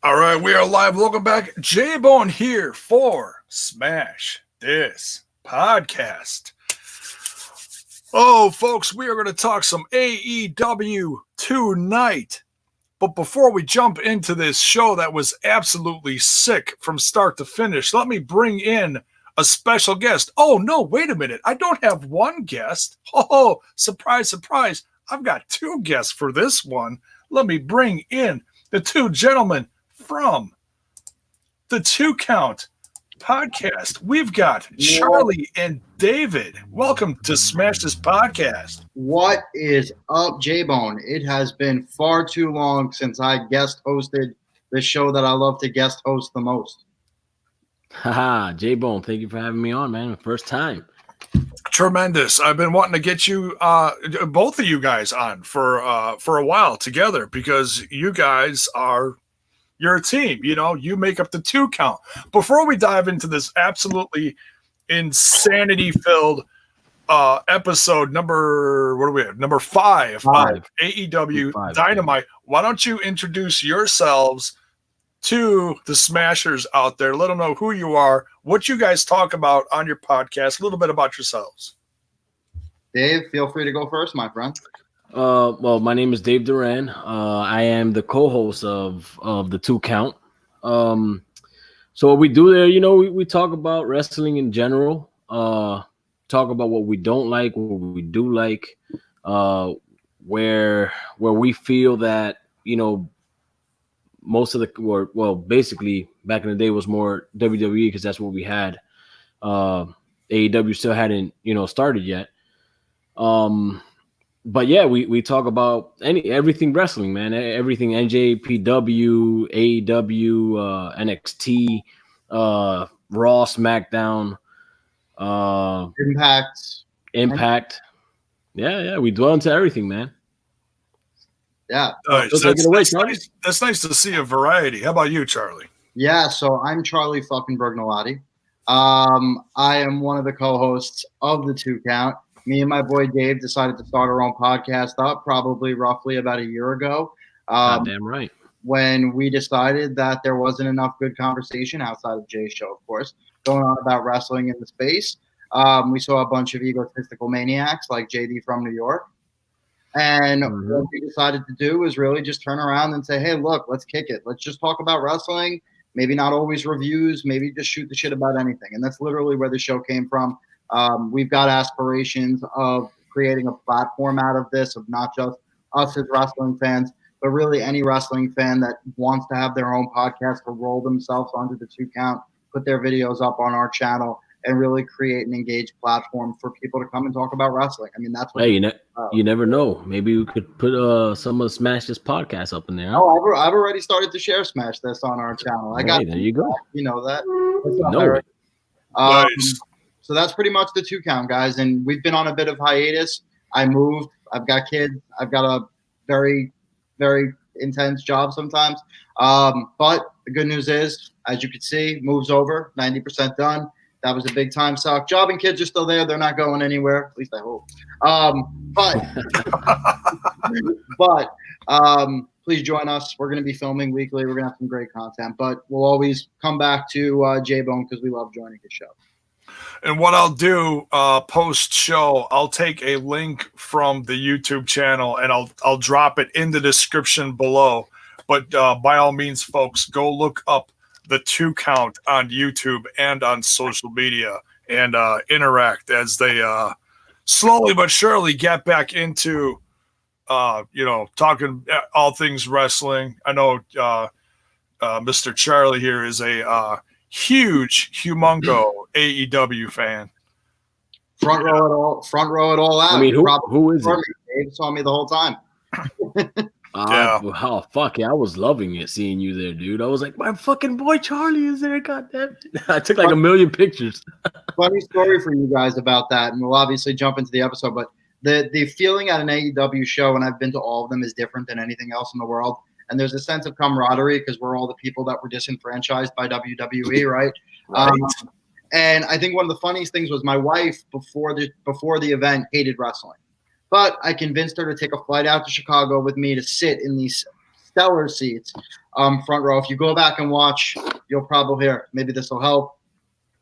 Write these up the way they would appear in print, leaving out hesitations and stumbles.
All right, we are live. Welcome back. J-Bone here for Smash This Podcast. Oh, folks, we are going to talk some AEW tonight. But before we jump into this show that was absolutely sick from start to finish, let me bring in a special guest. Oh, no, wait a minute. I don't have one guest. Oh, surprise, surprise. I've got two guests for this one. Let me bring in the two gentlemen from the 2 Count podcast. We've got Charlie and David. Welcome to Smash This Podcast. What is up, J-Bone? It has been far too long since I guest hosted the show that I love to guest host the most. Haha, J-Bone, thank you for having me on, man. First time. Tremendous. I've been wanting to get you, both of you guys on for a while together because you guys you're a team. You know, you make up the 2 Count. Before we dive into this absolutely insanity-filled episode number 5 of AEW Dynamite, why don't you introduce yourselves to the Smashers out there? Let them know who you are, what you guys talk about on your podcast, a little bit about yourselves. Dave, feel free to go first, my friend. Well, my name is Dave Duran. I am the co-host of the 2 Count. So what we do there, you know, we talk about wrestling in general, talk about what we don't like, what we do like, where we feel that, you know, most of basically back in the day was more WWE because that's what we had. AEW still hadn't, started yet. But yeah, we talk about everything wrestling, man. Everything NJPW, AEW, NXT, Raw, SmackDown, Impact. Yeah, we dwell into everything, man. Yeah. That's nice to see a variety. How about you, Charlie? Yeah, so I'm Charlie fucking Bergnolati. I am one of the co-hosts of the 2 Count. Me and my boy Dave decided to start our own podcast up probably roughly about a year ago. Damn right. When we decided that there wasn't enough good conversation outside of Jay's show, of course, going on about wrestling in the space. We saw a bunch of egotistical maniacs like JD from New York. And what we decided to do was really just turn around and say, hey, look, let's kick it. Let's just talk about wrestling. Maybe not always reviews. Maybe just shoot the shit about anything. And that's literally where the show came from. We've got aspirations of creating a platform out of this, of not just us as wrestling fans, but really any wrestling fan that wants to have their own podcast to roll themselves onto the 2 Count, put their videos up on our channel, and really create an engaged platform for people to come and talk about wrestling. I mean, that's what. Hey, you never know. Maybe we could put some of the Smash This podcast up in there. Huh? Oh, I've already started to share Smash This on our channel. There you go. You know that. Nice. So that's pretty much the 2 Count, guys. And we've been on a bit of hiatus. I moved. I've got kids. I've got a very, very intense job sometimes. But the good news is, as you can see, move's over, 90% done. That was a big time suck. Job and kids are still there. They're not going anywhere. At least I hope. But please join us. We're going to be filming weekly. We're going to have some great content. But we'll always come back to J-Bone because we love joining his show. And what I'll do post-show, I'll take a link from the YouTube channel and I'll drop it in the description below. But by all means, folks, go look up the 2 Count on YouTube and on social media and interact as they slowly but surely get back into talking all things wrestling. I know Mr. Charlie here is a humongo AEW fan. Front row it all out. I mean, who is it? Dave saw me the whole time. Yeah. Oh, fuck yeah. I was loving it seeing you there, dude. I was like, my fucking boy Charlie is there. God damn it. I took like a million pictures. Funny story for you guys about that. And we'll obviously jump into the episode. But the feeling at an AEW show, and I've been to all of them, is different than anything else in the world. And there's a sense of camaraderie because we're all the people that were disenfranchised by WWE, right? And I think one of the funniest things was my wife before the event hated wrestling. But I convinced her to take a flight out to Chicago with me to sit in these stellar seats, front row. If you go back and watch, you'll probably hear. Maybe this will help.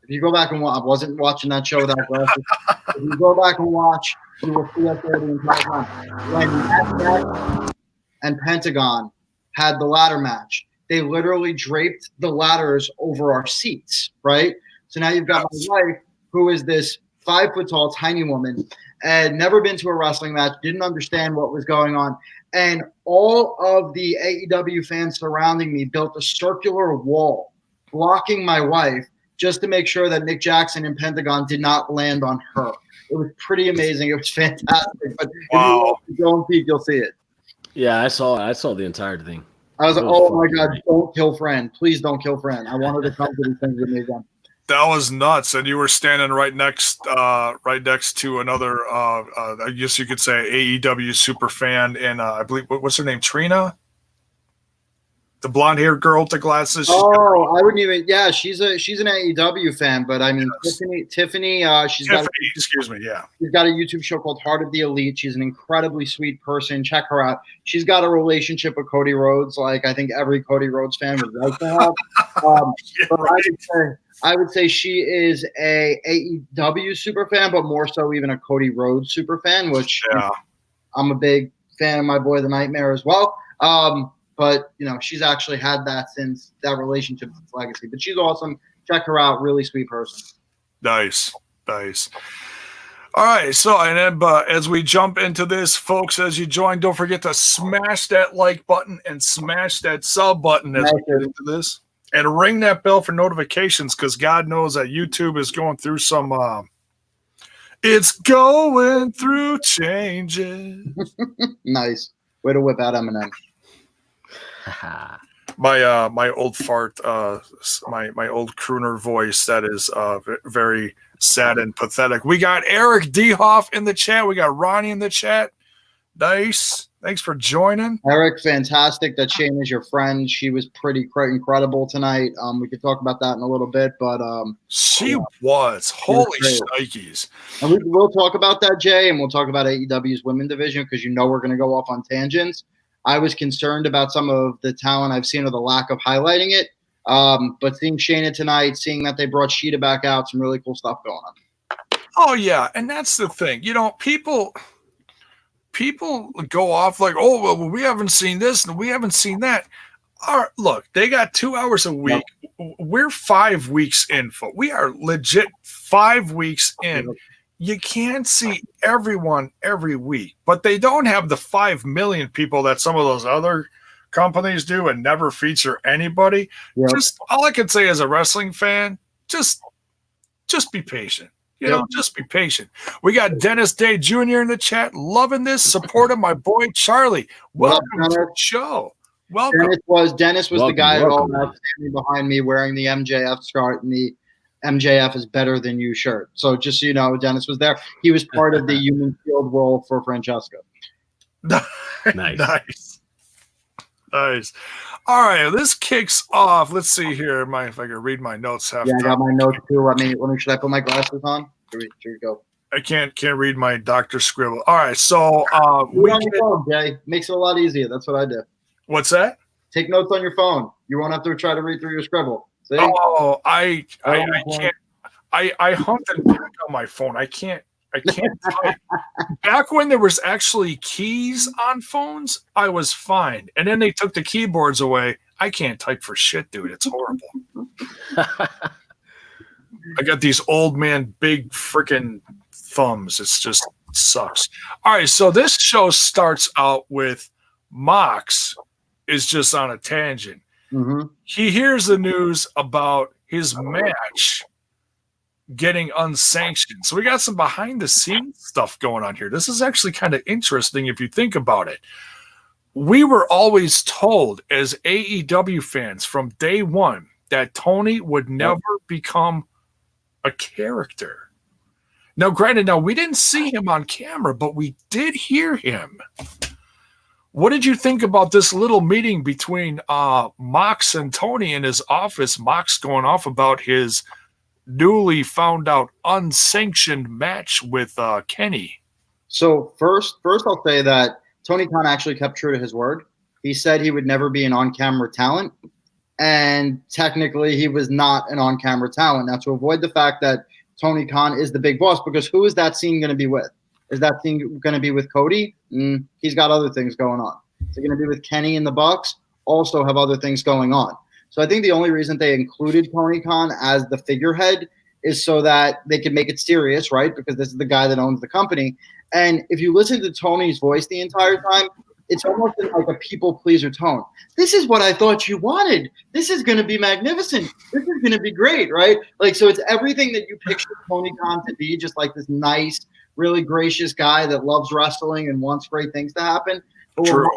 If you go back and watch, I wasn't watching that show without glasses. If you go back and watch, you will see us there the entire time. When Matt and Pentagon had the ladder match, they literally draped the ladders over our seats, right? So now you've got my wife, who is this 5 foot tall, tiny woman, and never been to a wrestling match, didn't understand what was going on. And all of the AEW fans surrounding me built a circular wall blocking my wife just to make sure that Nick Jackson and Pentagon did not land on her. It was pretty amazing. It was fantastic. But Wow. if you go and peek, you'll see it. Yeah, I saw the entire thing. I was like, oh my God, don't kill Fran. Please don't kill Fran. I wanted to come to these things with me again. That was nuts, and you were standing right next to another, I guess you could say AEW super fan, and I believe what's her name, Trina, the blonde-haired girl with the glasses. Oh, I wouldn't even. Yeah, she's an AEW fan, but I mean, yes. Tiffany. She's got. Excuse me. Yeah. She's got a YouTube show called Heart of the Elite. She's an incredibly sweet person. Check her out. She's got a relationship with Cody Rhodes, like I think every Cody Rhodes fan would like to have. Yeah, but I would say she is a AEW super fan, but more so even a Cody Rhodes super fan, which I'm a big fan of my boy the Nightmare as well. But, you know, she's actually had that since that relationship since legacy. But she's awesome. Check her out. Really sweet person. Nice. All right. So, and then, as we jump into this, folks, as you join, don't forget to smash that like button and smash that sub button as we get into this. And ring that bell for notifications, because God knows that YouTube is going through some it's going through changes. Nice. Way to whip out Eminem. My old fart, my old crooner voice that is very sad and pathetic. We got Eric Dehoff in the chat. We got Ronnie in the chat. Nice. Thanks for joining. Eric, fantastic that Shane is your friend. She was pretty incredible tonight. We could talk about that in a little bit, but she was. Holy shnikes. And we'll talk about that, Jay, and we'll talk about AEW's women division because you know we're going to go off on tangents. I was concerned about some of the talent I've seen or the lack of highlighting it. But seeing Shayna tonight, seeing that they brought Sheeta back out, some really cool stuff going on. Oh, yeah. And that's the thing. You know, people go off like, oh, well, we haven't seen this and we haven't seen that. Look, they got 2 hours a week. Yep. We're 5 weeks in. We are legit 5 weeks in. Yep. You can't see everyone every week, but they don't have the 5 million people that some of those other companies do and never feature anybody. Yep. Just all I can say as a wrestling fan, just be patient. You know, just be patient. We got Dennis Day Jr. in the chat, loving this, supporting my boy Charlie. Welcome to the show. Welcome. Dennis was the guy standing behind me wearing the MJF scarf and the MJF is better than you shirt. So just so you know, Dennis was there. He was part of the human field role for Francesco. Nice. All right, this kicks off. Let's see here. If I can read my notes. I got my notes too. Should I put my glasses on? Here we go. I can't read my Dr. Scribble. All right, so we on your phone, Jay. Makes it a lot easier. That's what I do. What's that? Take notes on your phone. You won't have to try to read through your scribble. See? Oh, I can't. I humped it back on my phone. I can't type. Back when there was actually keys on phones, I was fine. And then they took the keyboards away. I can't type for shit, dude. It's horrible. I got these old man big freaking thumbs. It sucks. All right, so this show starts out with Mox is just on a tangent. Mm-hmm. He hears the news about his match getting unsanctioned. So we got some behind the scenes stuff going on here. This is actually kind of interesting if you think about it. We were always told as AEW fans from day one that Tony would never become a character. Now, granted, we didn't see him on camera, but we did hear him. What did you think about this little meeting between Mox and Tony in his office? Mox going off about his newly found out unsanctioned match with Kenny. So first I'll say that Tony Khan actually kept true to his word. he said he would never be an on-camera talent. And technically, he was not an on-camera talent. Now, to avoid the fact that Tony Khan is the big boss, because who is that scene going to be with? Is that scene going to be with Cody? He's got other things going on. Is it going to be with Kenny and the Bucks? Also have other things going on. So I think the only reason they included Tony Khan as the figurehead is so that they can make it serious, right? Because this is the guy that owns the company. And if you listen to Tony's voice the entire time, it's almost in like a people pleaser tone. This is what I thought you wanted. This is going to be magnificent. This is going to be great, right? Like, so it's everything that you picture Tony Khan to be, just like this nice, really gracious guy that loves wrestling and wants great things to happen. True.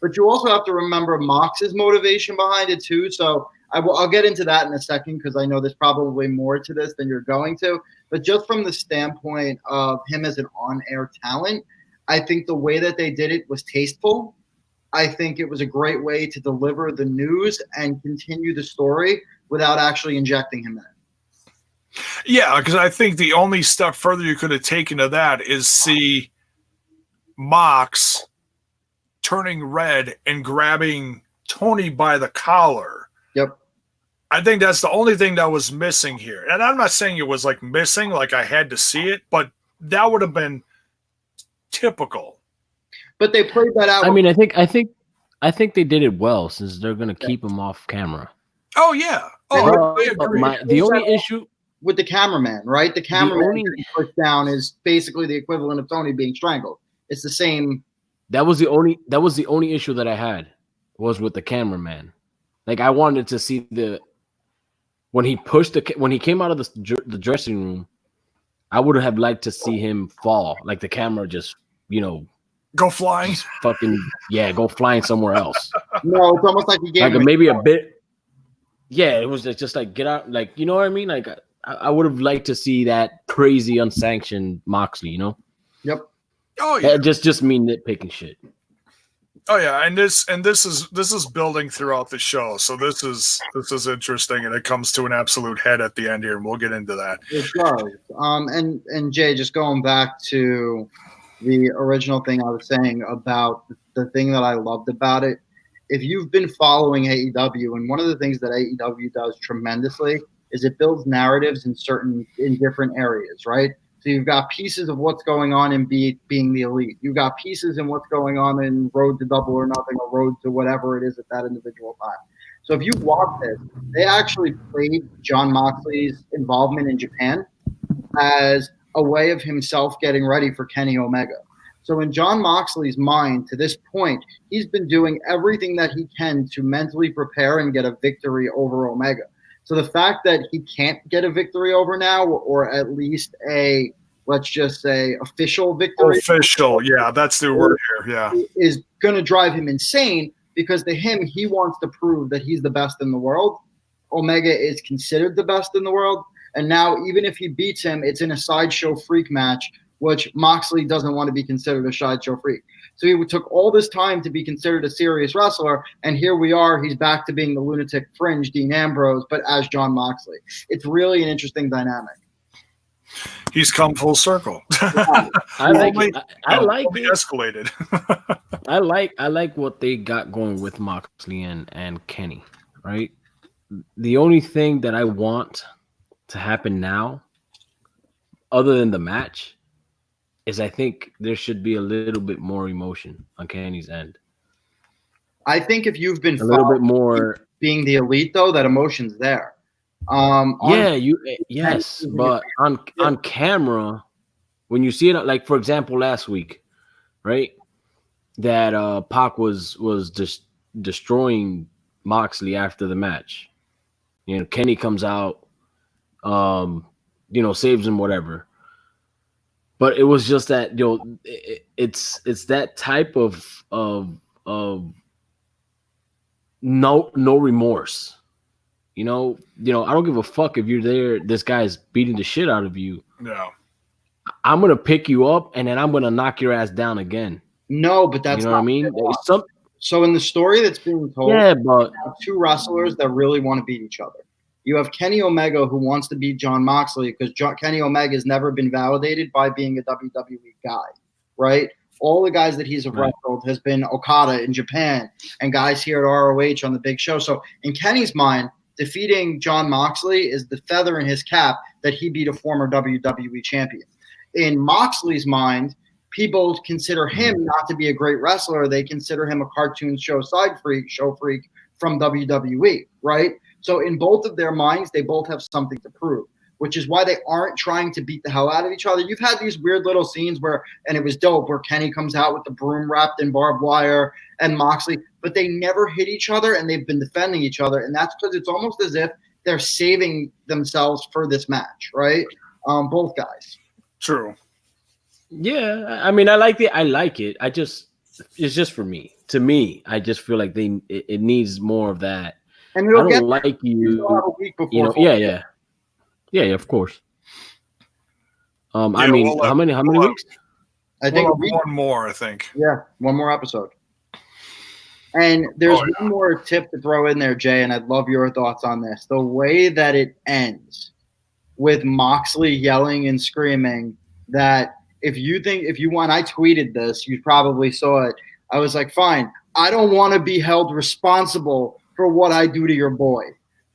But you also have to remember Mox's motivation behind it too. So I'll get into that in a second, because I know there's probably more to this than you're going to. But just from the standpoint of him as an on-air talent, I think the way that they did it was tasteful. I think it was a great way to deliver the news and continue the story without actually injecting him in it. Yeah, because I think the only step further you could have taken to that is see Mox turning red and grabbing Tony by the collar. Yep. I think that's the only thing that was missing here. And I'm not saying it was like missing, like I had to see it, but that would have been typical. But they played that out. I mean, I think they did it well, since they're going to keep him off camera. Oh yeah. Oh, I agree. The only issue with the cameraman, right? The cameraman pushed down is basically the equivalent of Tony being strangled. It's the same. That was the only issue that I had, was with the cameraman. Like, I wanted to see when he came out of the dressing room, I would have liked to see him fall, like the camera just, go flying. Go flying somewhere else. No, it's almost like he gave like maybe a bit. Yeah, it was just like, get out, like, you know what I mean? Like, I would have liked to see that crazy unsanctioned Moxley, Yep. Oh yeah. Just me nitpicking shit. Oh yeah, and this is building throughout the show, so this is interesting, and it comes to an absolute head at the end here, and we'll get into that. It does. And Jay, just going back to the original thing I was saying about the thing that I loved about it, if you've been following AEW, and one of the things that AEW does tremendously is it builds narratives in different areas, right? So you've got pieces of what's going on in being the elite. You've got pieces in what's going on in Road to Double or Nothing or Road to whatever it is at that individual time. So if you watch this, they actually played Jon Moxley's involvement in Japan as a way of himself getting ready for Kenny Omega. So in Jon Moxley's mind, to this point, he's been doing everything that he can to mentally prepare and get a victory over Omega. So the fact that he can't get a victory over now, or at least a, let's just say, official victory. Official, yeah, that's the word here, yeah. Is going to drive him insane, because to him, he wants to prove that he's the best in the world. Omega is considered the best in the world. And now, even if he beats him, it's in a sideshow freak match, which Moxley doesn't want to be considered a sideshow freak. So he took all this time to be considered a serious wrestler, and here we are. He's back to being the lunatic fringe Dean Ambrose, but as Jon Moxley. It's really an interesting dynamic. He's come full circle. I like it. Escalated. I like what they got going with Moxley and Kenny, right? The only thing that I want to happen now, other than the match, is I think there should be a little bit more emotion on Kenny's end. I think if you've been a little bit more being the elite, though, that emotion's there. Yes, but on camera, when you see it, like for example, last week, right, that Pac was just destroying Moxley after the match. Kenny comes out, saves him, whatever. But it was just that, it's that type of no remorse. I don't give a fuck if you're there. This guy's beating the shit out of you. No, I'm gonna pick you up and then I'm gonna knock your ass down again. No, but that's what I mean. So in the story that's being told, but you have two wrestlers that really want to beat each other. You have Kenny Omega, who wants to beat Jon Moxley because Kenny Omega has never been validated by being a WWE guy, right? all the guys that he's wrestled has been Okada in Japan and guys here at ROH on the big show. So in Kenny's mind, defeating Jon Moxley is the feather in his cap that he beat a former WWE champion. In Moxley's mind, people consider him not to be a great wrestler. They consider him a cartoon show freak from WWE, right? So in both of their minds, they both have something to prove, which is why they aren't trying to beat the hell out of each other. You've had these weird little scenes and it was dope, where Kenny comes out with the broom wrapped in barbed wire and Moxley, but they never hit each other and they've been defending each other. And that's because it's almost as if they're saving themselves for this match, right? Both guys. True. Yeah, I mean, I like it. It's just for me. To me, I just feel like it needs more of that. And I don't like you. A week before Yeah, of course. I mean, how many weeks? I think one more. I think. Yeah, one more episode. And there's one more tip to throw in there, Jay, and I'd love your thoughts on this. The way that it ends with Moxley yelling and screaming that if you want, I tweeted this, you probably saw it. I was like, fine, I don't want to be held responsible for what I do to your boy,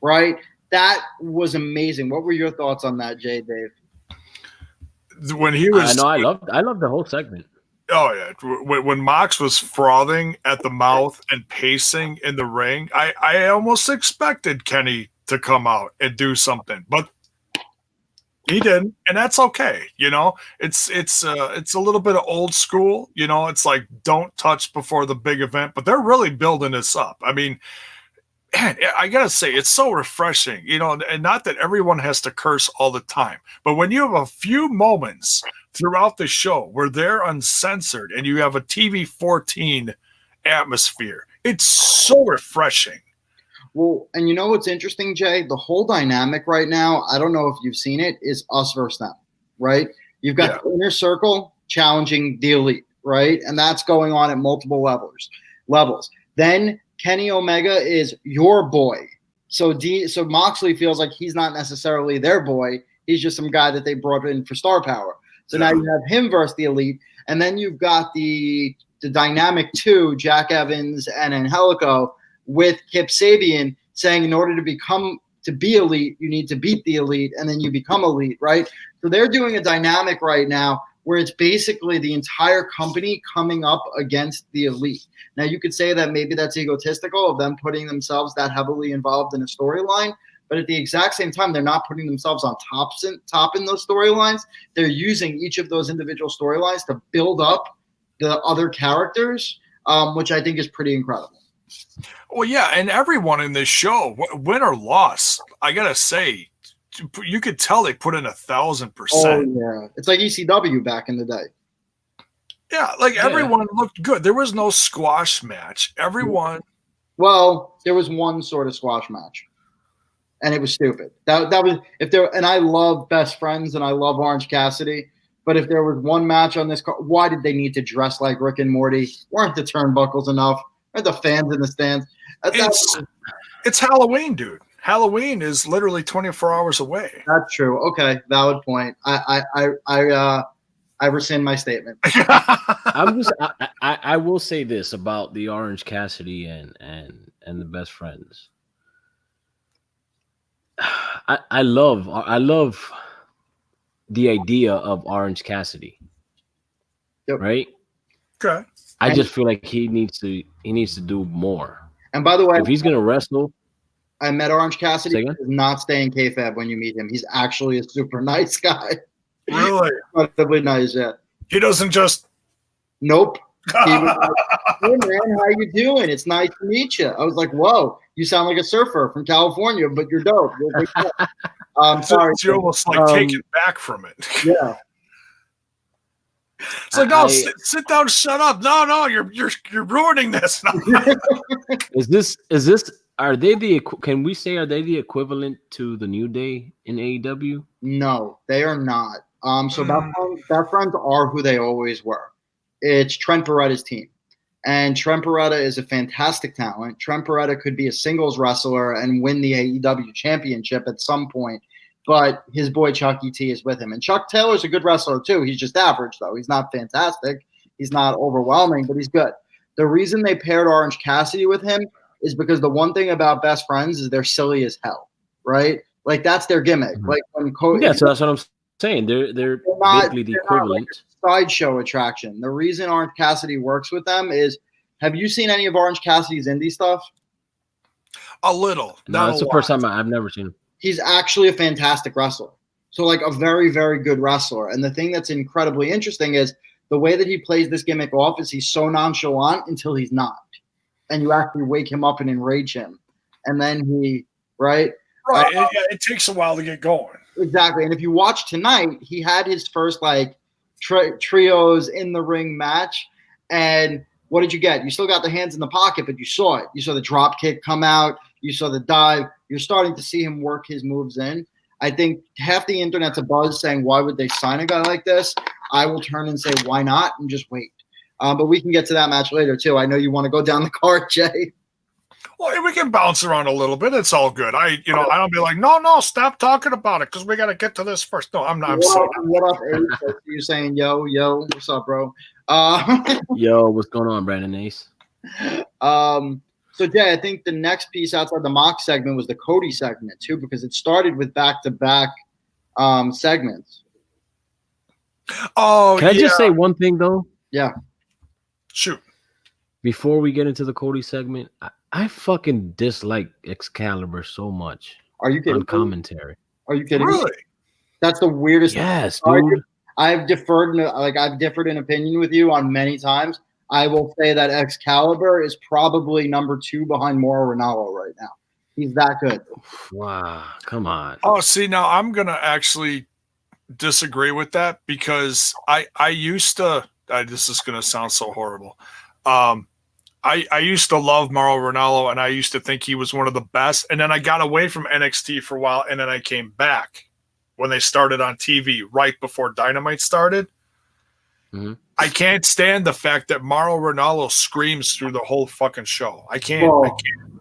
right? That was amazing. What were your thoughts on that, Jay, Dave? When he was, I loved the whole segment. Oh yeah, when Mox was frothing at the mouth and pacing in the ring, I almost expected Kenny to come out and do something, but he didn't, and that's okay. You know, it's a little bit of old school. You know, it's like don't touch before the big event, but they're really building this up. I mean, man, I gotta say, it's so refreshing. You know, and not that everyone has to curse all the time, but when you have a few moments throughout the show where they're uncensored and you have a TV 14 atmosphere, it's so refreshing. Well, and you know what's interesting, Jay? The whole dynamic right now, I don't know if you've seen it, is us versus them, right? You've got the Inner Circle challenging the Elite, right? And that's going on at multiple levels. Then Kenny Omega is your boy. So Moxley feels like he's not necessarily their boy. He's just some guy that they brought in for star power. So now you have him versus the Elite. And then you've got the dynamic two, Jack Evans and Angelico, with Kip Sabian saying in order to be elite, you need to beat the Elite, and then you become elite, right? So they're doing a dynamic right now where it's basically the entire company coming up against the Elite. Now, you could say that maybe that's egotistical of them putting themselves that heavily involved in a storyline, but at the exact same time, they're not putting themselves on top in those storylines. They're using each of those individual storylines to build up the other characters, which I think is pretty incredible. Well, yeah, and everyone in this show, win or loss, I gotta say, you could tell they put in 1,000%. Oh yeah, it's like ECW back in the day. Yeah, everyone looked good. There was no squash match. Everyone. Well, there was one sort of squash match, and it was stupid. That was and I love Best Friends and I love Orange Cassidy, but if there was one match on this card, why did they need to dress like Rick and Morty? Weren't the turnbuckles enough? Are the fans in the stands? It's Halloween, dude. Halloween is literally 24 hours away. That's true. Okay, valid point. I rescind my statement. I will say this about the Orange Cassidy and the Best Friends. I love the idea of Orange Cassidy. Yep. Right? Okay. I just feel like he needs to do more. And by the way, if he's gonna wrestle, I met Orange Cassidy. He does not stay in kayfabe when you meet him. He's actually a super nice guy. Really? Incredibly nice, yeah. He doesn't just. Nope. He was like, hey man, how you doing? It's nice to meet you. I was like, whoa, you sound like a surfer from California, but you're dope. Sorry, you're almost like taken back from it. Yeah. It's like, no, sit down, shut up. No, you're ruining this. Is this? Are they can we say, are they the equivalent to the New Day in AEW? No, they are not. So Best Friends are who they always were. It's Trent Beretta's team. And Trent Beretta is a fantastic talent. Trent Beretta could be a singles wrestler and win the AEW championship at some point. But his boy Chuck E.T. is with him. And Chuck Taylor's a good wrestler too. He's just average, though. He's not fantastic. He's not overwhelming, but he's good. The reason they paired Orange Cassidy with him is because the one thing about best friends is they're silly as hell, right? Like that's their gimmick. Mhm. Like when So that's what I'm saying. They're basically the equivalent. Sideshow attraction. The reason Orange Cassidy works with them is, have you seen any of Orange Cassidy's indie stuff? A little. No, that's the first time I've never seen him. He's actually a fantastic wrestler. So like a very, very good wrestler. And the thing that's incredibly interesting is the way that he plays this gimmick off is he's so nonchalant until he's not. And you actually wake him up and enrage him. And then he, right? Right. It takes a while to get going. Exactly. And if you watch tonight, he had his first like trios in the ring match. And what did you get? You still got the hands in the pocket, but you saw it. You saw the drop kick come out. You saw the dive. You're starting to see him work his moves in. I think half the internet's abuzz saying, why would they sign a guy like this? I will turn and say, why not? And just wait. But we can get to that match later, too. I know you want to go down the card, Jay. Well, we can bounce around a little bit. It's all good. I don't be like, no, stop talking about it because we got to get to this first. No, I'm not. What up, Ace? You saying, yo, what's up, bro? Yo, what's going on, Brandon Ace? So, Jay, I think the next piece outside the mock segment was the Cody segment, too, because it started with back-to-back segments. Oh, Can I just say one thing, though? Yeah. Shoot. Before we get into the Cody segment, I fucking dislike Excalibur so much. Are you kidding? On commentary. Are you kidding? Really? That's the weirdest. Yes, dude. I've differed in opinion with you on many times. I will say that Excalibur is probably number 2 behind Mauro Ranallo right now. He's that good. Wow, come on. Oh, see, now I'm gonna actually disagree with that because I used to. This is gonna sound so horrible. I used to love Mauro Ranallo, and I used to think he was one of the best. And then I got away from NXT for a while, and then I came back when they started on TV right before Dynamite started. Mm-hmm. I can't stand the fact that Mauro Ranallo screams through the whole fucking show. I can't.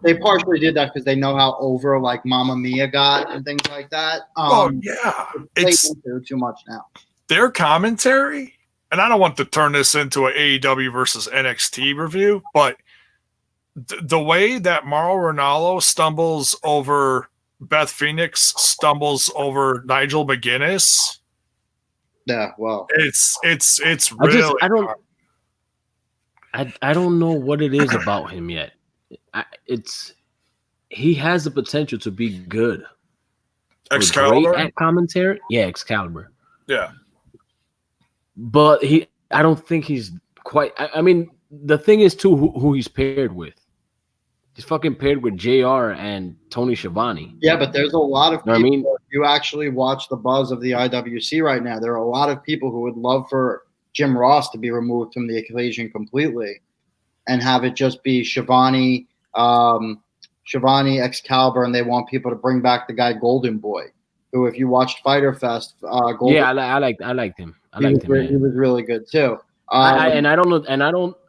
They partially did that because they know how over like Mamma Mia got and things like that. Yeah, it's too much now. Their commentary, and I don't want to turn this into an AEW versus NXT review, but the way that Mauro Ranallo stumbles over Beth Phoenix, stumbles over Nigel McGuinness. Yeah, well, it's really. I don't know what it is about him yet. He has the potential to be good. Excalibur at commentary, yeah, Excalibur. Yeah, but I don't think he's quite. I mean, the thing is too who he's paired with. He's fucking paired with JR and Tony Schiavone. Yeah, but there's a lot of people. You know what I mean? You actually watch the buzz of the IWC right now. There are a lot of people who would love for Jim Ross to be removed from the equation completely and have it just be Schiavone, Excalibur, and they want people to bring back the guy Golden Boy, who, if you watched Fyter Fest, Golden, yeah, I liked him. He was really good too.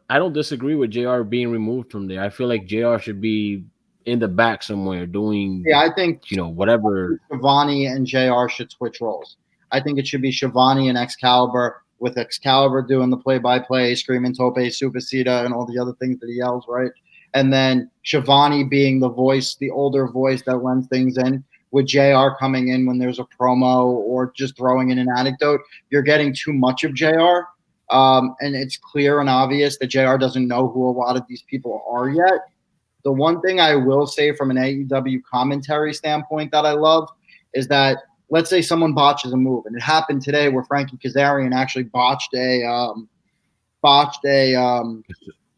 I don't disagree with JR being removed from there. I feel like JR should be in the back somewhere doing. Yeah, I think whatever. Schiavone and JR should switch roles. I think it should be Schiavone and Excalibur, with Excalibur doing the play-by-play, screaming Tope Supercita and all the other things that he yells, right? And then Schiavone being the voice, the older voice that lends things in, with JR coming in when there's a promo or just throwing in an anecdote. You're getting too much of JR. And it's clear and obvious that JR doesn't know who a lot of these people are yet. The one thing I will say from an AEW commentary standpoint that I love is that, let's say someone botches a move, and it happened today where Frankie Kazarian actually botched a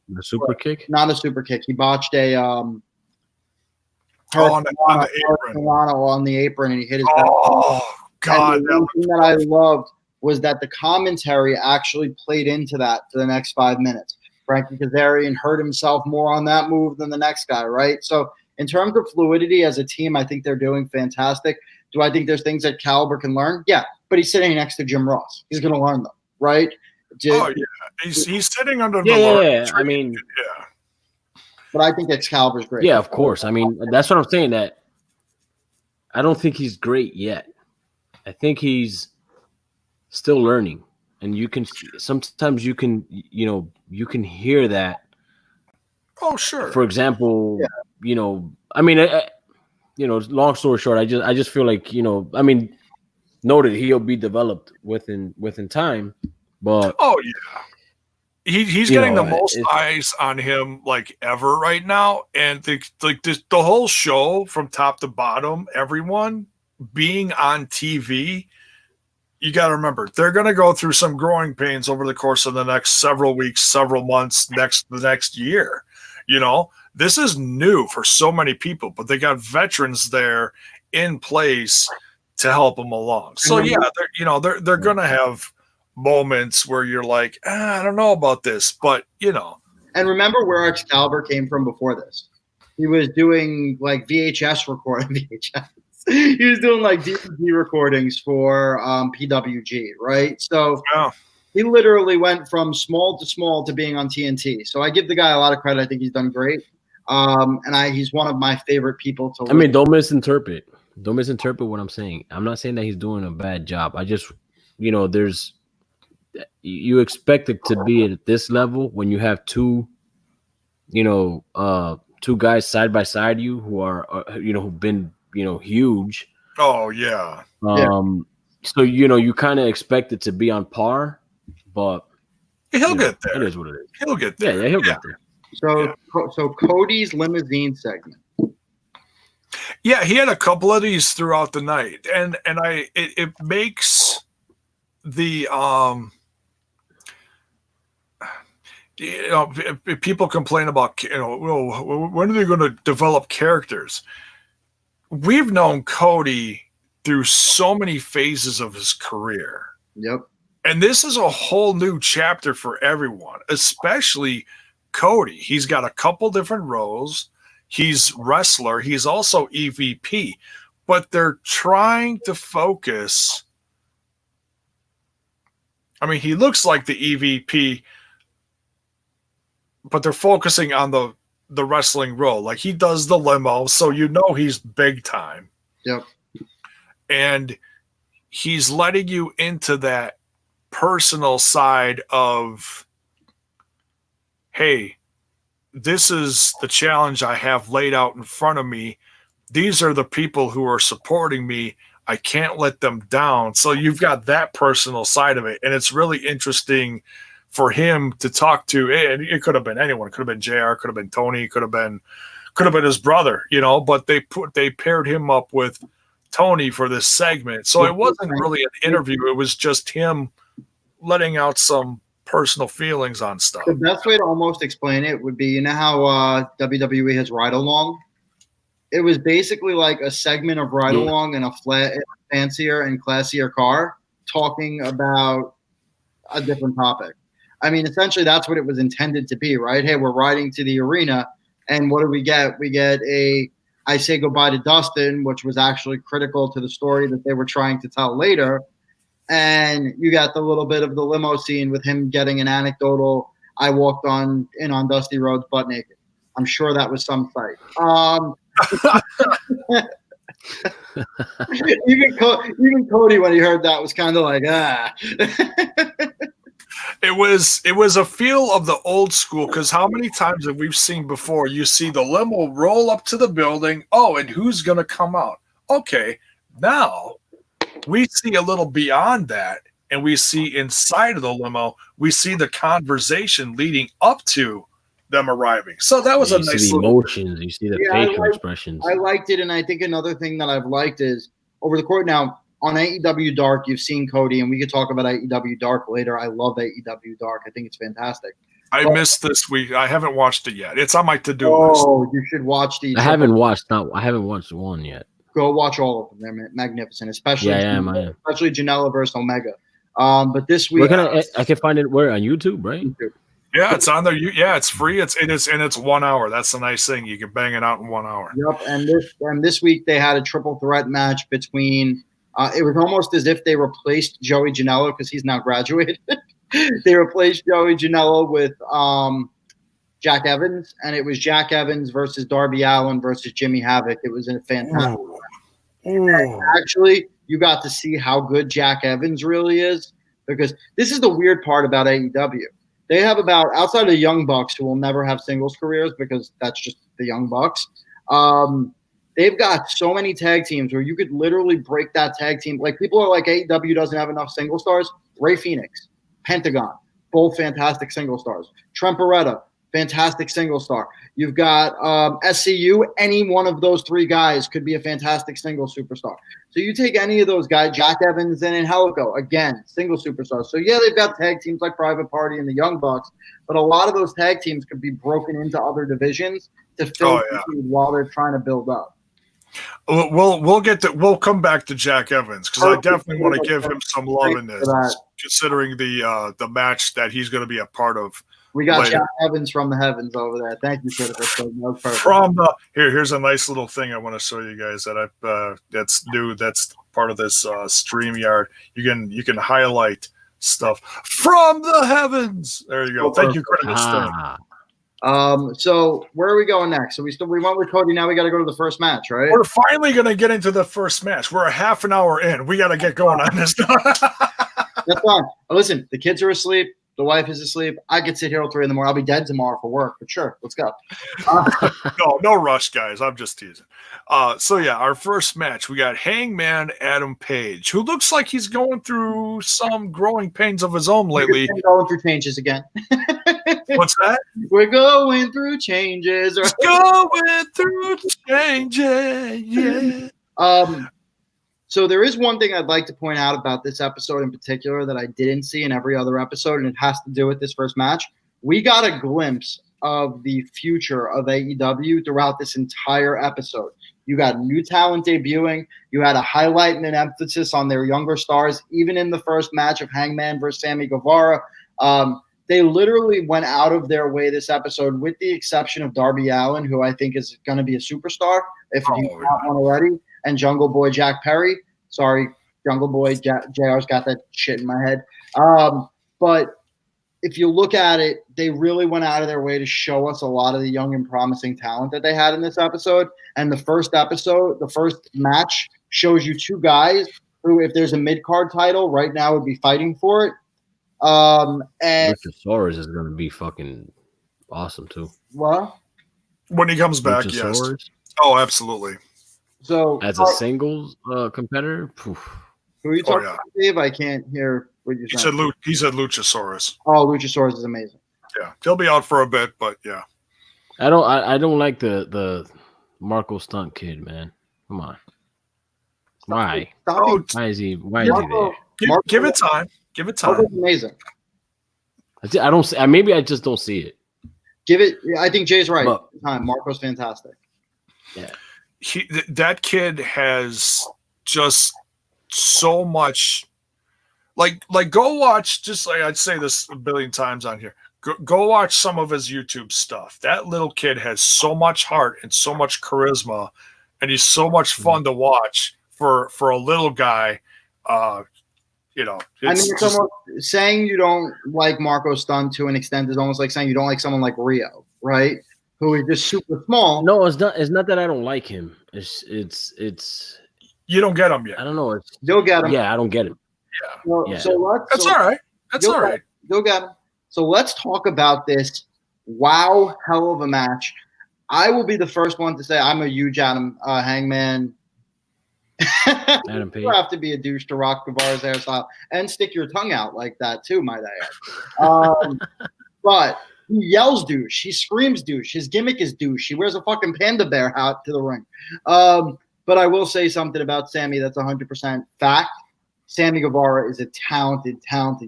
the super kick? Not a super kick. He botched a on the apron. On the apron, and he hit his back. Oh, God. And the one thing that I loved was that the commentary actually played into that for the next 5 minutes. Frankie Kazarian hurt himself more on that move than the next guy, right? So in terms of fluidity as a team, I think they're doing fantastic. Do I think there's things that Caliber can learn? Yeah, but he's sitting next to Jim Ross. He's going to learn them, right? Yeah. He's sitting under the yeah. I mean, yeah. But I think Excalibur's great. Yeah, of course. I mean, that's what I'm saying. That I don't think he's great yet. I think he's still learning. and you can sometimes you can you can hear that. Oh, sure. For example, I mean, long story short, I just feel like I mean, noted he'll be developed within time, but Oh yeah. He's getting the most eyes on him like ever right now, and the whole show from top to bottom, everyone being on TV. You got to remember they're going to go through some growing pains over the course of the next several weeks, several months, the next year. This is new for so many people, but they got veterans there in place to help them along. So yeah, they're going to have moments where you're like, I don't know about this, but And remember where Excalibur came from before this. He was doing like VHS recording. He was doing like DVD recordings for PWG, right? So he literally went from small to being on TNT. So I give the guy a lot of credit. I think he's done great. And he's one of my favorite people to. I mean, don't misinterpret what I'm saying. I'm not saying that he's doing a bad job. I just, you expect it to be at this level when you have two guys side by side you who are who've been huge. Oh yeah. So you kind of expect it to be on par, but he'll get there. It is what it is. He'll get there. Yeah, he'll get there. So Cody's limousine segment. Yeah, he had a couple of these throughout the night, and it makes the people complain about when are they going to develop characters? We've known Cody through so many phases of his career. Yep. And this is a whole new chapter for everyone, especially Cody. He's got a couple different roles. He's wrestler. He's also EVP. But they're trying to focus. I mean, he looks like the EVP, but they're focusing on the wrestling role. Like he does the limo, so he's big time. Yep. And he's letting you into that personal side of, hey, this is the challenge I have laid out in front of me. These are the people who are supporting me. I can't let them down. So you've got that personal side of it. And it's really interesting for him to talk to. It could have been anyone. It could have been JR, could have been Tony, could have been his brother, but they paired him up with Tony for this segment. So it wasn't really an interview. It was just him letting out some personal feelings on stuff. The best way to almost explain it would be, how WWE has Ride Along? It was basically like a segment of Ride Along in a fancier and classier car talking about a different topic. I mean, essentially that's what it was intended to be, right? Hey, we're riding to the arena, and what do we get? We get I Say Goodbye to Dustin, which was actually critical to the story that they were trying to tell later. And you got the little bit of the limo scene with him getting an anecdotal, I walked in on Dusty Rhodes butt naked. I'm sure that was some site. Even Cody, when he heard that, was kind of like, It was a feel of the old school, because how many times have we seen before? You see the limo roll up to the building. Oh, and who's going to come out? Okay, now we see a little beyond that, and we see inside of the limo, we see the conversation leading up to them arriving. So that was a nice see the emotions. You see the facial expressions. I liked it, and I think another thing that I've liked is over the court now on AEW Dark, you've seen Cody, and we could talk about AEW Dark later. I love AEW Dark. I think it's fantastic. I missed this week. I haven't watched it yet. It's on my to-do list. Oh, you should watch these. I haven't watched one yet. Go watch all of them. They're magnificent, especially especially Janela versus Omega. But this week, I can find it where on YouTube, right? YouTube. Yeah, it's on there. Yeah, it's free. It's 1 hour. That's the nice thing. You can bang it out in 1 hour. Yep. And this week they had a triple threat match between. It was almost as if they replaced Joey Janela because he's now graduated. They replaced Joey Janela with Jack Evans, and it was Jack Evans versus Darby Allin versus Jimmy Havoc. It was a fantastic. Actually, you got to see how good Jack Evans really is because this is the weird part about AEW. They have about, outside of the Young Bucks, who will never have singles careers because that's just the Young Bucks. They've got so many tag teams where you could literally break that tag team. Like, people are like, AEW doesn't have enough single stars. Ray Phoenix, Pentagon, both fantastic single stars. Trent Beretta, fantastic single star. You've got SCU. Any one of those three guys could be a fantastic single superstar. So you take any of those guys, Jack Evans and Angelico, again, single superstars. So yeah, they've got tag teams like Private Party and the Young Bucks, but a lot of those tag teams could be broken into other divisions to fill while they're trying to build up. We'll come back to Jack Evans because I definitely want to give him some love in this, considering the match that he's going to be a part of. We got later. Jack Evans from the heavens over there. Thank you, Critical. Here's a nice little thing I want to show you guys that that's new. That's part of this StreamYard. You can highlight stuff from the heavens. There you go. Thank you, Critical. So where are we going next? So we went with Cody. Now we got to go to the first match, right? We're finally going to get into the first match. We're a half an hour in. We got to get going on this. That's fine. Listen, the kids are asleep. The wife is asleep. I could sit here till 3 in the morning. I'll be dead tomorrow for work, but sure, let's go. No rush, guys. I'm just teasing. So yeah, our first match, we got Hangman Adam Page, who looks like he's going through some growing pains of his own lately. Going through changes again. What's that? We're going through changes. Going through changes. Yeah. So there is one thing I'd like to point out about this episode in particular that I didn't see in every other episode, and it has to do with this first match. We got a glimpse of the future of AEW throughout this entire episode. You got new talent debuting. You had a highlight and an emphasis on their younger stars, even in the first match of Hangman versus Sammy Guevara. They literally went out of their way this episode, with the exception of Darby Allin, who I think is going to be a superstar, if he's not one already, and Jungle Boy Jack Perry. Sorry, Jungle Boy JR's got that shit in my head. But if you look at it, they really went out of their way to show us a lot of the young and promising talent that they had in this episode. And the first match shows you two guys who, if there's a mid-card title right now, would be fighting for it. And Luchasaurus is going to be fucking awesome too. What? When he comes back, yes. Oh, absolutely. So as a singles competitor, poof. Who are you talking about, Dave? I can't hear what you're saying. He said Luchasaurus. Oh, Luchasaurus is amazing. Yeah, he'll be out for a bit, but yeah. I don't like the Marco Stunt kid, man. Come on. Why? Why is he there? Give it time. Give it time. Amazing. I don't see. Maybe I just don't see it. Give it. I think Jay's right. Marco's fantastic. Yeah. That kid has just so much. Like go watch. Just like I'd say this a billion times on here. Go watch some of his YouTube stuff. That little kid has so much heart and so much charisma, and he's so much fun to watch for a little guy. It's almost saying you don't like Marco Stunt to an extent is almost like saying you don't like someone like Rio, right? Who is just super small. No, it's not. It's not that I don't like him. It's. You don't get him yet. I don't know. You'll get him. Yeah, I don't get him. Yeah. That's all right. That's all right. You'll get him. So let's talk about this. Wow, hell of a match. I will be the first one to say I'm a huge Hangman. Adam Page. You have to be a douche to rock Guevara's hairstyle and stick your tongue out like that too, might I add. But he yells douche. He screams douche. His gimmick is douche. He wears a fucking panda bear hat to the ring. But I will say something about Sammy that's 100% fact. Sammy Guevara is a talented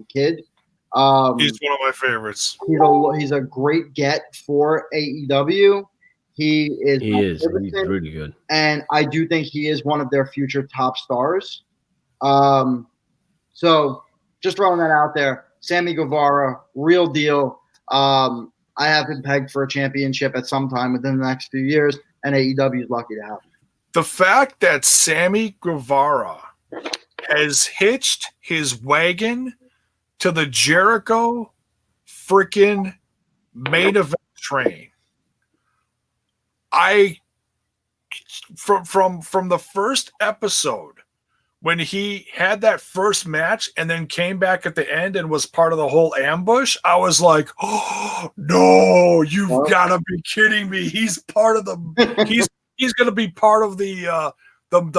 kid. He's one of my favorites. He's a great get for AEW. He is. He's really good. And I do think he is one of their future top stars. So just throwing that out there. Sammy Guevara, real deal. I have him pegged for a championship at some time within the next few years, and AEW is lucky to have him. The fact that Sammy Guevara has hitched his wagon to the Jericho freaking main event train. From the first episode when he had that first match and then came back at the end and was part of the whole ambush, I was like, oh no, you've got to be kidding me. He's part of the he's going to be part of the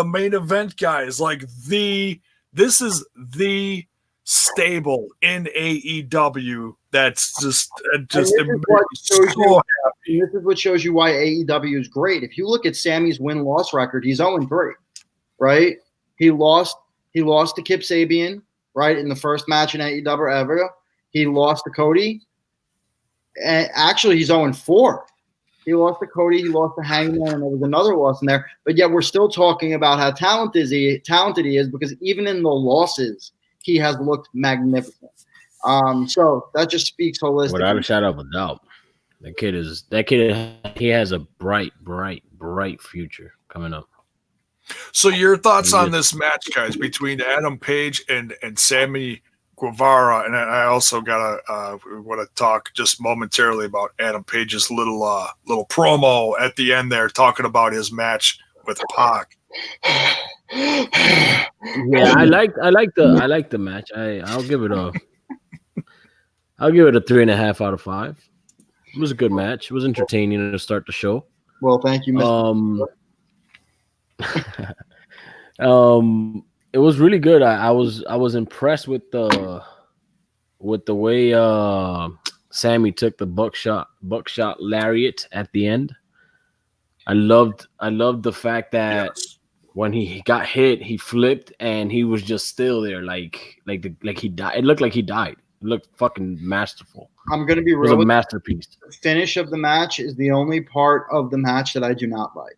main event, guys. Like this is the stable in AEW that's just this is what shows you why AEW is great. If you look at Sammy's win-loss record, he's 0-3, right? He lost to Kip Sabian, right, in the first match in AEW ever. He lost to Cody. And actually, he's 0-4. He lost to Cody. He lost to Hangman, and there was another loss in there. But yet we're still talking about how talented he is because even in the losses, he has looked magnificent. So that just speaks holistically. Without a shadow of a doubt. He has a bright future coming up. So your thoughts on this match, guys, between Adam Page and Sammy Guevara, and I also want to talk just momentarily about Adam Page's little promo at the end there, talking about his match with Pac. Yeah, I like the match. I'll give it a 3.5 out of 5. It was a good match. It was entertaining to start the show. Well, thank you, Mr. It was really good. I was impressed with the way Sammy took the buckshot lariat at the end. I loved the fact that when he got hit, he flipped and he was just still there, like he died. It looked like he died. It looked fucking masterful. I'm gonna be real. It was a masterpiece. The finish of the match is the only part of the match that I do not like.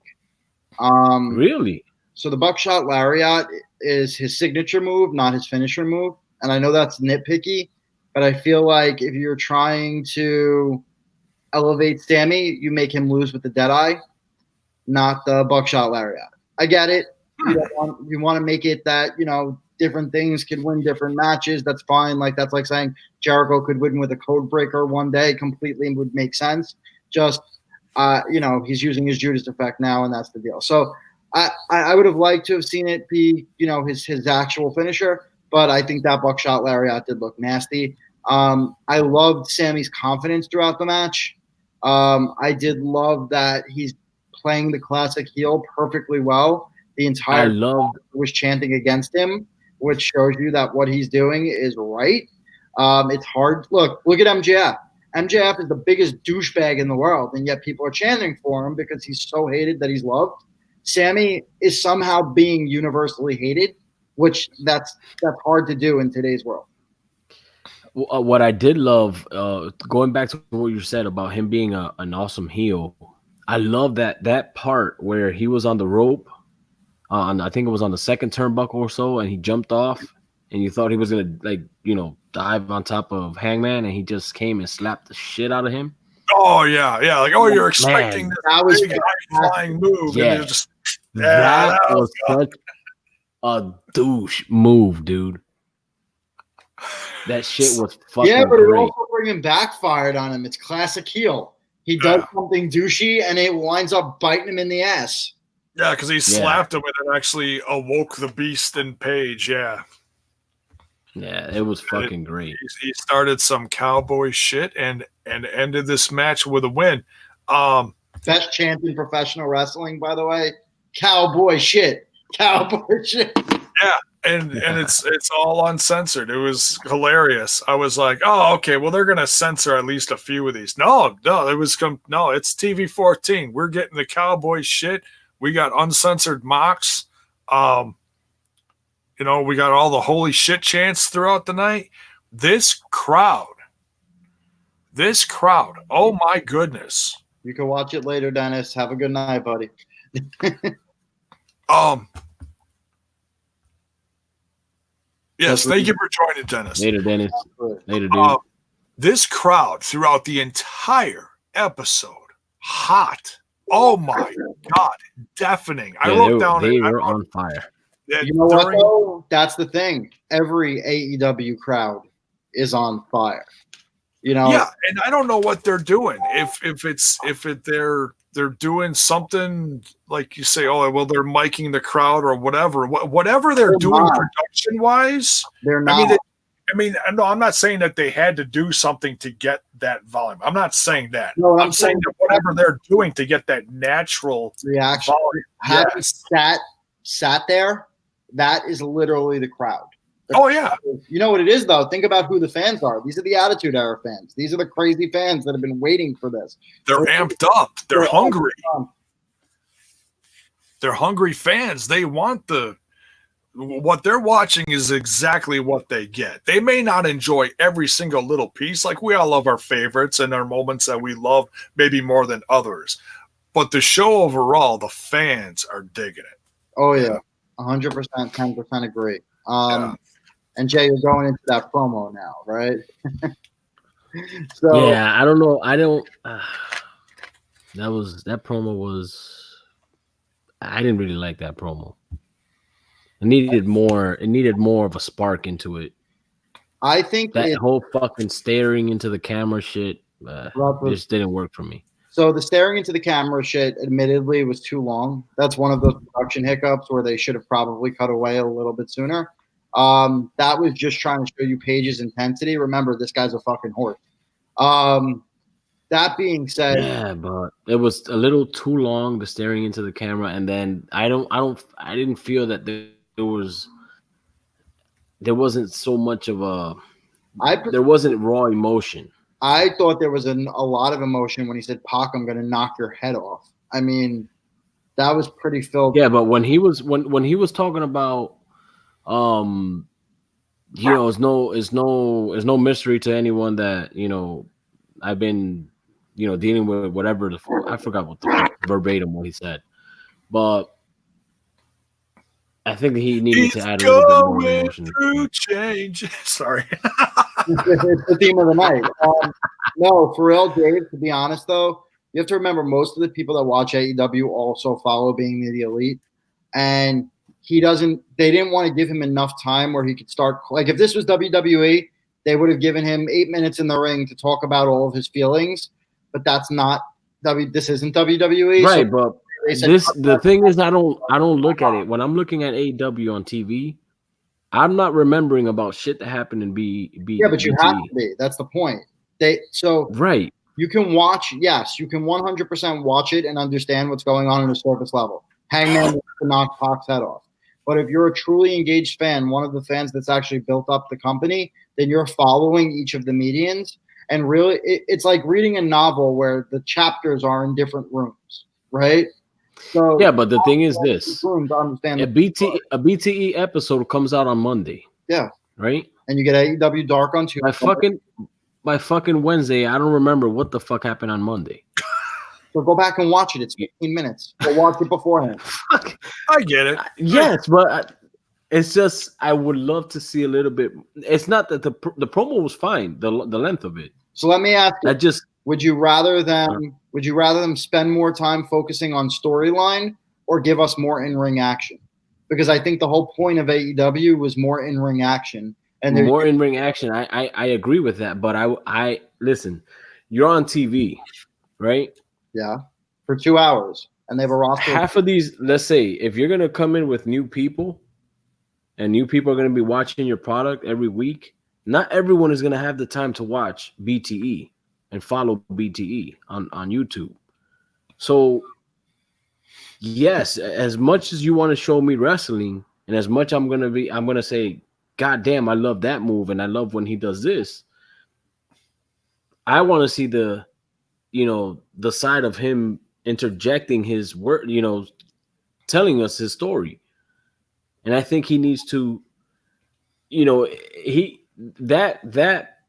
Really? So the buckshot lariat is his signature move, not his finisher move. And I know that's nitpicky, but I feel like if you're trying to elevate Sammy, you make him lose with the Deadeye, not the buckshot lariat. I get it. You want to make it that, different things could win different matches. That's fine. Like that's like saying Jericho could win with a code breaker one day completely would make sense. Just, he's using his Judas effect now, and that's the deal. So I would have liked to have seen it be, his actual finisher, but I think that buckshot lariat did look nasty. I loved Sammy's confidence throughout the match. I did love that he's playing the classic heel perfectly well. The entire was chanting against him, which shows you that what he's doing is right. It's hard. Look at MJF. MJF is the biggest douchebag in the world, and yet people are chanting for him because he's so hated that he's loved. Sammy is somehow being universally hated, which that's hard to do in today's world. What I did love, going back to what you said about him being an awesome heel, I love that part where he was on the rope, I think it was on the second turnbuckle or so, and he jumped off, and you thought he was gonna dive on top of Hangman, and he just came and slapped the shit out of him. Oh yeah, like you're expecting this big high-flying move, yeah. and you're just that was such a douche move, dude. That shit was fucking but great. it also freaking backfired on him. It's classic heel. He does something douchey, and it winds up biting him in the ass. Yeah, because he slapped him, and it actually awoke the beast in Page. Yeah, it was fucking great. He started some cowboy shit and ended this match with a win. Best chant in professional wrestling, by the way. Cowboy shit. Cowboy shit. Yeah, and it's all uncensored. It was hilarious. I was like, oh, okay, well they're gonna censor at least a few of these. No, it's TV 14. We're getting the cowboy shit. We got uncensored mocks. We got all the holy shit chants throughout the night. This crowd. Oh my goodness. You can watch it later, Dennis. Have a good night, buddy. Yes, thank you for joining, Dennis. Later, Dennis. Later, dude. This crowd throughout the entire episode, hot. Oh my God, deafening. I wrote down. They were on fire. You know what, though? That's the thing. Every AEW crowd is on fire. You know, Yeah, and I don't know what they're doing. They're doing something like you say, oh well, they're miking the crowd or whatever. Whatever they're doing production wise, they're not. No, I'm not saying that they had to do something to get that volume. I'm not saying that. No, I'm saying that whatever they're doing to get that natural reaction, volume, sat there, that is literally the crowd. Yeah. You know what it is, though? Think about who the fans are. These are the Attitude Era fans. These are the crazy fans that have been waiting for this. They're amped up. They're hungry. They're hungry fans. They want what they're watching is exactly what they get. They may not enjoy every single little piece. Like we all love our favorites and our moments that we love maybe more than others. But the show overall, the fans are digging it. Oh, yeah. 100%, 10% agree. And Jay, you're going into that promo now, right? So yeah, I don't know. That promo was. I didn't really like that promo. It needed more of a spark into it. I think that whole fucking staring into the camera shit just didn't work for me. So the staring into the camera shit, admittedly, was too long. That's one of those production hiccups where they should have probably cut away a little bit sooner. That was just trying to show you Paige's intensity. Remember, this guy's a fucking horse. That being said, yeah, but it was a little too long, the staring into the camera, and then I didn't feel that there wasn't so much of there wasn't raw emotion. I thought there was a lot of emotion when he said, "Pac, I'm going to knock your head off." I mean, that was pretty filled. Yeah, but when he was talking about, it's no mystery to anyone that I've been dealing with whatever I forgot what the verbatim what he said, but I think he needed to add a little bit more emotion. Through change. Sorry. It's the theme of the night. No, for real, Dave, to be honest, though, you have to remember most of the people that watch AEW also follow Being the Elite. And they didn't want to give him enough time where he could start. Like, if this was WWE, they would have given him 8 minutes in the ring to talk about all of his feelings. But that's not this isn't WWE. Right, but the thing is, I don't look at it when I'm looking at AEW on TV. I'm not remembering about shit that happened in Yeah, but you have to be. That's the point. Right. You can watch. Yes, you can 100% watch it and understand what's going on a surface level. Hangman to knock Pac's head off. But if you're a truly engaged fan, one of the fans that's actually built up the company, then you're following each of the medians. And really, it's like reading a novel where the chapters are in different rooms, right? So yeah, but the thing is this: rooms to understand a BTE episode comes out on Monday. Yeah, right. And you get AEW Dark on Tuesday. By fucking Wednesday, I don't remember what the fuck happened on Monday. So go back and watch it. It's 15 minutes. Go watch it beforehand. I get it. Yes, but it's just I would love to see a little bit. It's not that the promo was fine, the length of it. So let me ask you: would you rather them spend more time focusing on storyline or give us more in-ring action? Because I think the whole point of AEW was more in-ring action. And more in-ring action. I agree with that, but I listen. You're on TV, right? Yeah, for 2 hours, and they have a roster. Half of these, let's say, if you're gonna come in with new people, and new people are gonna be watching your product every week, not everyone is gonna have the time to watch BTE and follow BTE on YouTube. So, yes, as much as you want to show me wrestling, and as much I'm gonna say, God damn, I love that move, and I love when he does this. I want to see the side of him interjecting his word, telling us his story. And I think he needs to, that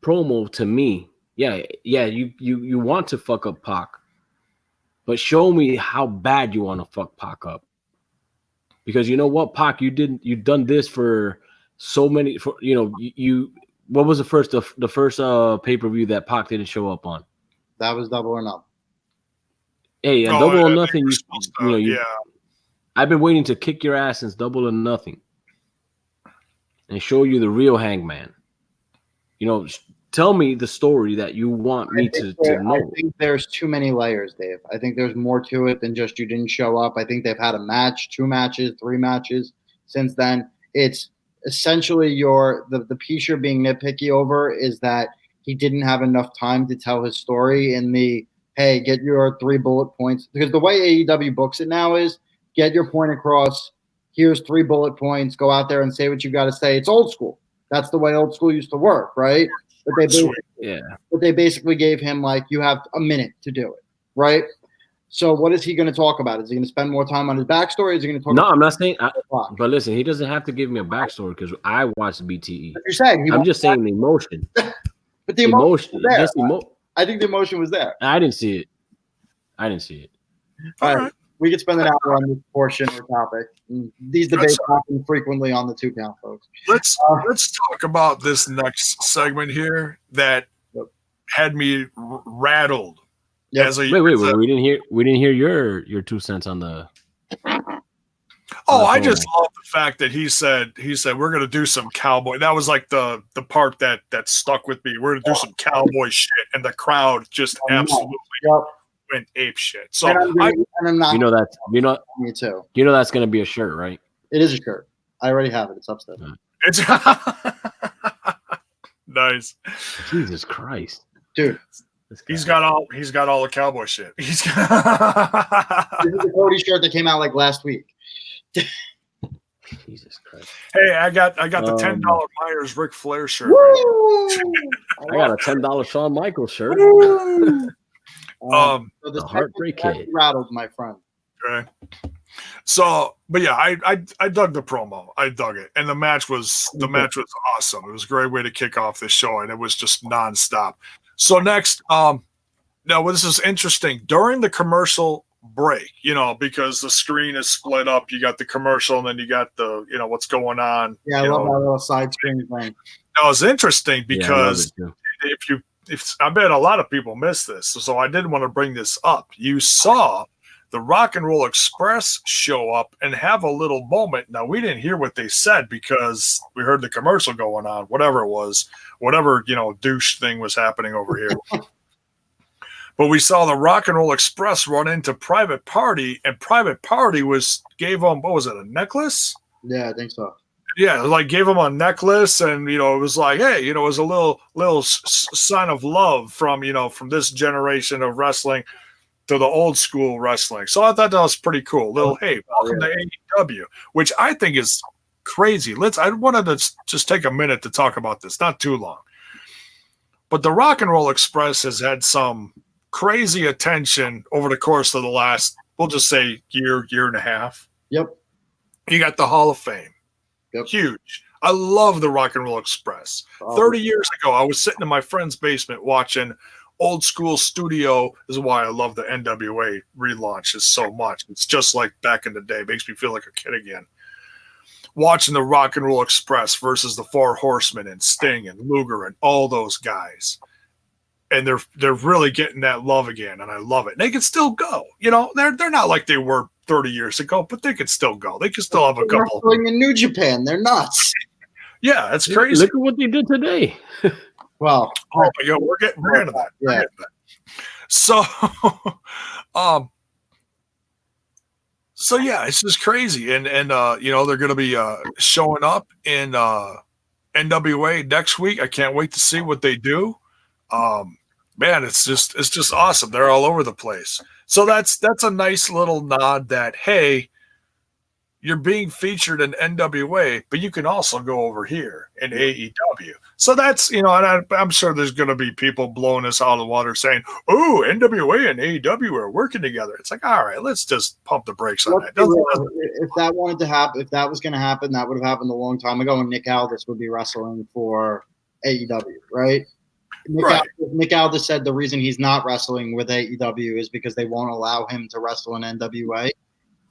promo to me, you want to fuck up Pac, but show me how bad you want to fuck Pac up. Because you know what, Pac, you've done this for so many, what was the first pay-per-view that Pac didn't show up on? That was Double or Nothing. Hey, and Double or Nothing, I've been waiting to kick your ass since Double or Nothing and show you the real Hangman. tell me the story that you want me to know. I think there's too many layers, Dave. I think there's more to it than just you didn't show up. I think they've had a match, 2 matches, 3 matches since then. It's essentially the piece you're being nitpicky over is that he didn't have enough time to tell his story in the, hey, get your 3 bullet points. Because the way AEW books it now is get your point across. Here's 3 bullet points. Go out there and say what you got to say. It's old school. That's the way old school used to work, right? But they basically gave him, like, you have a minute to do it, right? So what is he going to talk about? Is he going to spend more time on his backstory? Is he going to talk No, I'm not saying but listen, he doesn't have to give me a backstory because I watched BTE. You're saying I'm just saying the emotion. But the emotion was there. Just I think the emotion was there. I didn't see it. All right. We could spend an hour on this portion or topic. These debates happen frequently on the 2 count, folks. Let's talk about this next segment here that had me rattled. Yep. Wait. We didn't hear your 2 cents on the. I just love the fact that he said we're gonna do some cowboy. That was like the part that stuck with me. We're gonna do some cowboy shit, and the crowd just absolutely went ape shit. So I'm not. Me too. You know that's gonna be a shirt, right? It is a shirt. I already have it. It's upstairs. It's nice. Jesus Christ, dude. He's got all the cowboy shit. He's got this is the Cody shirt that came out like last week. Jesus Christ. Hey, I got the $10 Myers Ric Flair shirt. I got a $10 Shawn Michaels shirt. So the Heartbreak Kid rattled my friend. Okay. So, but yeah, I dug the promo. I dug it, and the match was awesome. It was a great way to kick off this show, and it was just nonstop. So next, now this is interesting. During the commercial break, because the screen is split up, you got the commercial, and then you got the, what's going on. Yeah, I love that little side screen thing. That was interesting because if I bet a lot of people missed this, so I did want to bring this up. You saw the Rock and Roll Express show up and have a little moment. Now, we didn't hear what they said because we heard the commercial going on, whatever it was, whatever, douche thing was happening over here. But we saw the Rock and Roll Express run into Private Party, and Private Party gave them, what was it, a necklace? Yeah, I think so. Yeah, like gave him a necklace, and it was like, hey, it was a little sign of love from this generation of wrestling to the old school wrestling. So I thought that was pretty cool. Hey, welcome to AEW, which I think is crazy. I wanted to just take a minute to talk about this, not too long. But the Rock and Roll Express has had some crazy attention over the course of the last, we'll just say year and a half. Yep. You got the Hall of Fame. Yep. Huge. I love the Rock and Roll Express. 30 years ago, I was sitting in my friend's basement watching old school studio. This is why I love the NWA relaunches so much. It's just like back in the day. It makes me feel like a kid again. Watching the Rock and Roll Express versus the Four Horsemen and Sting and Luger and all those guys. And they're really getting that love again, and I love it. And they can still go. They're not like they were 30 years ago, but they can still go. They can still have a couple. Going in New Japan, they're nuts. Yeah, it's crazy. Look at what they did today. Well, we're getting into that. Yeah. So, yeah, it's just crazy, and they're going to be showing up in NWA next week. I can't wait to see what they do. Man, it's just awesome. They're all over the place. So that's a nice little nod that, hey, you're being featured in NWA, but you can also go over here in AEW. So that's, and I'm sure there's going to be people blowing us out of the water saying, oh, NWA and AEW are working together. It's like, all right, let's just pump the brakes on that. If that wanted to happen, if that was going to happen, that would have happened a long time ago, and Nick Aldis would be wrestling for AEW, right? Nick Aldis said the reason he's not wrestling with AEW is because they won't allow him to wrestle in NWA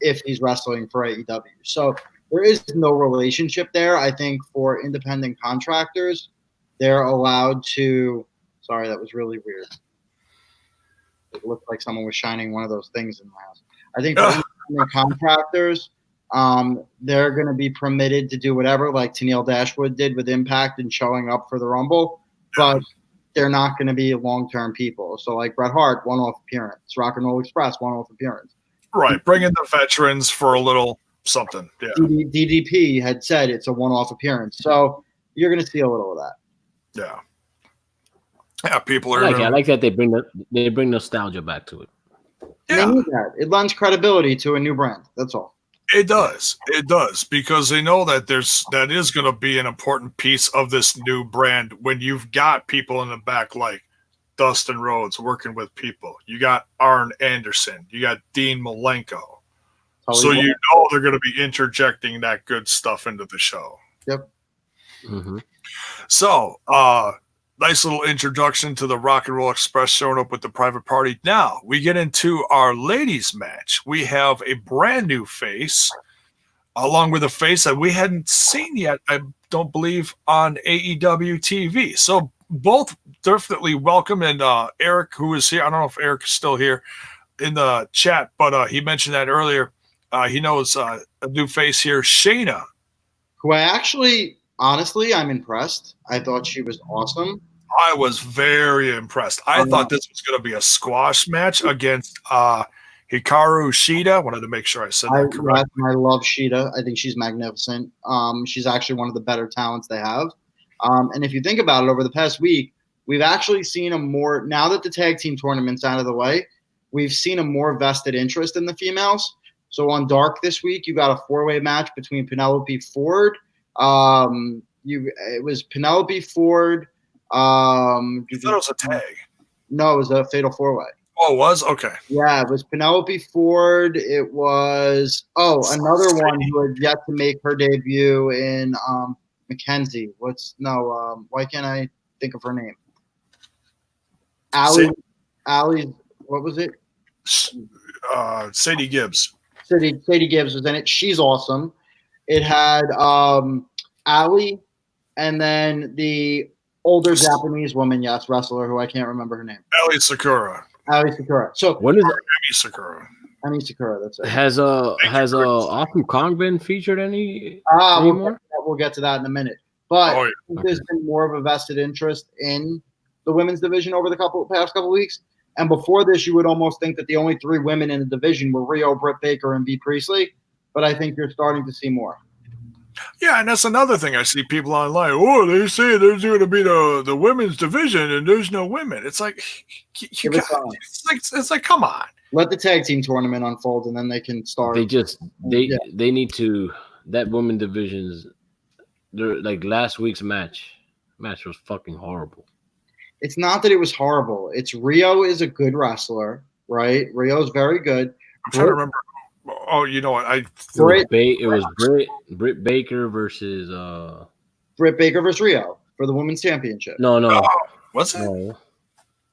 if he's wrestling for AEW. So there is no relationship there. I think for independent contractors, they're allowed to – sorry, that was really weird. It looked like someone was shining one of those things in the house. I think for independent contractors, they're going to be permitted to do whatever, like Tennille Dashwood did with Impact and showing up for the Rumble. But they're not going to be long-term people. So like Bret Hart, one-off appearance. Rock and Roll Express, one-off appearance. Right. Bring in the veterans for a little something. Yeah. DDP had said it's a one-off appearance. So you're going to see a little of that. Yeah. Yeah, people are. I like that they bring nostalgia back to it. Yeah. They need that. It lends credibility to a new brand. That's all. It does. It does, because they know that that is going to be an important piece of this new brand when you've got people in the back like Dustin Rhodes working with people. You got Arn Anderson. You got Dean Malenko. So you know they're going to be interjecting that good stuff into the show. Yep. Mm-hmm. So, nice little introduction to the Rock and Roll Express showing up with the private party. Now, we get into our ladies match. We have a brand new face, along with a face that we hadn't seen yet, I don't believe, on AEW TV. So, both definitely welcome. And Eric, who is here, I don't know if Eric is still here in the chat, but he mentioned that earlier. He knows a new face here, Shayna. Who I actually, honestly, I'm impressed. I thought she was awesome. I was very impressed. I thought this was going to be a squash match against Hikaru Shida. Wanted to make sure I said that correctly. I love Shida. I think she's magnificent. She's actually one of the better talents they have. And if you think about it, over the past week, we've actually seen now that the tag team tournament's out of the way, we've seen a more vested interest in the females. So on Dark this week, you got a 4-way match between Penelope Ford. It was Penelope Ford. You thought it was a tag? No, it was a fatal 4-way. Oh, it was? Okay. Yeah, it was Penelope Ford. It was another one who had yet to make her debut in Mackenzie. Why can't I think of her name? Allie, what was it? Sadie Gibbs. Sadie Gibbs was in it. She's awesome. It had Allie, and then the older Japanese woman, wrestler, who I can't remember her name. Emi Sakura. So when is Emi Sakura? Emi Sakura. That's it. Has Awesome Kong been featured anymore? We'll get to that in a minute. But there's been more of a vested interest in the women's division over the past couple weeks. And before this, you would almost think that the only 3 women in the division were Rio, Britt Baker, and Bea Priestley. But I think you're starting to see more. Yeah, and that's another thing I see people online. Oh, they say there's going to be the women's division, and there's no women. It's like, it's like, come on. Let the tag team tournament unfold, and then they can start. They need to. That women divisions, like last week's match was fucking horrible. It's not that it was horrible. It's Rio is a good wrestler, right? Rio's very good. I'm trying to remember. Oh, you know what? It was Britt Baker versus Britt Baker versus Rio for the women's championship. No. Was it?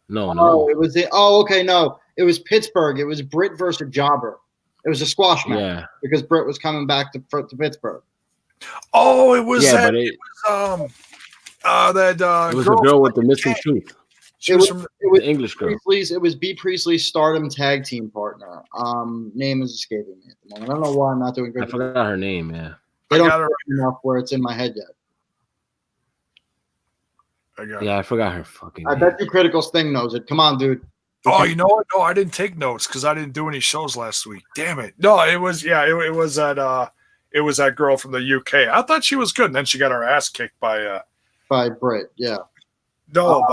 No. Oh, it was no. It was Pittsburgh. It was Britt versus Jobber. It was a squash match because Britt was coming back to Pittsburgh. Oh, it was that. It was girl the girl with the missing tooth. It was the English girl. It was Bea Priestley's Stardom tag team partner. Name is escaping me at the moment. I don't know why I'm not doing good. I forgot her name. Yeah, they don't have enough where it's in my head yet. I forgot her fucking name. I bet you Critical Sting knows it. Come on, dude. Oh, you know what? No, I didn't take notes because I didn't do any shows last week. Damn it! No, it was that girl from the UK. I thought she was good, and then she got her ass kicked by Britt. Yeah. No,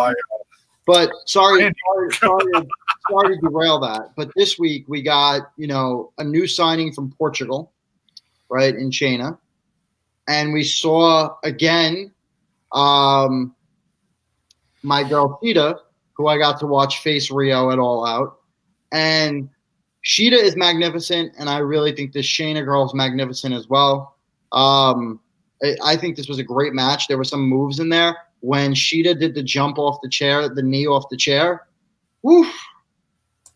But sorry to derail that. But this week we got, a new signing from Portugal, right, in China. And we saw, again, my girl Shida, who I got to watch face Rio at All Out. And Shida is magnificent, and I really think this Shayna girl is magnificent as well. I think this was a great match. There were some moves in there. When Shida did the jump off the chair, the knee off the chair, woof,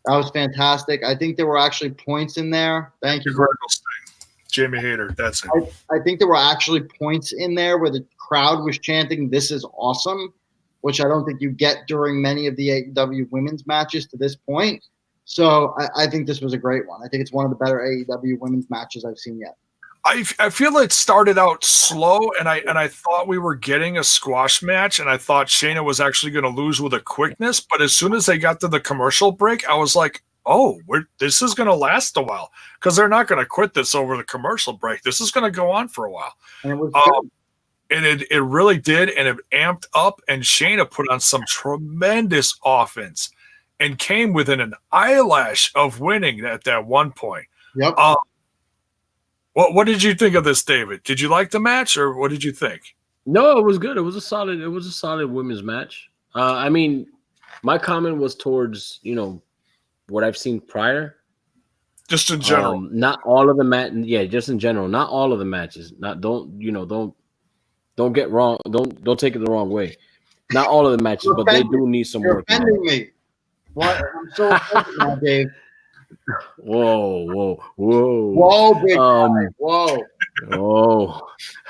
that was fantastic. I think there were actually points in there. Thank you. Jamie Hayter, that's it. I think there were actually points in there where the crowd was chanting, "This is awesome," which I don't think you get during many of the AEW women's matches to this point. So I think this was a great one. I think it's one of the better AEW women's matches I've seen yet. I feel it started out slow, and I thought we were getting a squash match, and I thought Shayna was actually going to lose with a quickness. But as soon as they got to the commercial break, I was like, "Oh, this is going to last a while because they're not going to quit this over the commercial break. This is going to go on for a while." And it was good. And it really did, and it amped up. And Shayna put on some tremendous offense, and came within an eyelash of winning at that one point. Yep. What did you think of this, David? Did you like the match, or what did you think? No, it was good. It was a solid women's match. I mean, my comment was towards what I've seen prior. Just in general, not all of the just in general, not all of the matches. Don't get wrong. Don't take it the wrong way. Not all of the matches, but they do need some work. You're offending me. What? I'm so offended now, Dave. Whoa, big guy. Whoa.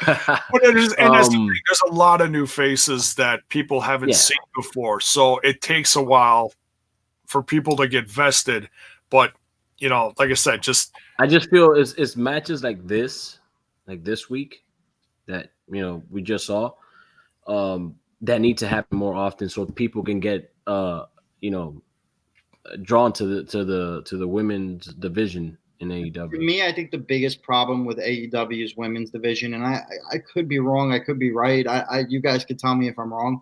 But that's the thing. There's a lot of new faces that people haven't seen before, so it takes a while for people to get vested. But like I said, I just feel it's matches like this week that we just saw that need to happen more often, so people can get drawn to the women's division in AEW. For me, I think the biggest problem with AEW's women's division, and I could be wrong, I could be right. You guys could tell me if I'm wrong.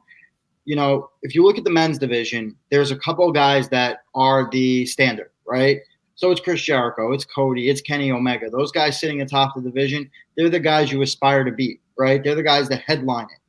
If you look at the men's division, there's a couple of guys that are the standard, right? So it's Chris Jericho, it's Cody, it's Kenny Omega. Those guys sitting atop the division, they're the guys you aspire to beat, right? They're the guys that headline it.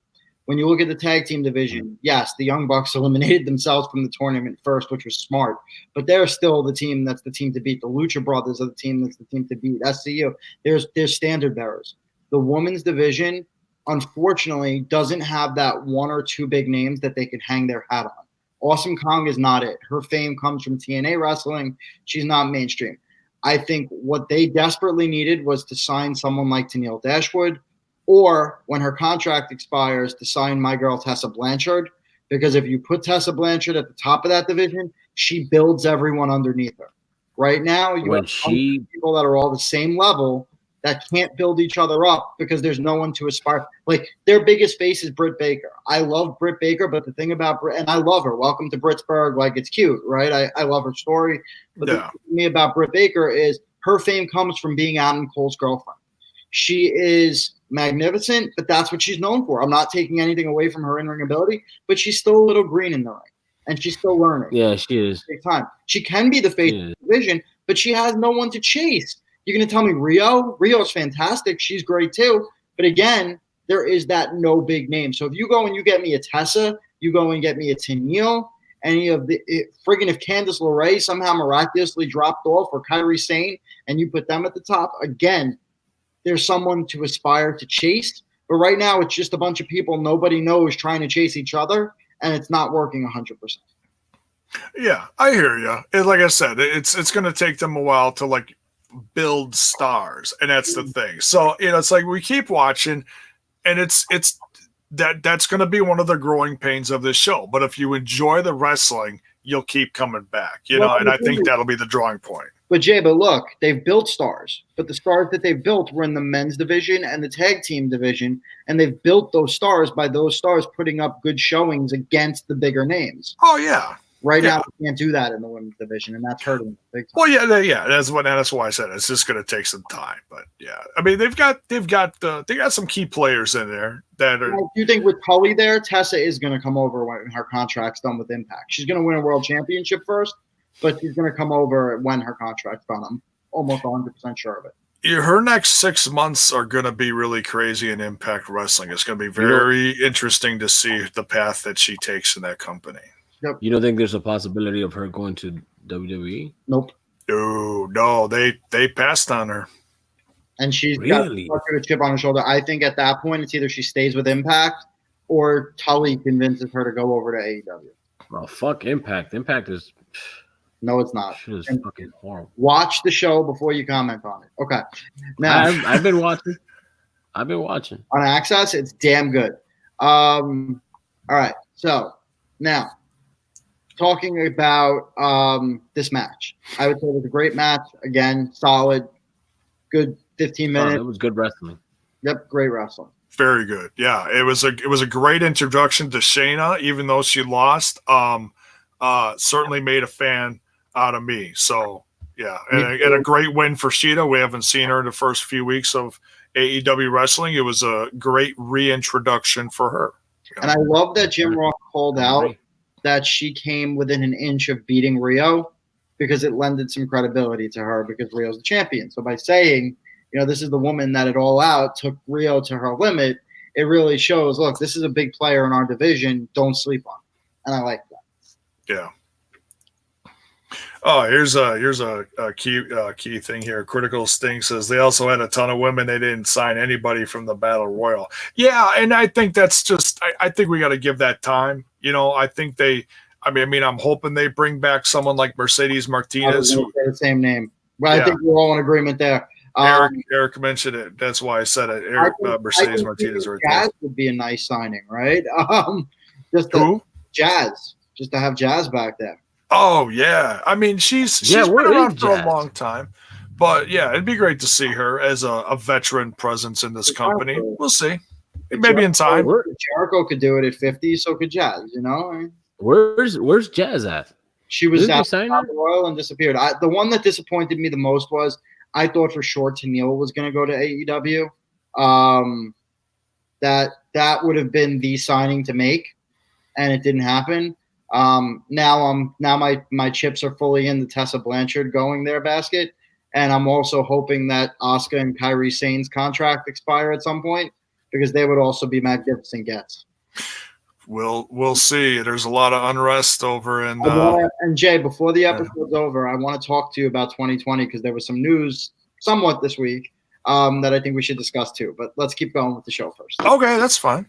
When you look at the tag team division, yes, the Young Bucks eliminated themselves from the tournament first, which was smart, but they're still the team that's the team to beat. The Lucha Brothers are the team that's the team to beat. SCU, there's standard bearers. The women's division, unfortunately, doesn't have that one or two big names that they could hang their hat on. Awesome Kong is not it. Her fame comes from TNA wrestling. She's not mainstream. I think what they desperately needed was to sign someone like Tenille Dashwood, or when her contract expires, to sign my girl Tessa Blanchard, because if you put Tessa Blanchard at the top of that division, she builds everyone underneath her. Right now, you have people that are all the same level that can't build each other up because there's no one to aspire. Like, their biggest face is Britt Baker. I love Britt Baker, but the thing about Britt, and I love her. Welcome to Britsburg. Like, it's cute, right? I love her story. But the thing to me about Britt Baker is her fame comes from being Adam Cole's girlfriend. She is magnificent, but that's what she's known for. I'm not taking anything away from her in-ring ability, but she's still a little green in the ring, and she's still learning. Yeah, she is. Time. She can be the face of the division, but she has no one to chase. You're going to tell me Rio? Rio's fantastic. She's great too. But again, there is that no big name. So if you go and you get me a Tessa, you go and get me a Tenille, any of the friggin' if Candice LeRae somehow miraculously dropped off, or Kairi Sane, and you put them at the top, again, there's someone to aspire to chase. But right now, it's just a bunch of people nobody knows trying to chase each other, and it's not working 100%. Yeah, I hear you. Like I said, it's going to take them a while to build stars, and that's the thing. So it's like we keep watching, and it's that's going to be one of the growing pains of this show. But if you enjoy the wrestling, you'll keep coming back. And I think that'll be the drawing point. But Jay, look, they've built stars, but the stars that they've built were in the men's division and the tag team division, and they've built those stars by those stars putting up good showings against the bigger names. Oh yeah. Right now, we can't do that in the women's division, and that's hurting them big time. Well, yeah. That's why I said it's just going to take some time. But yeah, I mean, they've got some key players in there that are. Do you think with Tully there, Tessa is going to come over when her contract's done with Impact? She's going to win a world championship first, but she's going to come over when her contract's done. I'm almost 100% sure of it. Her next 6 months are going to be really crazy in Impact Wrestling. It's going to be very interesting to see the path that she takes in that company. Yep. You don't think there's a possibility of her going to WWE? Nope. No, they passed on her. And she's got a chip on her shoulder. I think at that point, it's either she stays with Impact or Tully convinces her to go over to AEW. Well, fuck Impact. Impact is... No, it's not. Shit is fucking horrible. Watch the show before you comment on it. Okay. Now, I've been watching. On Access, it's damn good. All right. So, now... talking about this match, I would say it was a great match. Again, solid, good 15 Oh, minutes. that was good wrestling. Yep, great wrestling. Very good. Yeah, it was a great introduction to Shayna, even though she lost. Certainly made a fan out of me. So yeah, and a great win for Sheeta. We haven't seen her in the first few weeks of AEW wrestling. It was a great reintroduction for her. And I love that Jim Ross called out that she came within an inch of beating Rio, because it lended some credibility to her, because Rio's the champion. So by saying, this is the woman that at All Out took Rio to her limit, it really shows, look, this is a big player in our division. Don't sleep on it. And I like that. Yeah. Oh, here's a key thing here. Critical Sting says they also had a ton of women. They didn't sign anybody from the Battle Royal. Yeah, and I think that's just. I think we got to give that time. I think they. I mean, I'm hoping they bring back someone like Mercedes Martinez. Who the same name. Well, I think we're all in agreement there. Eric mentioned it. That's why I said it. Mercedes Martinez right there. Jazz would be a nice signing, right? Jazz, just to have Jazz back there. Oh yeah, I mean she's been around for a long time, but yeah, it'd be great to see her as a veteran presence in this company. We'll see, maybe in time. Jericho could do it at 50, so could Jazz. Where's Jazz at? She was at the Royal and disappeared. The one that disappointed me the most was I thought for sure Tenille was going to go to AEW. That would have been the signing to make, and it didn't happen. Now my chips are fully in the Tessa Blanchard going there basket, and I'm also hoping that Asuka and Kairi Sane's contract expire at some point, because they would also be magnificent gets. We'll see. There's a lot of unrest over in. And Jay, before the episode's over, I want to talk to you about 2020, because there was some news somewhat this week that I think we should discuss too. But let's keep going with the show first. Okay, that's fine.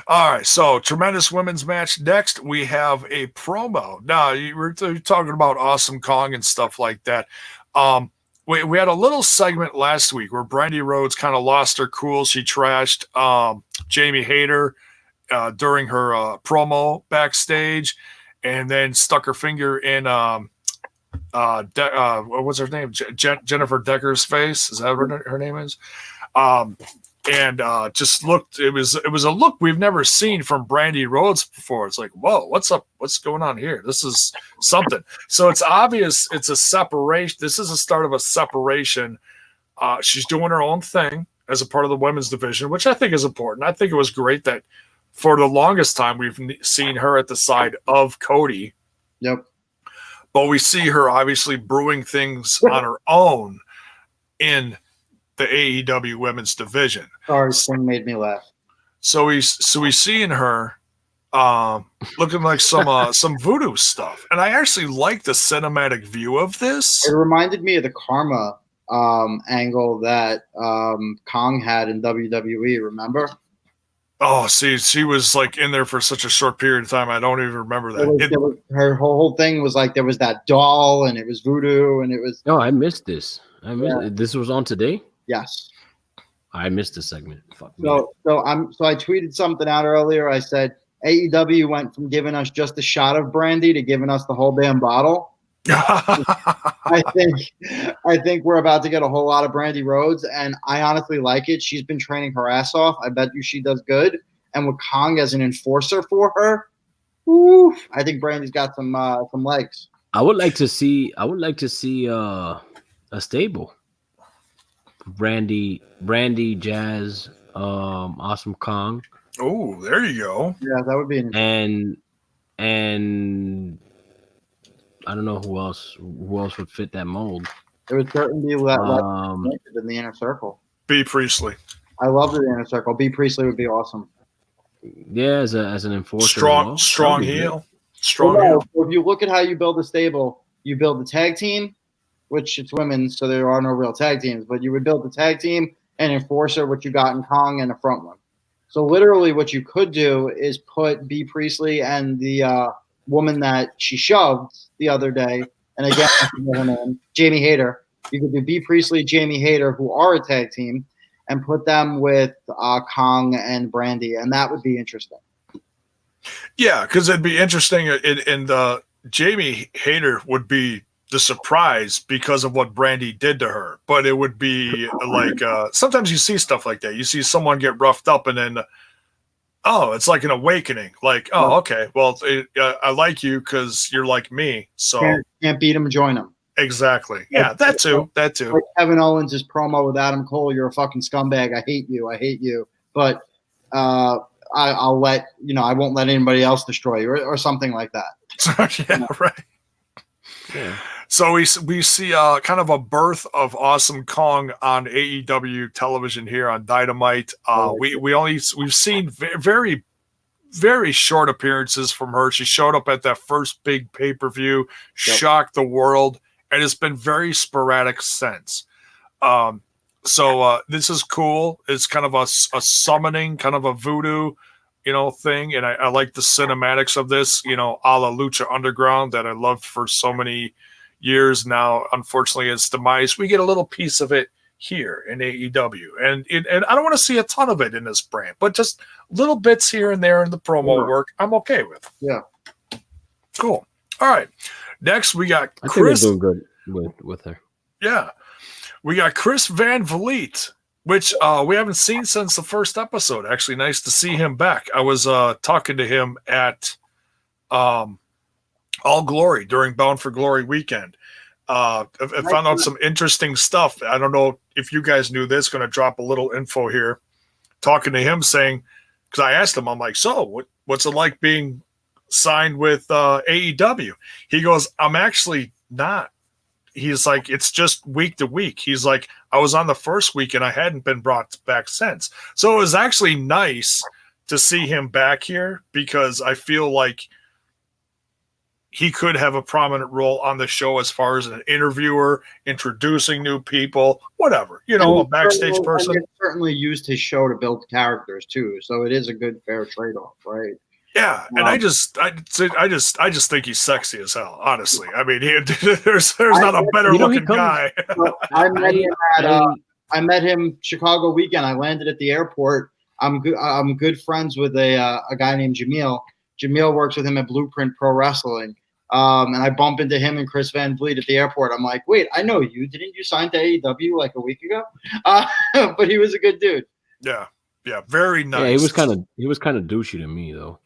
All right, so tremendous women's match. Next, we have a promo. Now, you're talking about Awesome Kong and stuff like that. We had a little segment last week where Brandy Rhodes kind of lost her cool. She trashed Jamie Hayter during her promo backstage, and then stuck her finger in what's her name? Jennifer Decker's face. Is that what her name is? And just looked. It was a look we've never seen from Brandy Rhodes before. It's like, whoa, what's up? What's going on here? This is something. So it's obvious. It's a separation. This is the start of a separation. She's doing her own thing as a part of the women's division, which I think is important. I think it was great that for the longest time we've seen her at the side of Cody. Yep. But we see her obviously brewing things on her own in the AEW women's division. Sorry, Sting made me laugh. So we seeing her looking like some voodoo stuff, and I actually like the cinematic view of this. It reminded me of the Karma angle that Kong had in WWE. Remember? Oh, see, she was like in there for such a short period of time. I don't even remember that. Her whole thing was like there was that doll, and it was voodoo, and it was. Oh, I missed this. This was on today. Yes. I missed the segment. Fuck me. So I tweeted something out earlier. I said AEW went from giving us just a shot of brandy to giving us the whole damn bottle. I think we're about to get a whole lot of Brandy Rhodes, and I honestly like it. She's been training her ass off. I bet you she does good. And with Kong as an enforcer for her, I think Brandy's got some legs. I would like to see a stable. Brandy, Jazz, Awesome Kong. Oh, there you go. Yeah, that would be and I don't know who else would fit that mold. It would certainly be in the Inner Circle. B. Priestley. I love the Inner Circle. B. Priestley would be awesome. Yeah, as an enforcer. Strong heel. Strong heel. If you look at how you build a stable, you build the tag team, which it's women, so there are no real tag teams, but you would build the tag team and enforcer, what you got in Kong, and a front one. So literally what you could do is put B. Priestley and the woman that she shoved the other day, and again, I forget her name, Jamie Hayter. You could do B. Priestley, Jamie Hayter, who are a tag team, and put them with Kong and Brandy, and that would be interesting. Yeah, because it'd be interesting, and Jamie Hayter would be the surprise because of what Brandy did to her. But it would be like sometimes you see stuff like that. You see someone get roughed up, and then it's like an awakening. Like, oh, okay, well, I like you because you're like me. So can't beat him, join him. Exactly. Yeah, that too. That too. Like Kevin Owens' promo with Adam Cole, "You're a fucking scumbag. I hate you. I hate you." But I'll let I won't let anybody else destroy you, or something like that. Yeah, right. Yeah. So we see kind of a birth of Awesome Kong on AEW television here on Dynamite. We've seen very, very short appearances from her. She showed up at that first big pay-per-view, shocked the world, and it's been very sporadic since. So this is cool. It's kind of a summoning, kind of a voodoo, thing. And I like the cinematics of this, a la Lucha Underground that I loved for so many years now. Unfortunately, it's demise. We get a little piece of it here in AEW. And I don't want to see a ton of it in this brand, but just little bits here and there in the promo work, I'm okay with. Yeah. Cool. All right. Next, we got Chris. I think we're doing good with her. Yeah. We got Chris Van Vliet, which we haven't seen since the first episode. Actually, nice to see him back. I was talking to him at All Glory during Bound for Glory weekend. I found out some interesting stuff. I don't know if you guys knew this. Going to drop a little info here. Talking to him, saying, because I asked him, I'm like, so what's it like being signed with AEW? He goes, I'm actually not. He's like, it's just week to week. He's like, I was on the first week and I hadn't been brought back since. So it was actually nice to see him back here because I feel like he could have a prominent role on the show as far as an interviewer, introducing new people, whatever, a backstage person. He certainly used his show to build characters too. So it is a good, fair trade-off, right? Yeah, and I just think he's sexy as hell. Honestly, I mean, there's not a better looking guy. I met him Chicago weekend. I landed at the airport. I'm good friends with a guy named Jamil. Jamil works with him at Blueprint Pro Wrestling. And I bump into him and Chris Van Vliet at the airport. I'm like, wait, I know you. Didn't you sign to AEW like a week ago? But he was a good dude. Yeah, very nice. Yeah, he was kind of douchey to me though.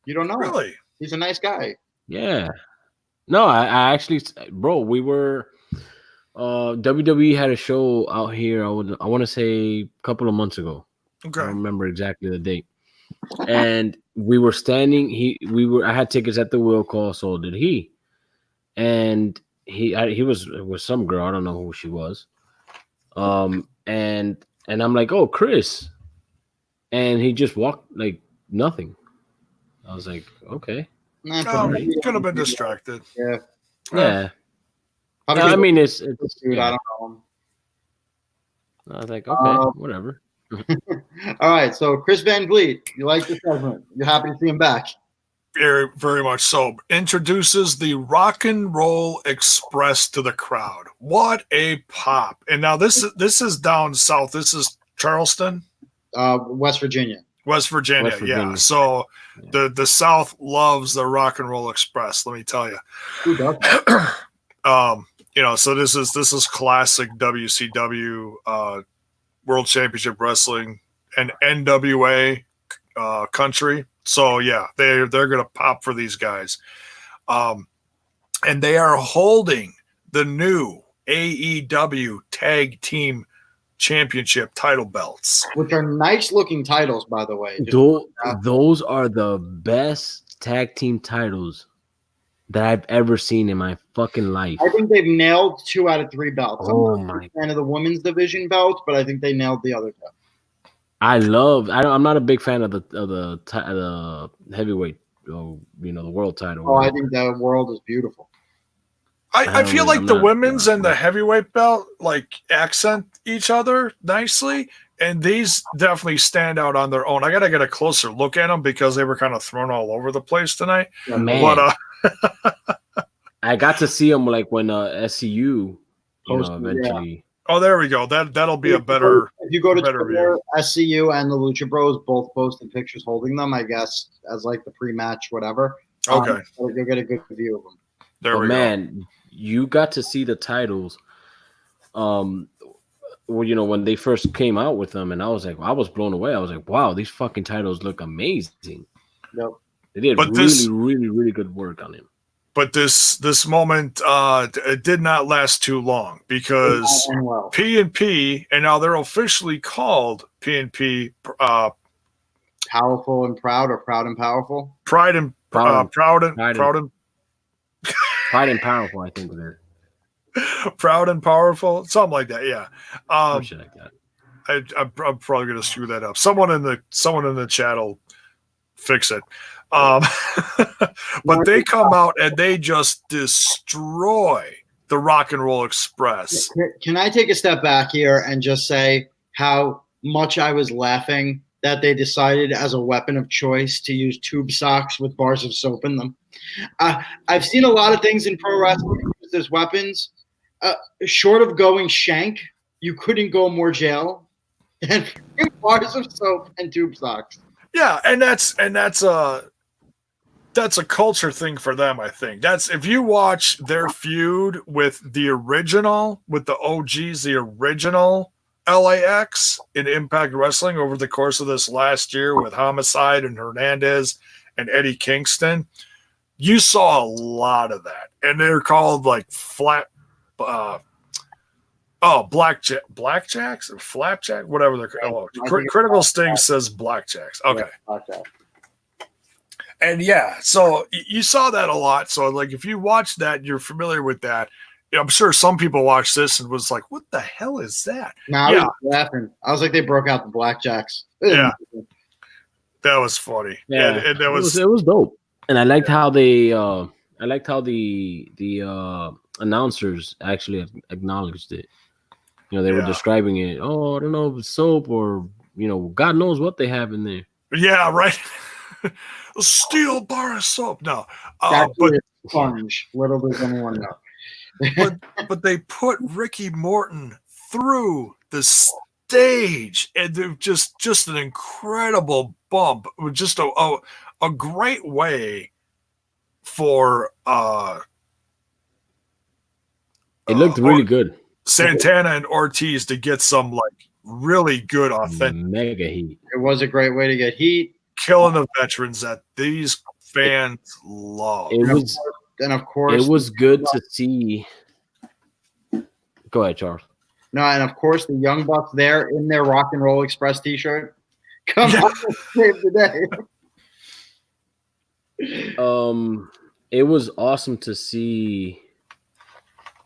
You don't know. Really? He's a nice guy. Yeah. No, I actually, bro, we were WWE had a show out here. I want to say a couple of months ago. Okay. I don't remember exactly the date. And we were standing. I had tickets at the will call. So did he. And he was with some girl. I don't know who she was. And I'm like, oh, Chris. And he just walked like nothing. I was like, okay. He could have been distracted. Yeah. Yeah. I mean, it's dude, I don't know him. I was like, okay, whatever. All right, so Chris Van Vliet, you like the segment. You're happy to see him back. Very, very much so. Introduces the Rock and Roll Express to the crowd. What a pop. And now this is down south. This is Charleston? West Virginia. West Virginia. Yeah. So the South loves the Rock and Roll Express, let me tell you. Who doesn't? So this is classic WCW World Championship Wrestling and NWA country. So yeah, they're gonna pop for these guys. And they are holding the new AEW Tag Team Championship title belts, which are nice looking titles, by the way. Those are the best tag team titles that I've ever seen in my fucking life. I think they've nailed 2 out of 3 belts. I'm not a fan of the women's division belts, but I think they nailed the other 2. I'm not a big fan of the heavyweight, the world title. Oh, I think the world is beautiful. I feel like the women's and the heavyweight belt like accent each other nicely, and these definitely stand out on their own. I gotta get a closer look at them because they were kind of thrown all over the place tonight. Yeah, man. But I got to see them like when SCU, eventually. Yeah. Oh, there we go. That'll be a better. If you go to Twitter, review. SCU and the Lucha Bros both posted pictures holding them, I guess, as like the pre-match, whatever. Okay. So you'll get a good view of them. But man, you got to see the titles. Well, when they first came out with them, and I was blown away. I was like, wow, these fucking titles look amazing. Yep. They did really good work on him. But this moment it did not last too long because P&P, and now they're officially called P&P. Powerful and Proud, or Proud and Powerful? Pride and Powerful, I think it is. Proud and Powerful, something like that. Yeah, shit like that. I'm probably gonna screw that up. Someone in the chat will fix it. But they come out and they just destroy the Rock and Roll Express. Can I take a step back here and just say how much I was laughing that they decided as a weapon of choice to use tube socks with bars of soap in them? I've seen a lot of things in pro wrestling as weapons. Short of going shank, you couldn't go more jail than bars of soap and tube socks. Yeah, and that's a culture thing for them, I think. That's if you watch their feud with the OGs, the original LAX in Impact Wrestling over the course of this last year with Homicide and Hernandez and Eddie Kingston, you saw a lot of that. And they're called like blackjacks or flapjack, whatever they're called. Critical Sting says blackjacks. Okay. Blackjack. And yeah, so you saw that a lot. So like if you watch that, you're familiar with that. I'm sure some people watched this and was like, what the hell is that? I was laughing. I was like, they broke out the blackjacks. Yeah. That was funny. Yeah. And that was it was dope. And I liked how they the announcers actually acknowledged it. They were describing it. Oh, I don't know if it's soap or, God knows what they have in there. Yeah, right. A steel bar of soap. No. But sponge. Little does anyone know. but they put Ricky Morton through the stage, and they're just an incredible bump. Just a great way for it looked really good. Santana and Ortiz to get some like really good authentic mega heat. It was a great way to get heat, killing the veterans that these fans love. It was good to see. Go ahead, Charles. No, and of course the Young Bucks there in their Rock and Roll Express T-shirt. Come on, save the day. It was awesome to see.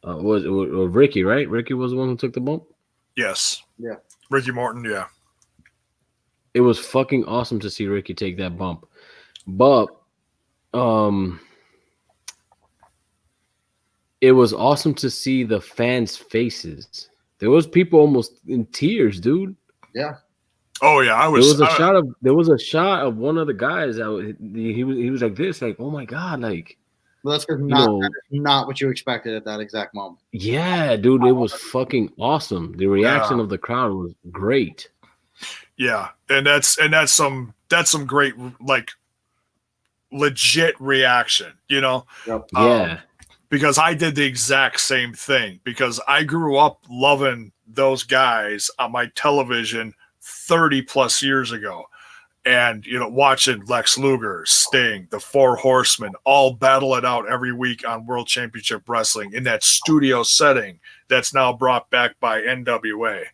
Was Ricky, right? Ricky was the one who took the bump? Yes. Yeah. Ricky Morton, yeah. It was fucking awesome to see Ricky take that bump. But it was awesome to see the fans' faces. There was people almost in tears, dude. Yeah. Oh yeah, there was a shot of one of the guys that he was like this, like, oh my God, like. Well, that's because not what you expected at that exact moment. Yeah, dude, it was fucking awesome. The reaction of the crowd was great. Yeah, and that's some great like legit reaction, Yep. Yeah. Because I did the exact same thing because I grew up loving those guys on my television 30 plus years ago. And, watching Lex Luger, Sting, the Four Horsemen, all battle it out every week on World Championship Wrestling in that studio setting that's now brought back by NWA.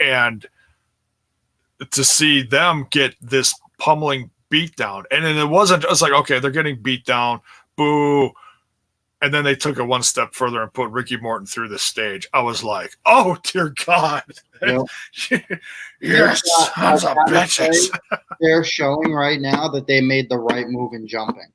And to see them get this pummeling beatdown. And then it wasn't just like, okay, they're getting beat down, boo. And then they took it one step further and put Ricky Morton through the stage. I was like, oh, dear God. Yep. Yes, sons of bitches. They're showing right now that they made the right move in jumping.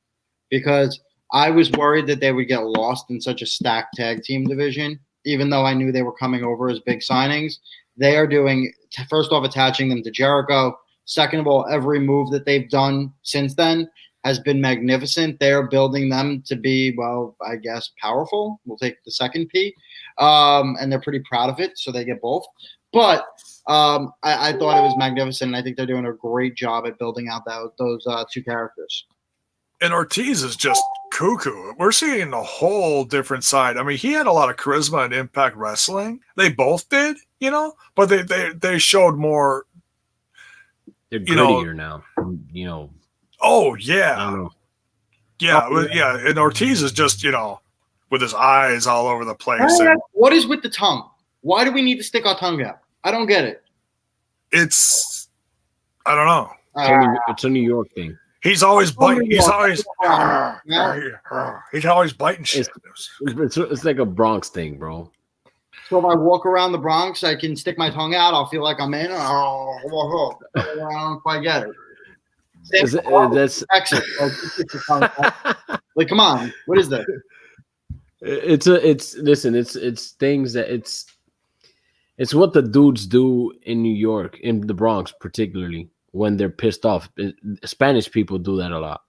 Because I was worried that they would get lost in such a stacked tag team division, even though I knew they were coming over as big signings. They are doing, first off, attaching them to Jericho. Second of all, every move that they've done since then has been magnificent. They're building them to be, well, I guess, powerful. We'll take the second P. And they're pretty proud of it, so they get both. But I thought it was magnificent, and I think they're doing a great job at building out those two characters. And Ortiz is just cuckoo. We're seeing a whole different side. I mean, he had a lot of charisma in Impact Wrestling. They both did, but they showed more. They're grittier now, Oh I yeah, don't know. yeah. And Ortiz is just with his eyes all over the place. And What is with the tongue? Why do we need to stick our tongue out? I don't get it. I don't know. It's a New York thing. He's always biting. He's always biting shit. It's like a Bronx thing, bro. So if I walk around the Bronx, I can stick my tongue out. I'll feel like I'm in. I don't quite get it. That's like, come on, what is that? It's things that it's what the dudes do in New York, in the Bronx particularly, when they're pissed off. Spanish people do that a lot.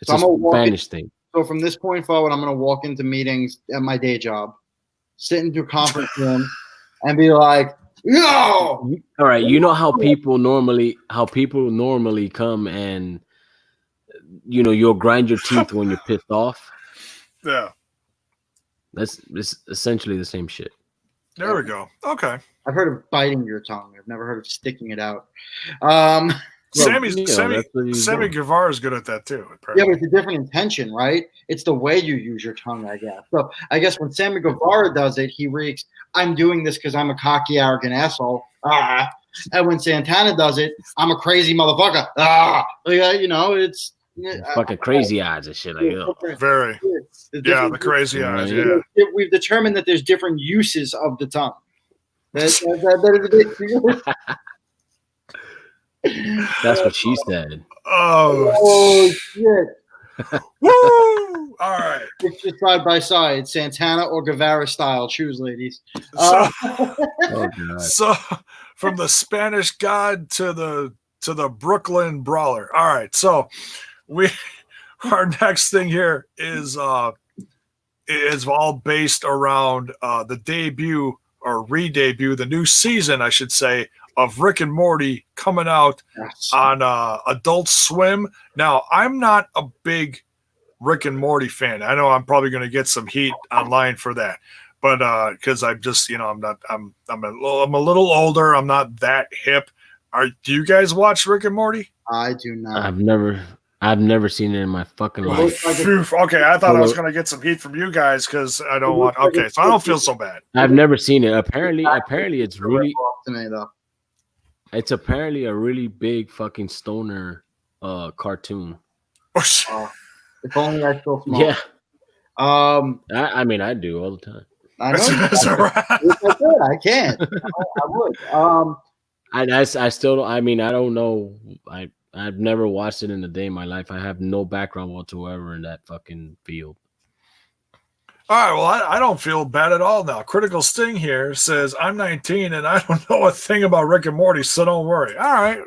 It's a Spanish thing. So from this point forward, I'm going to walk into meetings at my day job, sit into a conference room, and be like, "No!" All right, you know how people normally come and you'll grind your teeth when you're pissed off. Yeah, it's essentially the same shit. There we go. Okay. I've heard of biting your tongue. I've never heard of sticking it out. Sammy Guevara is good at that too. Apparently. Yeah, but it's a different intention, right? It's the way you use your tongue, I guess. So I guess when Sammy Guevara does it, he reeks, "I'm doing this because I'm a cocky, arrogant asshole." And when Santana does it, "I'm a crazy motherfucker." It's fucking crazy eyes and shit like that. Very. Yeah, the crazy eyes. Yeah. We've determined that there's different uses of the tongue. That is a big That's what she said. Oh shit. Woo! All right. It's just side by side, Santana or Guevara style. Choose, ladies. So from the Spanish God to the Brooklyn Brawler. All right. So our next thing here is all based around the debut or re-debut, the new season, I should say, of Rick and Morty coming out on Adult Swim. Now, I'm not a big Rick and Morty fan. I know I'm probably going to get some heat online for that, but because I'm just, I'm a little older. I'm not that hip. Do you guys watch Rick and Morty? I do not. I've never seen it in my fucking life. Okay, I thought I was going to get some heat from you guys because I don't want. Okay, so I don't feel so bad. I've never seen it. Apparently, it's really. To me, though. It's apparently a really big fucking stoner cartoon. If only I feel small. Yeah. I mean, I do all the time. I know. That's right. I can't. I would. I still don't. I mean, I don't know. I've never watched it in a day in my life. I have no background whatsoever in that fucking field. All right, well, I don't feel bad at all now. Critical Sting here says, "I'm 19 and I don't know a thing about Rick and Morty, so don't worry." All right.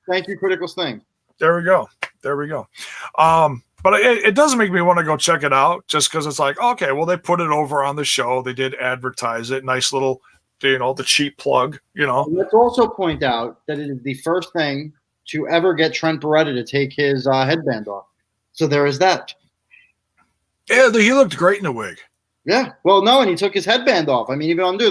Thank you, Critical Sting. There we go. But it doesn't make me want to go check it out just because it's like, okay, well, they put it over on the show. They did advertise it. Nice little, the cheap plug, Let's also point out that it is the first thing to ever get Trent Beretta to take his headband off. So there is that. Yeah, he looked great in the wig. Yeah. Well, no, and he took his headband off. I mean, even under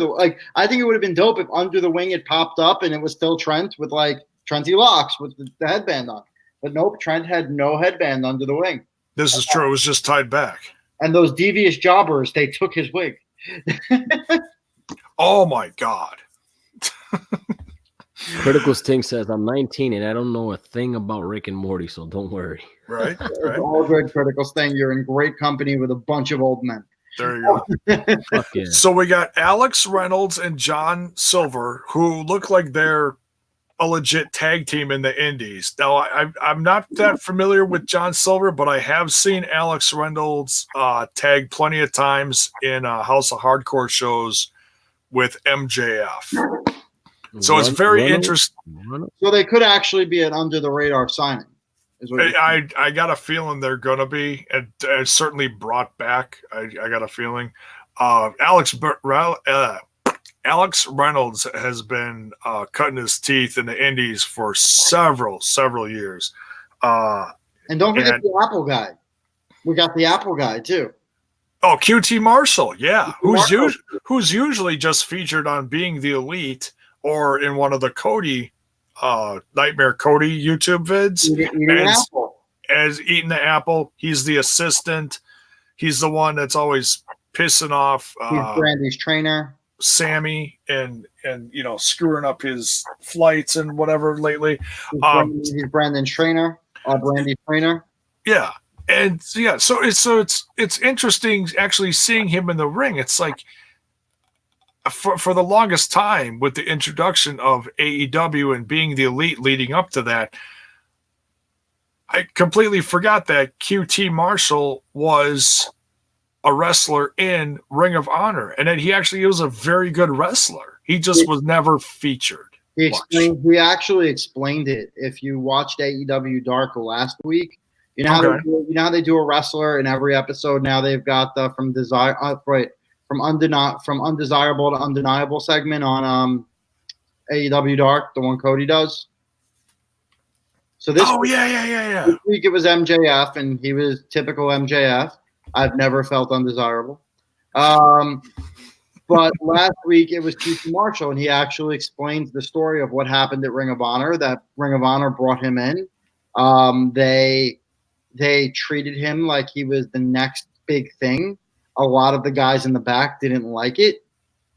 I think it would have been dope if under the wing it popped up and it was still Trent with Trenty locks with the headband on. But nope, Trent had no headband under the wing. This is true. It was just tied back. And those devious jobbers, they took his wig. Oh my God. Critical Sting says, "I'm 19 and I don't know a thing about Rick and Morty, so don't worry." Right. It's all good, Critical Sting. You're in great company with a bunch of old men. There you go. Yeah. So we got Alex Reynolds and John Silver, who look like they're a legit tag team in the indies. Now, I'm not that familiar with John Silver, but I have seen Alex Reynolds tag plenty of times in House of Hardcore shows with MJF. So it's very interesting. So they could actually be an under the radar signing. I got a feeling they're going to be, and certainly brought back. I got a feeling. Alex Reynolds has been cutting his teeth in the indies for several years. And And don't forget the Apple guy. We got the Apple guy too. Oh, QT Marshall, yeah, QT who's usually just featured on Being the Elite or in one of the Cody, Nightmare Cody YouTube vids. As eating the apple, he's the assistant. He's the one that's always pissing off. He's Brandy's trainer, Sammy, and screwing up his flights and whatever lately. He's Brandon's trainer, Brandy's trainer. Yeah. And yeah, so it's interesting actually seeing him in the ring. It's like for the longest time with the introduction of AEW and Being the Elite leading up to that, I completely forgot that QT Marshall was a wrestler in Ring of Honor, and that he actually was a very good wrestler. He just was never featured. He actually explained it. If you watched AEW Dark last week. You know how they do a wrestler in every episode. Now they've got the from undesirable to undeniable segment on AEW Dark, the one Cody does. So this This week it was MJF, and he was typical MJF. I've never felt undesirable. But last week it was QT Marshall, and he actually explains the story of what happened at Ring of Honor. That Ring of Honor brought him in. They treated him like he was the next big thing. A lot of the guys in the back didn't like it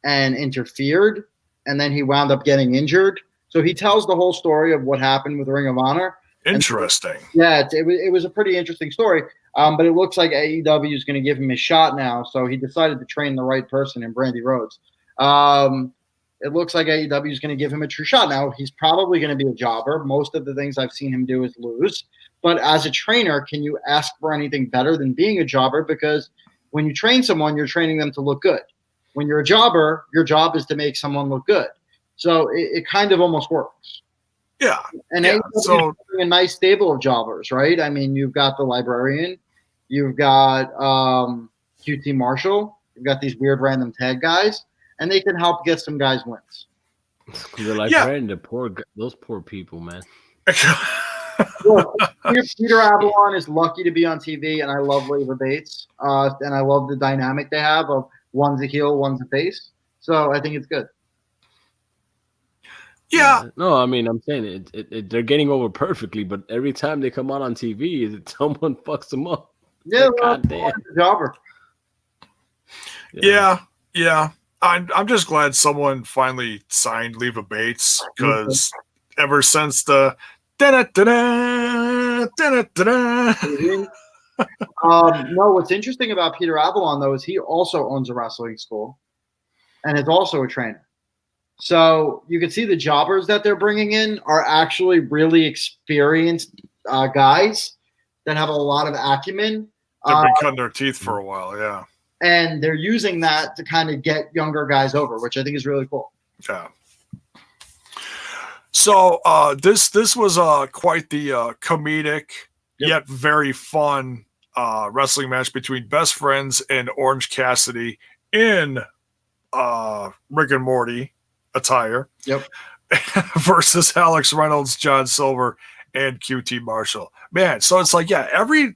and interfered, and then he wound up getting injured. So he tells the whole story of what happened with Ring of Honor. Interesting. It was a pretty interesting story, but it looks like AEW is going to give him a shot now, so he decided to train the right person in Brandy Rhodes. It looks like AEW is going to give him a true shot. Now, he's probably going to be a jobber. Most of the things I've seen him do is lose. But as a trainer, can you ask for anything better than being a jobber? Because when you train someone, you're training them to look good. When you're a jobber, your job is to make someone look good. So it kind of almost works. Yeah. And AEW is a nice stable of jobbers, right? I mean, you've got the Librarian. You've got QT Marshall. You've got these weird random tag guys. And they can help get some guys wins. The Librarian, those poor people, man. Look, Peter Avalon is lucky to be on TV, and I love Leva Bates, and I love the dynamic they have of one's a heel, one's a face. So I think it's good. Yeah. No, I mean, I'm saying they're getting over perfectly, but every time they come out on TV, someone fucks them up. Yeah, goddamn jobber. Yeah. I'm just glad someone finally signed Leva Bates, because ever since the no, what's interesting about Peter Avalon, though, is he also owns a wrestling school and is also a trainer. So you can see the jobbers that they're bringing in are actually really experienced guys that have a lot of acumen. They've been cutting their teeth for a while, yeah. And they're using that to kind of get younger guys over, which I think is really cool. Yeah. So this was quite the comedic yet very fun wrestling match between Best Friends and Orange Cassidy in Rick and Morty attire. Yep. Versus Alex Reynolds, John Silver, and QT Marshall. Man, so it's like, yeah, every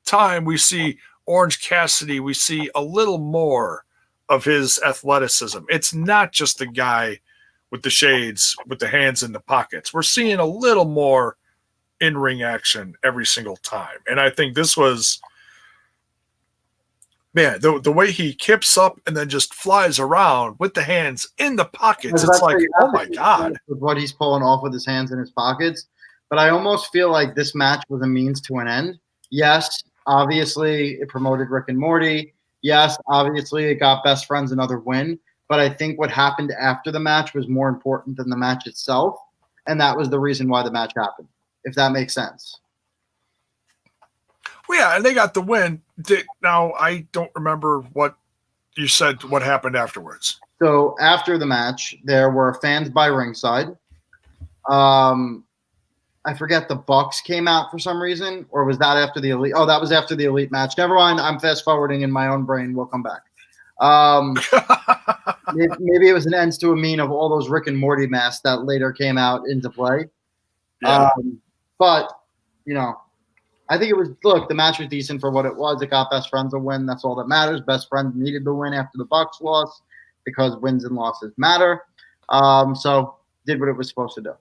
time we see Orange Cassidy, we see a little more of his athleticism. It's not just the guy with the shades, with the hands in the pockets. We're seeing a little more in-ring action every single time. And I think this was, man, the way he kips up and then just flies around with the hands in the pockets. It's like, oh my God. With what he's pulling off with his hands in his pockets. But I almost feel like this match was a means to an end. Yes, obviously it promoted Rick and Morty. Yes, obviously it got Best Friends another win. But I think what happened after the match was more important than the match itself. And that was the reason why the match happened, if that makes sense. Well, yeah, and they got the win. Now, I don't remember what you said, what happened afterwards. So after the match, there were fans by ringside. I forget, the Bucks came out for some reason, or was that after the Elite? Oh, that was after the Elite match. Never mind. I'm fast forwarding in my own brain. We'll come back. Maybe it was an ends to a mean of all those Rick and Morty masks that later came out into play. Yeah. But, you know, I think it was, look, the match was decent for what it was. It got Best Friends a win. That's all that matters. Best Friends needed the win after the Bucks lost because wins and losses matter. So did what it was supposed to do.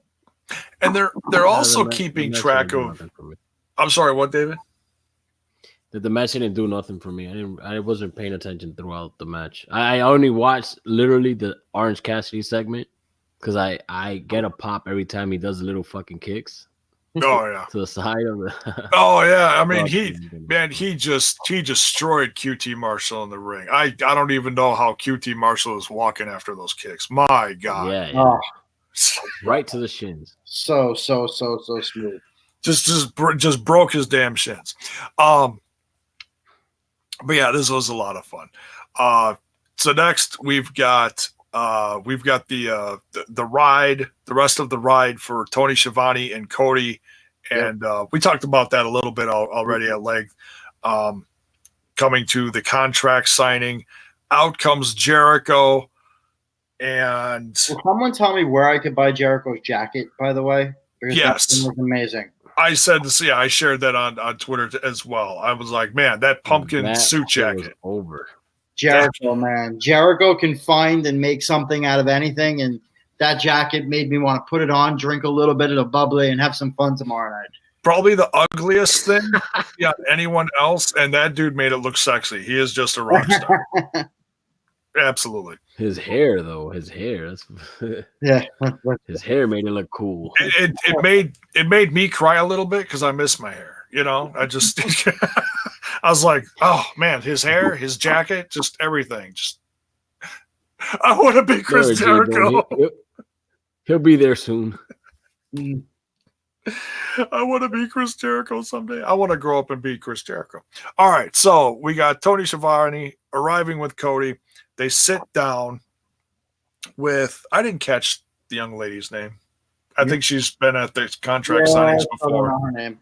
And they're also keeping track of. I'm sorry, what, David? That the match didn't do nothing for me. I wasn't paying attention throughout the match. I only watched literally the Orange Cassidy segment because I get a pop every time he does little fucking kicks. Oh yeah, to the side of the. Oh yeah, I mean he destroyed QT Marshall in the ring. I don't even know how QT Marshall is walking after those kicks. My God, Yeah. Oh, Right to the shins. so smooth. Just broke his damn shins. But yeah, this was a lot of fun. So next we've got the ride, the rest of the ride for Tony Schiavone and Cody, and we talked about that a little bit already at length. Coming to the contract signing, out comes Jericho, and Will someone tell me where I could buy Jericho's jacket? By the way, because Yes. that thing was amazing. I said this. Yeah, I shared that on Twitter as well. I was like, man, that pumpkin That suit shit was jacket. over. Jericho, man. Jericho can find and make something out of anything, and that jacket made me want to put it on, drink a little bit of the bubbly, and have some fun tomorrow night. Probably the ugliest thing anyone else, and that dude made it look sexy. He is just a rock star. Absolutely. His hair, though, that's Yeah. his hair made it look cool. It made me cry a little bit because I miss my hair. You know, I just I was like, oh man, his hair, his jacket, just everything. Just I want to be Chris Jericho. He'll be there soon. I want to be Chris Jericho someday. I want to grow up and be Chris Jericho. All right, so we got Tony Schiavone arriving with Cody. They sit down with, I didn't catch the young lady's name. I think she's been at the contract signings before. I don't know her name.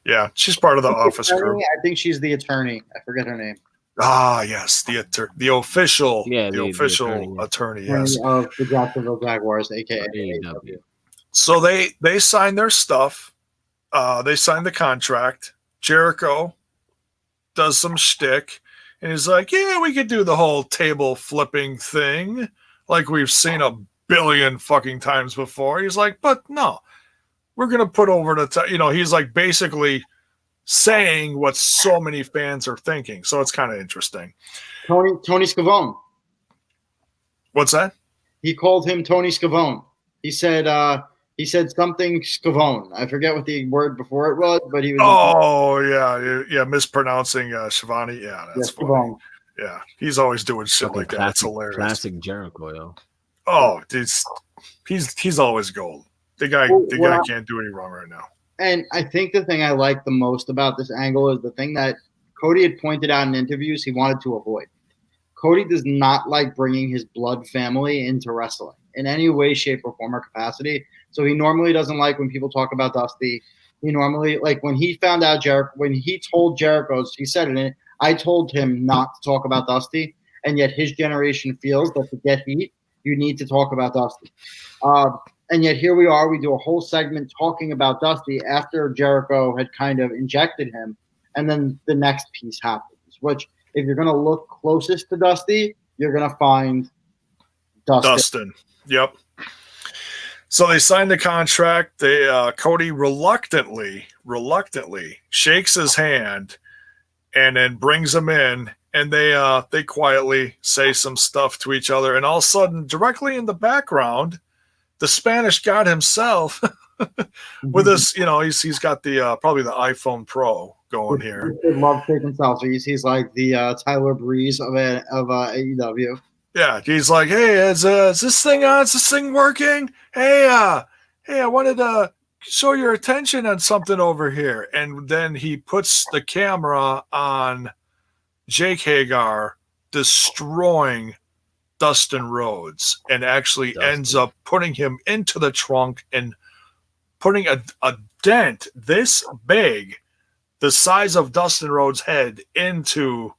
Yeah, she's part of the office crew. I think she's the attorney. I forget her name. Ah, yes, the official, the attorney. Yes, of the Jacksonville Jaguars, aka AEW. So they signed their stuff. They signed the contract. Jericho does some shtick, and he's like, "Yeah, we could do the whole table flipping thing, like we've seen a billion fucking times before." He's like, "But no, we're gonna put over the he's like basically saying what so many fans are thinking. So it's kind of interesting. Tony Schiavone. What's that? He called him Tony Schiavone. He said something Schiavone. I forget what the word before it was, but he was. Oh yeah, mispronouncing Schiavone. Yeah, that's funny. Schiavone. Yeah, he's always doing shit like that. It's hilarious. Classic Jericho, yo. Oh, he's always gold. The guy can't do any wrong right now. And I think the thing I like the most about this angle is the thing that Cody had pointed out in interviews he wanted to avoid. Cody does not like bringing his blood family into wrestling in any way, shape, or form or capacity. So he normally doesn't like when people talk about Dusty. He normally, like when he found out when he told Jericho, he said it, I told him not to talk about Dusty, and yet his generation feels that to get heat, you need to talk about Dusty. And yet here we are, we do a whole segment talking about Dusty after Jericho had kind of injected him, and then the next piece happens, which if you're going to look closest to Dusty, you're going to find Dustin. Yep. So they signed the contract. Cody reluctantly shakes his hand and then brings him in, and they quietly say some stuff to each other, and all of a sudden, directly in the background, the Spanish God himself with us, he's got the probably the iPhone Pro going here. He loves taking selfies. He's like the Tyler Breeze of AEW. Yeah, he's like, "Hey, is this thing on? Is this thing working? Hey, I wanted to show your attention on something over here." And then he puts the camera on Jake Hagar destroying Dustin Rhodes, and actually ends up putting him into the trunk and putting a dent this big, the size of Dustin Rhodes' head, into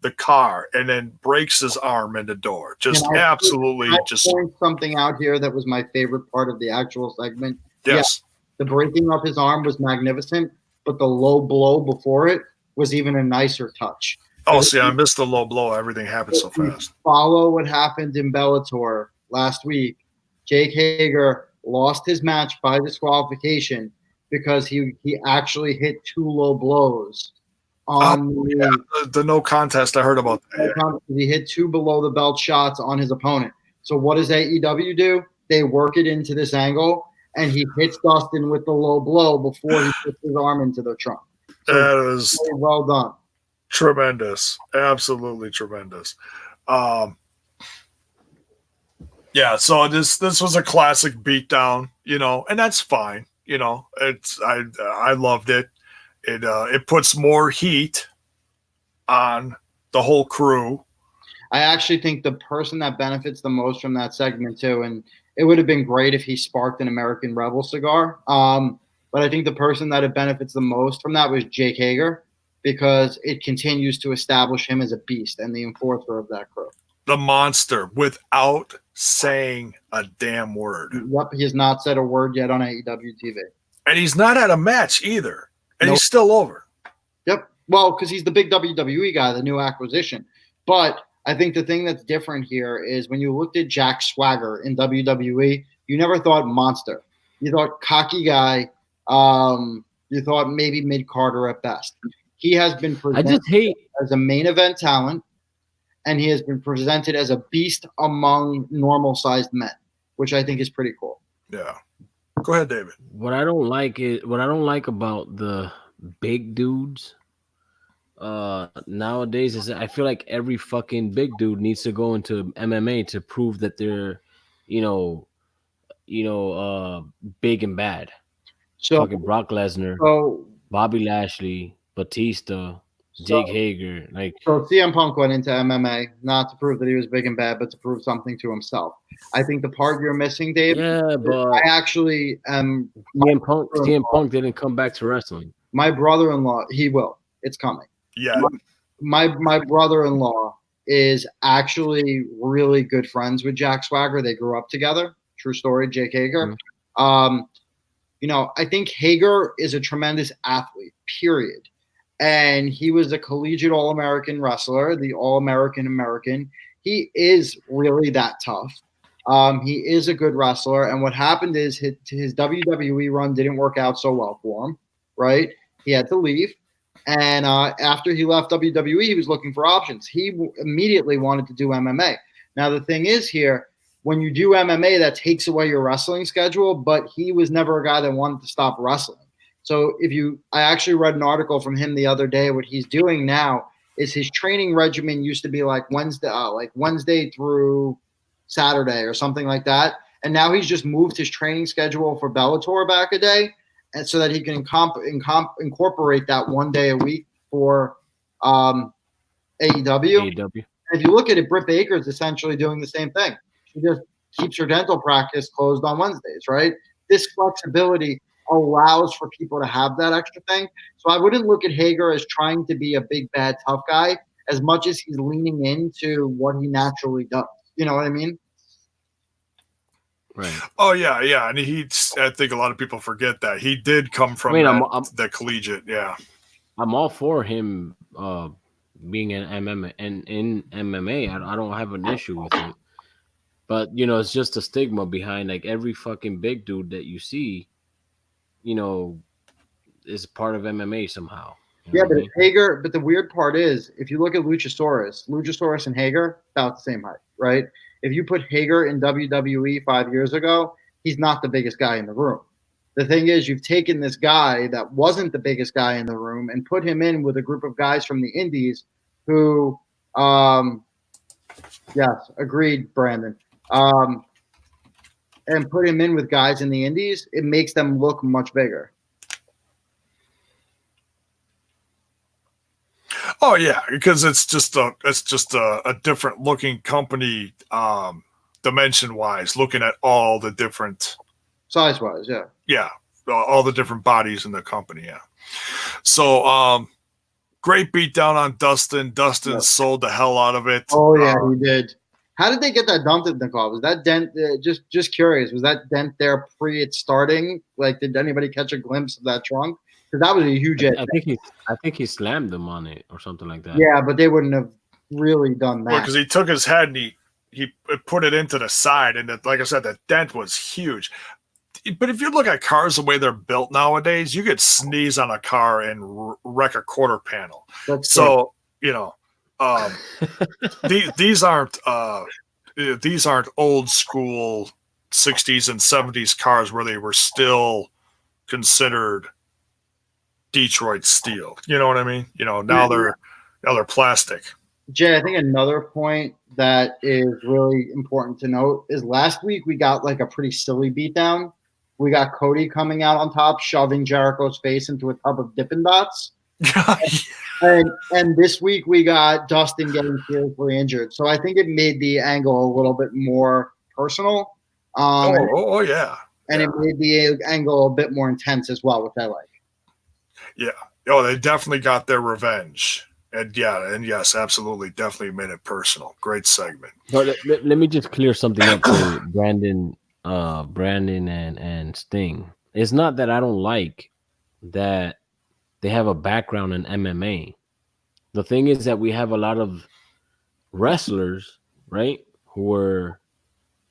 the car, and then breaks his arm in the door. Just absolutely just point something out here that was my favorite part of the actual segment. Yes. Yeah, the breaking of his arm was magnificent, but the low blow before it was even a nicer touch. Oh, see, I missed the low blow. Everything happened so fast. Follow what happened in Bellator last week. Jake Hager lost his match by disqualification because he actually hit 2 low blows on the no contest. I heard about that. Yeah. He hit 2 below the belt shots on his opponent. So what does AEW do? They work it into this angle, and he hits Dustin with the low blow before he puts his arm into the trunk. So that is very well done. Tremendous. Absolutely tremendous. Yeah, so this was a classic beatdown, and that's fine. I loved it. It puts more heat on the whole crew. I actually think the person that benefits the most from that segment too, and it would have been great if he sparked an American Rebel cigar. But I think the person that it benefits the most from that was Jake Hager, because it continues to establish him as a beast and the enforcer of that crew. The monster without saying a damn word. Yep, he has not said a word yet on AEW TV. And he's not had a match either. And Nope. He's still over. Yep. Well, because he's the big WWE guy, the new acquisition. But I think the thing that's different here is when you looked at Jack Swagger in WWE, you never thought monster. You thought cocky guy. You thought maybe mid-carder at best. He has been presented as a main event talent, and he has been presented as a beast among normal-sized men, which I think is pretty cool. Yeah. Go ahead, David. What I don't like about the big dudes nowadays is that I feel like every fucking big dude needs to go into MMA to prove that they're, big and bad. So fucking Brock Lesnar, Bobby Lashley, Batista, Jake Hager, So CM Punk went into MMA not to prove that he was big and bad, but to prove something to himself. I think the part you're missing, Dave. Yeah, but I actually am. CM Punk didn't come back to wrestling. My brother-in-law, he will. It's coming. Yeah. My brother-in-law is actually really good friends with Jack Swagger. They grew up together. True story, Jake Hager. Mm-hmm. I think Hager is a tremendous athlete, period. And he was a collegiate All-American wrestler, the All-American American. He is really that tough. He is a good wrestler. And what happened is his WWE run didn't work out so well for him, right? He had to leave. And after he left WWE, he was looking for options. He immediately wanted to do MMA. Now, the thing is here, when you do MMA, that takes away your wrestling schedule, but he was never a guy that wanted to stop wrestling. So I actually read an article from him the other day. What he's doing now is his training regimen used to be like Wednesday through Saturday or something like that. And now he's just moved his training schedule for Bellator back a day, and so that he can incorporate that one day a week for AEW. And if you look at it, Britt Baker is essentially doing the same thing. She just keeps her dental practice closed on Wednesdays, right? This flexibility allows for people to have that extra thing. So I wouldn't look at Hager as trying to be a big, bad, tough guy as much as he's leaning into what he naturally does. You know what I mean? Right. Oh, yeah. And I think a lot of people forget that. He did come from the collegiate, yeah. I'm all for him being in MMA. I don't have an issue with it. But, it's just a stigma behind every fucking big dude that you see, is part of MMA somehow. Yeah, but Hager, but the weird part is, if you look at Luchasaurus and Hager, about the same height, right? If you put Hager in WWE 5 years ago, he's not the biggest guy in the room. The thing is, you've taken this guy that wasn't the biggest guy in the room and put him in with a group of guys from the indies who, yes, agreed, Brandon. And put him in with guys in the indies, it makes them look much bigger. Oh yeah, because it's just a different looking company, dimension wise, looking at all the different size wise, yeah, all the different bodies in the company, yeah. So great beat down on Dustin. Dustin sold the hell out of it. Oh yeah, he did. How did they get that dent in the car? Was that dent just curious? Was that dent there pre it starting? Did anybody catch a glimpse of that trunk? Because that was a huge hit. I think he slammed them on it or something like that. Yeah, but they wouldn't have really done that. Well, because he took his head and he put it into the side, and like I said, the dent was huge. But if you look at cars the way they're built nowadays, you could sneeze on a car and wreck a quarter panel. So these aren't old school 60s and 70s cars where they were still considered Detroit steel. You know what I mean? Now they're plastic. Jay, I think another point that is really important to note is last week we got like a pretty silly beatdown. We got Cody coming out on top, shoving Jericho's face into a tub of Dippin' Dots. and this week we got Dustin getting seriously injured. So I think it made the angle a little bit more personal. Yeah. And it made the angle a bit more intense as well, which I like. Yeah. Oh, they definitely got their revenge. And yes, absolutely, definitely made it personal. Great segment. But let me just clear something up to Brandon and Sting. It's not that I don't like that they have a background in MMA. The thing is that we have a lot of wrestlers, right, who were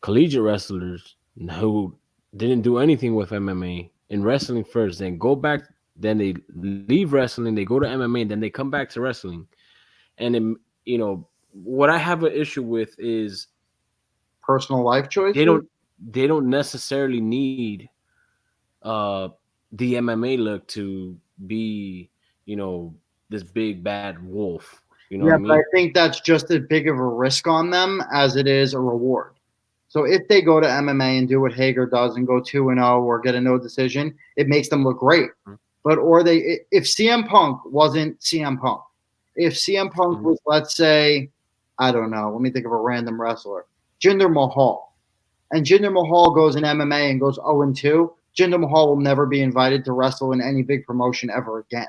collegiate wrestlers who didn't do anything with MMA in wrestling first, then go back, then they leave wrestling, they go to MMA, then they come back to wrestling. And what I have an issue with is personal life choices. They don't necessarily need the MMA look to be, this big bad wolf. You know what I mean? But I think that's just as big of a risk on them as it is a reward. So if they go to MMA and do what Hager does and go 2-0 or get a no decision, it makes them look great. But if CM Punk wasn't CM Punk, if CM Punk was, let's say, I don't know, let me think of a random wrestler, Jinder Mahal, and Jinder Mahal goes in MMA and goes 0-2, Jinder Mahal will never be invited to wrestle in any big promotion ever again,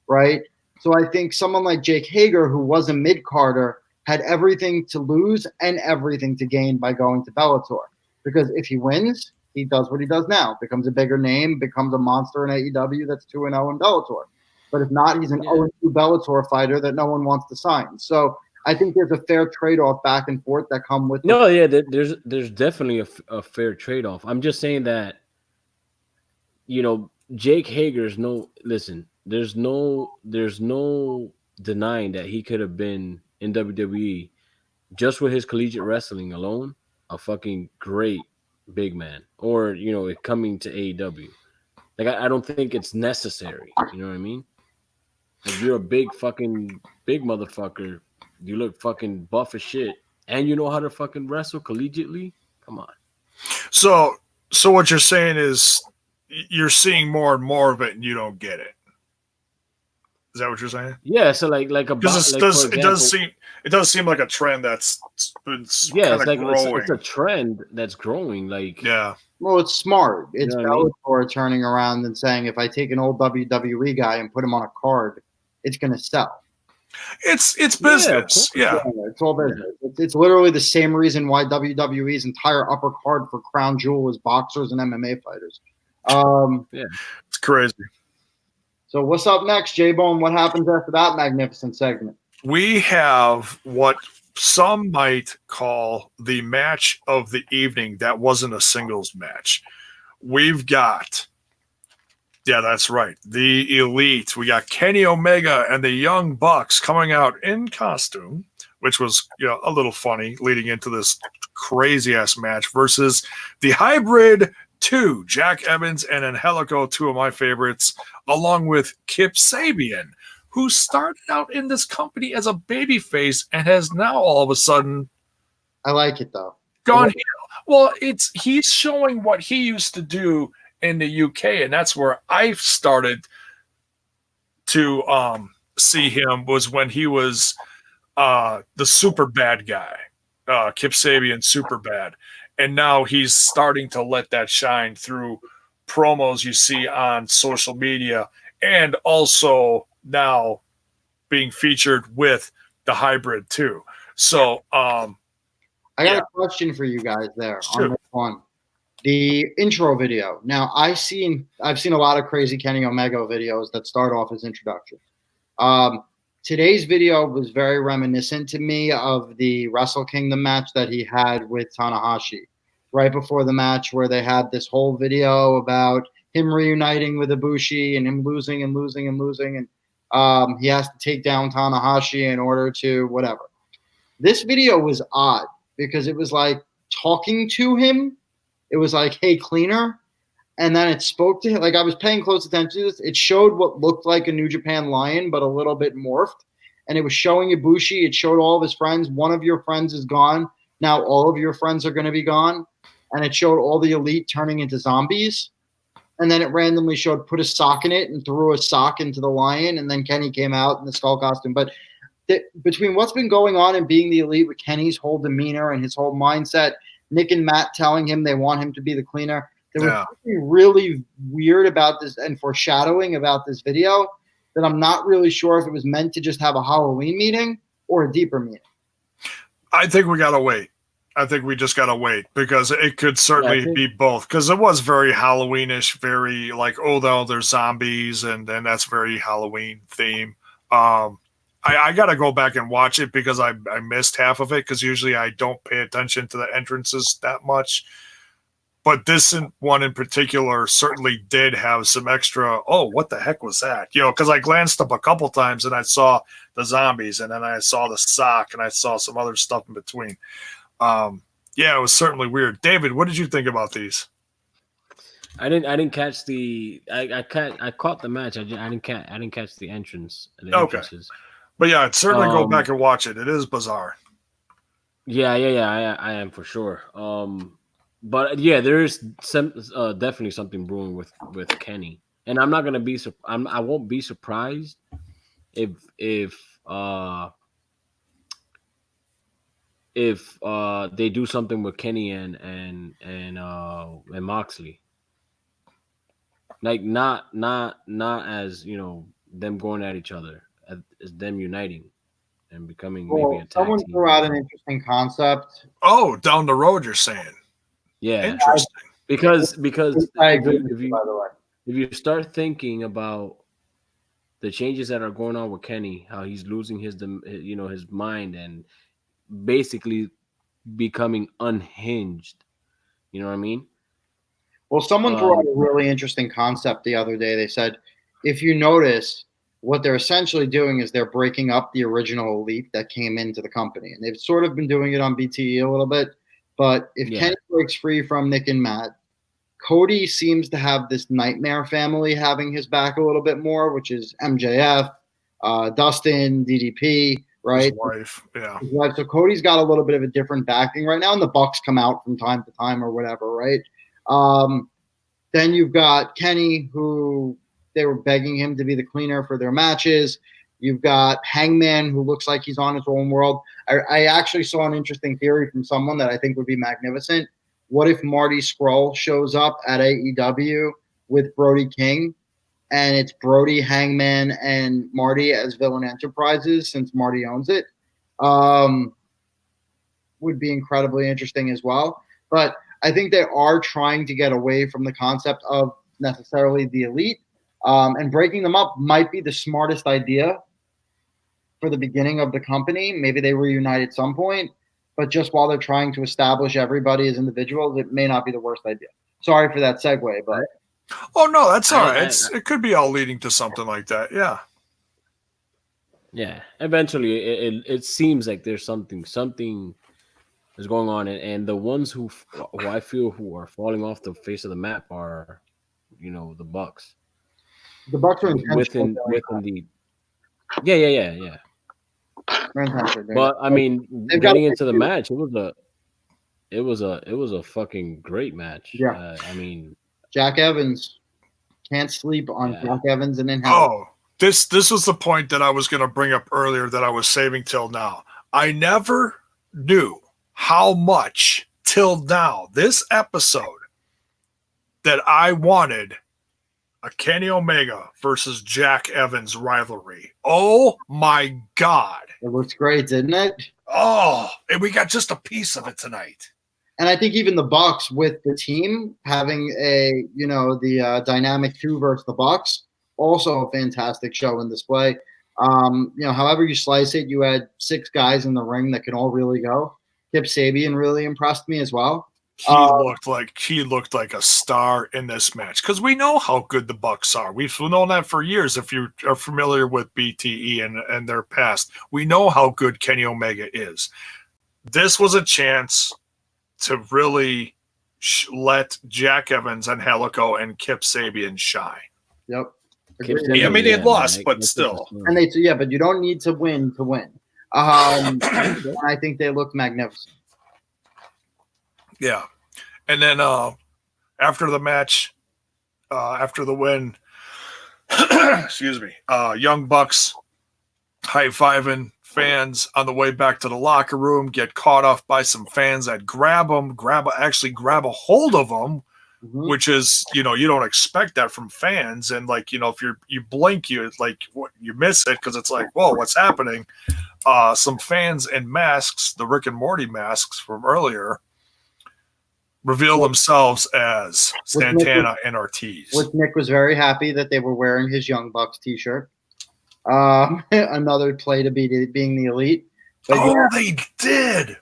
right? So I think someone like Jake Hager, who was a mid-carder, had everything to lose and everything to gain by going to Bellator. Because if he wins, he does what he does now, becomes a bigger name, becomes a monster in AEW that's 2-0 in Bellator. But if not, he's an 0-2 Bellator fighter that no one wants to sign. So I think there's a fair trade-off back and forth that come with there's definitely a fair trade-off. I'm just saying that, Jake Hager's there's no denying that he could have been in WWE just with his collegiate wrestling alone, a fucking great big man, or coming to AEW. Like I don't think it's necessary. You know what I mean? Like you're a big motherfucker. You look fucking buff as shit, and you know how to fucking wrestle collegiately. Come on. So what you're saying is you're seeing more and more of it, and you don't get it. Is that what you're saying? Yeah. So it does seem like a trend that's been growing. It's a trend that's growing. Like Well, it's smart. It's Bellator turning around and saying, if I take an old WWE guy and put him on a card, it's going to sell. It's business. Yeah. It's all business. It's literally the same reason why WWE's entire upper card for Crown Jewel is boxers and MMA fighters. It's crazy. So what's up next, J-Bone? What happens after that magnificent segment? We have what some might call the match of the evening that wasn't a singles match. We've got, that's right, the Elite. We got Kenny Omega and the Young Bucks coming out in costume, which was a little funny leading into this crazy-ass match versus the Hybrid 2, Jack Evans and Angelico, two of my favorites, along with Kip Sabian, who started out in this company as a babyface and has now all of a sudden, I like it though, gone heel. Well, he's showing what he used to do in the UK, and that's where I started to see him, was when he was the super bad guy, Kip Sabian, super bad. And now he's starting to let that shine through promos you see on social media, and also now being featured with the Hybrid too. So I got a question for you guys there on this one. the intro video. Now, I've seen a lot of crazy Kenny Omega videos that start off as introduction. Today's video was very reminiscent to me of the Wrestle Kingdom match that he had with Tanahashi right before the match, where they had this whole video about him reuniting with Ibushi and him losing and losing and losing, and he has to take down Tanahashi in order to whatever. This video was odd because it was like talking to him. It was like, hey, cleaner. And then it spoke to him. Like, I was paying close attention to this. It showed what looked like a New Japan Lion, but a little bit morphed. And it was showing Ibushi. It showed all of his friends. One of your friends is gone. Now all of your friends are going to be gone. And it showed all the elite turning into zombies. And then it randomly showed put a sock in it and threw a sock into the lion. And then Kenny came out in the skull costume. But between what's been going on and being the elite with Kenny's whole demeanor and his whole mindset, Nick and Matt telling him they want him to be the cleaner, there was something really weird about this and foreshadowing about this video that I'm not really sure if it was meant to just have a Halloween meeting or a deeper meaning. I think we got to wait. I think we just got to wait because it could certainly be both, because it was very Halloweenish, very like, oh, no, there's zombies, and then that's very Halloween theme. I got to go back and watch it because I missed half of it, because usually I don't pay attention to the entrances that much. But this one in particular certainly did have some extra, oh, what the heck was that? You know, because I glanced up a couple times and I saw the zombies, and then I saw the sock, and I saw some other stuff in between. Yeah, it was certainly weird. David, what did you think about these? I didn't catch the I caught the match. I didn't catch the entrance. The entrances. But yeah, I'd certainly go back and watch it. It is bizarre. Yeah. I am for sure. But yeah, there is some definitely something brewing with Kenny, and I'm not gonna be. I won't be surprised if they do something with Kenny and Moxley. Like not as, you know, them going at each other, as them uniting and becoming maybe a tag someone team. threw out an interesting concept. Oh, down the road, you're saying? Yeah, interesting. Because I agree with you, by the way. If you start thinking about the changes that are going on with Kenny, how he's losing his mind and basically becoming unhinged, you know what I mean? Well, someone threw out a really interesting concept the other day. They said, if you notice, what they're essentially doing is they're breaking up the original elite that came into the company. And they've sort of been doing it on BTE a little bit. But if Kenny breaks free from Nick and Matt, Cody seems to have this nightmare family having his back a little bit more, which is MJF, Dustin, DDP, right? His wife, yeah. His wife. So Cody's got a little bit of a different backing right now, and the Bucks come out from time to time or whatever, right? Then you've got Kenny, who they were begging him to be the cleaner for their matches. You've got Hangman, who looks like he's on his own world. I actually saw an interesting theory from someone that I think would be magnificent. What if Marty Scurll shows up at AEW with Brody King, and it's Brody, Hangman, and Marty as Villain Enterprises, since Marty owns it? Would be incredibly interesting as well. But I think they are trying to get away from the concept of necessarily the elite, and breaking them up might be the smartest idea for the beginning of the company. Maybe they reunite at some point, but just while they're trying to establish everybody as individuals, it may not be the worst idea. Sorry for that segue, but oh no, that's all right. It could be all leading to something like that. Yeah. Yeah. Eventually, it seems like there's something is going on, and the ones who I feel who are falling off the face of the map are, you know, the Bucks. The Bucks are within the. Yeah. But I mean, getting into the match, it was a fucking great match. Yeah. I mean, Jack Evans, can't sleep on Jack Evans and then this was the point that I was going to bring up earlier that I was saving till now. I never knew how much till now this episode that I wanted a Kenny Omega versus Jack Evans rivalry. Oh my God. It looks great, didn't it? Oh, and we got just a piece of it tonight. And I think even the Bucks with the team having the Dynamic 2 versus the Bucks, also a fantastic show and display. However you slice it, you had 6 guys in the ring that can all really go. Kip Sabian really impressed me as well. He looked like a star in this match because we know how good the Bucks are. We've known that for years. If you are familiar with BTE and their past, we know how good Kenny Omega is. This was a chance to really let Jack Evans, Angelico, and Kip Sabian shine. Yep. I mean, they had lost, but still. And but you don't need to win to win. I think they look magnificent. Yeah. And then after the match, after the win, excuse me, Young Bucks high-fiving fans on the way back to the locker room, get caught off by some fans that grab a hold of them, which is, you don't expect that from fans. And like, if you blink, you miss it because it's like, whoa, what's happening? Some fans in masks, the Rick and Morty masks from earlier, reveal themselves as Santana and Ortiz. Which Nick was very happy that they were wearing his Young Bucks t-shirt. Another play to being the elite. But they did.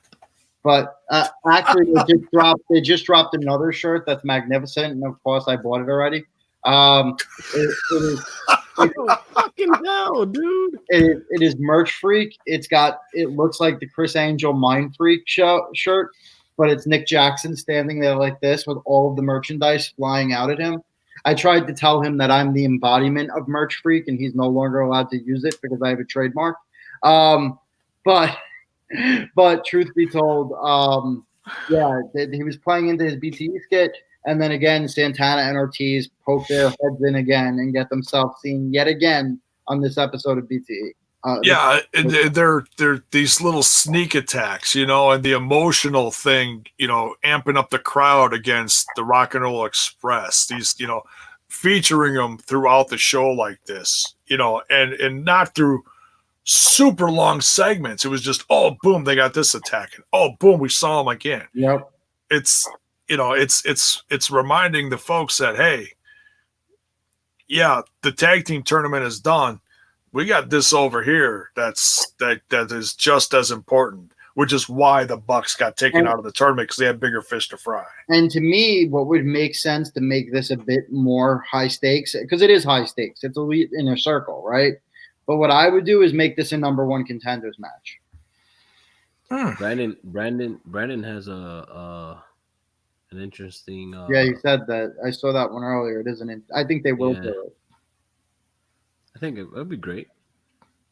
But actually, they just dropped another shirt that's magnificent, and of course, I bought it already. Fucking hell, dude! It is Merch Freak. It looks like the Chris Angel Mind Freak shirt, but it's Nick Jackson standing there like this with all of the merchandise flying out at him. I tried to tell him that I'm the embodiment of Merch Freak, and he's no longer allowed to use it because I have a trademark. But truth be told, he was playing into his BTE skit, and then again, Santana and Ortiz poke their heads in again and get themselves seen yet again on this episode of BTE. They're these little sneak attacks, and the emotional thing, amping up the crowd against the Rock and Roll Express. These, featuring them throughout the show like this, and not through super long segments. It was just, oh, boom, they got this attack, and oh, boom, we saw them again. Yep. It's it's reminding the folks that, hey, yeah, the tag team tournament is done. We got this over here that is just as important, which is why the Bucks got taken out of the tournament, because they had bigger fish to fry. And to me, what would make sense to make this a bit more high stakes, because it is high stakes. It's elite inner circle, right? But what I would do is make this a number 1 contenders match. Brandon has an interesting. He said that. I saw that one earlier. It isn't. I think they will do it. I think it would be great.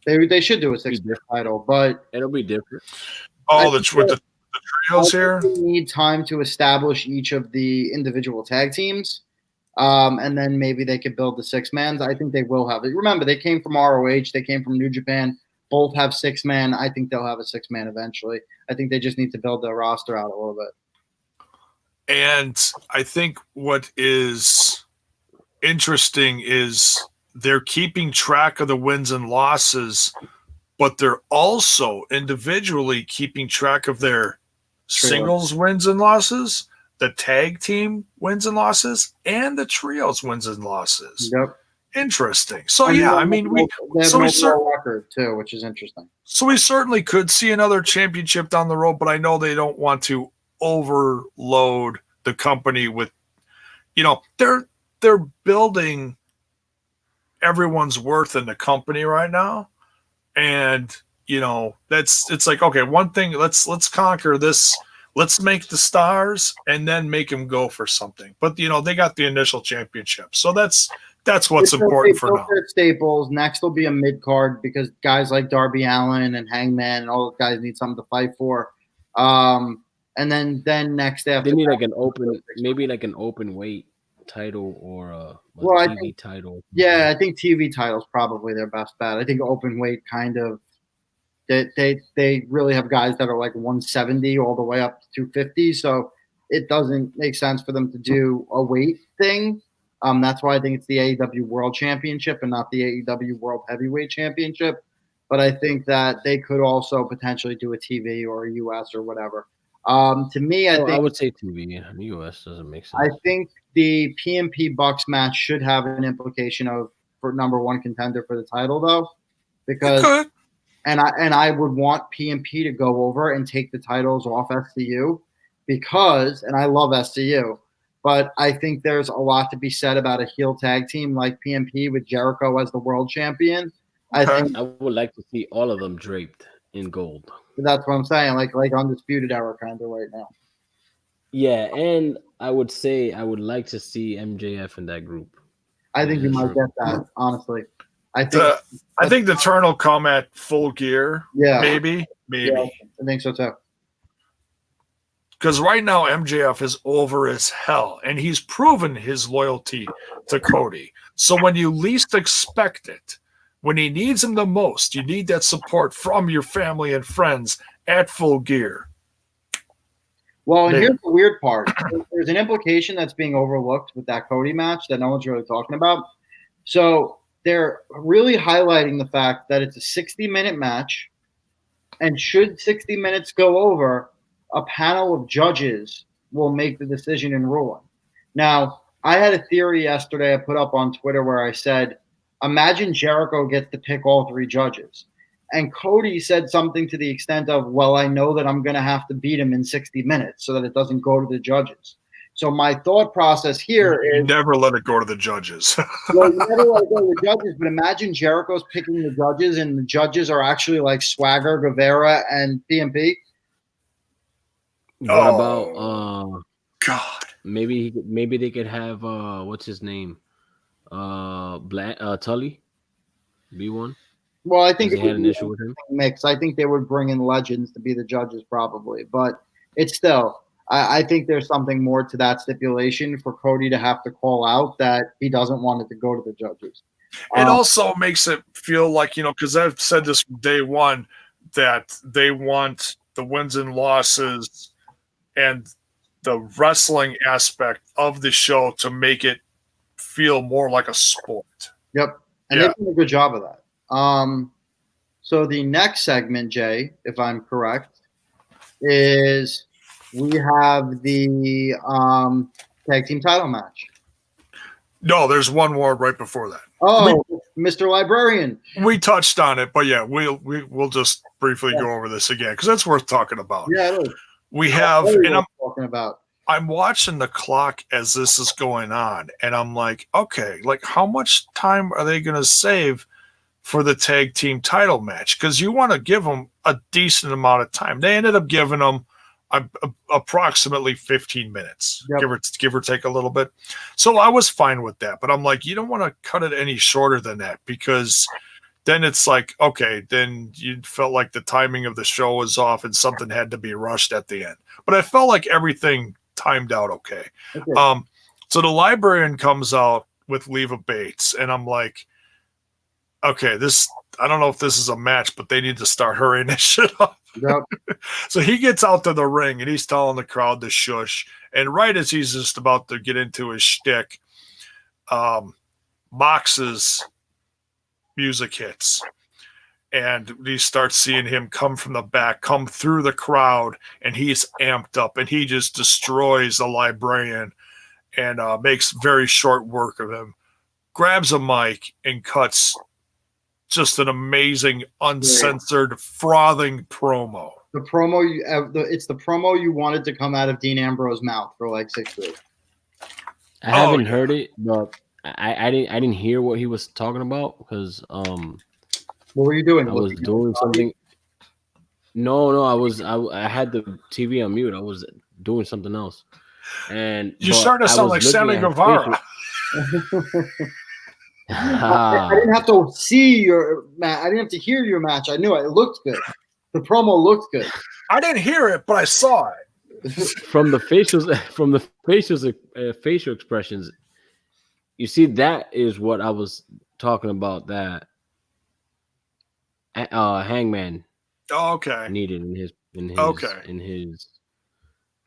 They should do a 6-man title, but it'll be different. Oh, with the trios here. We need time to establish each of the individual tag teams, and then maybe they could build the 6-mans. I think they will have it. Remember, they came from ROH. They came from New Japan. Both have 6-man. I think they'll have a 6-man eventually. I think they just need to build their roster out a little bit. And I think what is interesting is they're keeping track of the wins and losses, but they're also individually keeping track of their singles wins and losses, the tag team wins and losses, and the trios wins and losses. Yep. Interesting. So we record too, which is interesting. So we certainly could see another championship down the road, but I know they don't want to overload the company with, they're building everyone's worth in the company right now, and it's like, okay, one thing, let's conquer this, let's make the stars and then make them go for something. But they got the initial championship, so that's what's important for now. Staples next will be a mid card, because guys like Darby Allin and Hangman and all those guys need something to fight for. And then next after they need like an open weight title or a TV title. Yeah, I think TV title is probably their best bet. I think open weight kind of they really have guys that are like 170 all the way up to 250, so it doesn't make sense for them to do a weight thing. That's why I think it's the AEW World Championship and not the AEW World Heavyweight Championship. But I think that they could also potentially do a TV or a US or whatever. To me, I would say TV in the US doesn't make sense. I think the PMP Bucks match should have an implication for number one contender for the title, though, because and I would want PMP to go over and take the titles off SCU because, and I love SCU, but I think there's a lot to be said about a heel tag team like PMP with Jericho as the world champion. I would like to see all of them draped in gold. That's what I'm saying, like Undisputed Era kind of right now. Yeah, and I would say I would like to see MJF in that group. I think you might get that, honestly. I think the turn will come at Full Gear. Yeah. Maybe. Yeah, I think so too. Because right now MJF is over as hell, and he's proven his loyalty to Cody. So when you least expect it, when he needs him the most, you need that support from your family and friends at Full Gear. Well, and here's the weird part. There's an implication that's being overlooked with that Cody match that no one's really talking about. So they're really highlighting the fact that it's a 60-minute match, and should 60 minutes go over, a panel of judges will make the decision in ruling. Now, I had a theory yesterday I put up on Twitter where I said, imagine Jericho gets to pick all three judges. And Cody said something to the extent of, well, I know that I'm going to have to beat him in 60 minutes so that it doesn't go to the judges. So my thought process here is... never let it go to the judges. Well, you never let it go to the judges, but imagine Jericho's picking the judges and the judges are actually like Swagger, Guevara, and PMP. What about... God. Maybe they could have... what's his name? Tully be one. Well, I think they had an issue with him. Mix. I think they would bring in legends to be the judges, probably, but it's still. I think there's something more to that stipulation for Cody to have to call out that he doesn't want it to go to the judges. It also makes it feel like, because I've said this from day one, that they want the wins and losses and the wrestling aspect of the show to make it feel more like a sport. Yep. And they've done a good job of that. So the next segment, Jay, if I'm correct, is we have the tag team title match. No, there's one more right before that. Oh, Mr. Librarian. We touched on it, but yeah, we'll just briefly go over this again because that's worth talking about. Yeah, it is. We have, and I'm talking about. I'm watching the clock as this is going on, and I'm like, okay, like how much time are they going to save for the tag team title match? Because you want to give them a decent amount of time. They ended up giving them approximately 15 minutes, give or take a little bit. So I was fine with that, but I'm like, you don't want to cut it any shorter than that because then it's like, okay, then you felt like the timing of the show was off and something had to be rushed at the end. But I felt like everything timed out okay. So the librarian comes out with Leva Bates, and I'm like, okay, I don't know if this is a match, but they need to start hurrying this shit up. Yep. So he gets out to the ring, and he's telling the crowd to shush. And right as he's just about to get into his shtick, Mox's music hits. And we start seeing him come from the back, come through the crowd, and he's amped up, and he just destroys the librarian and makes very short work of him. Grabs a mic and cuts just an amazing, uncensored, frothing promo. The promo, it's the promo you wanted to come out of Dean Ambrose's mouth for like 6 weeks. I haven't heard it, but I didn't hear what he was talking about because what were you doing? I was doing something. No, I had the TV on mute. I was doing something else. And you started to sound like Sammy Guevara. I didn't have to see your match. I didn't have to hear your match. I knew it. It looked good. The promo looked good. I didn't hear it, but I saw it. From the facial expressions, you see, that is what I was talking about. That Hangman needed in his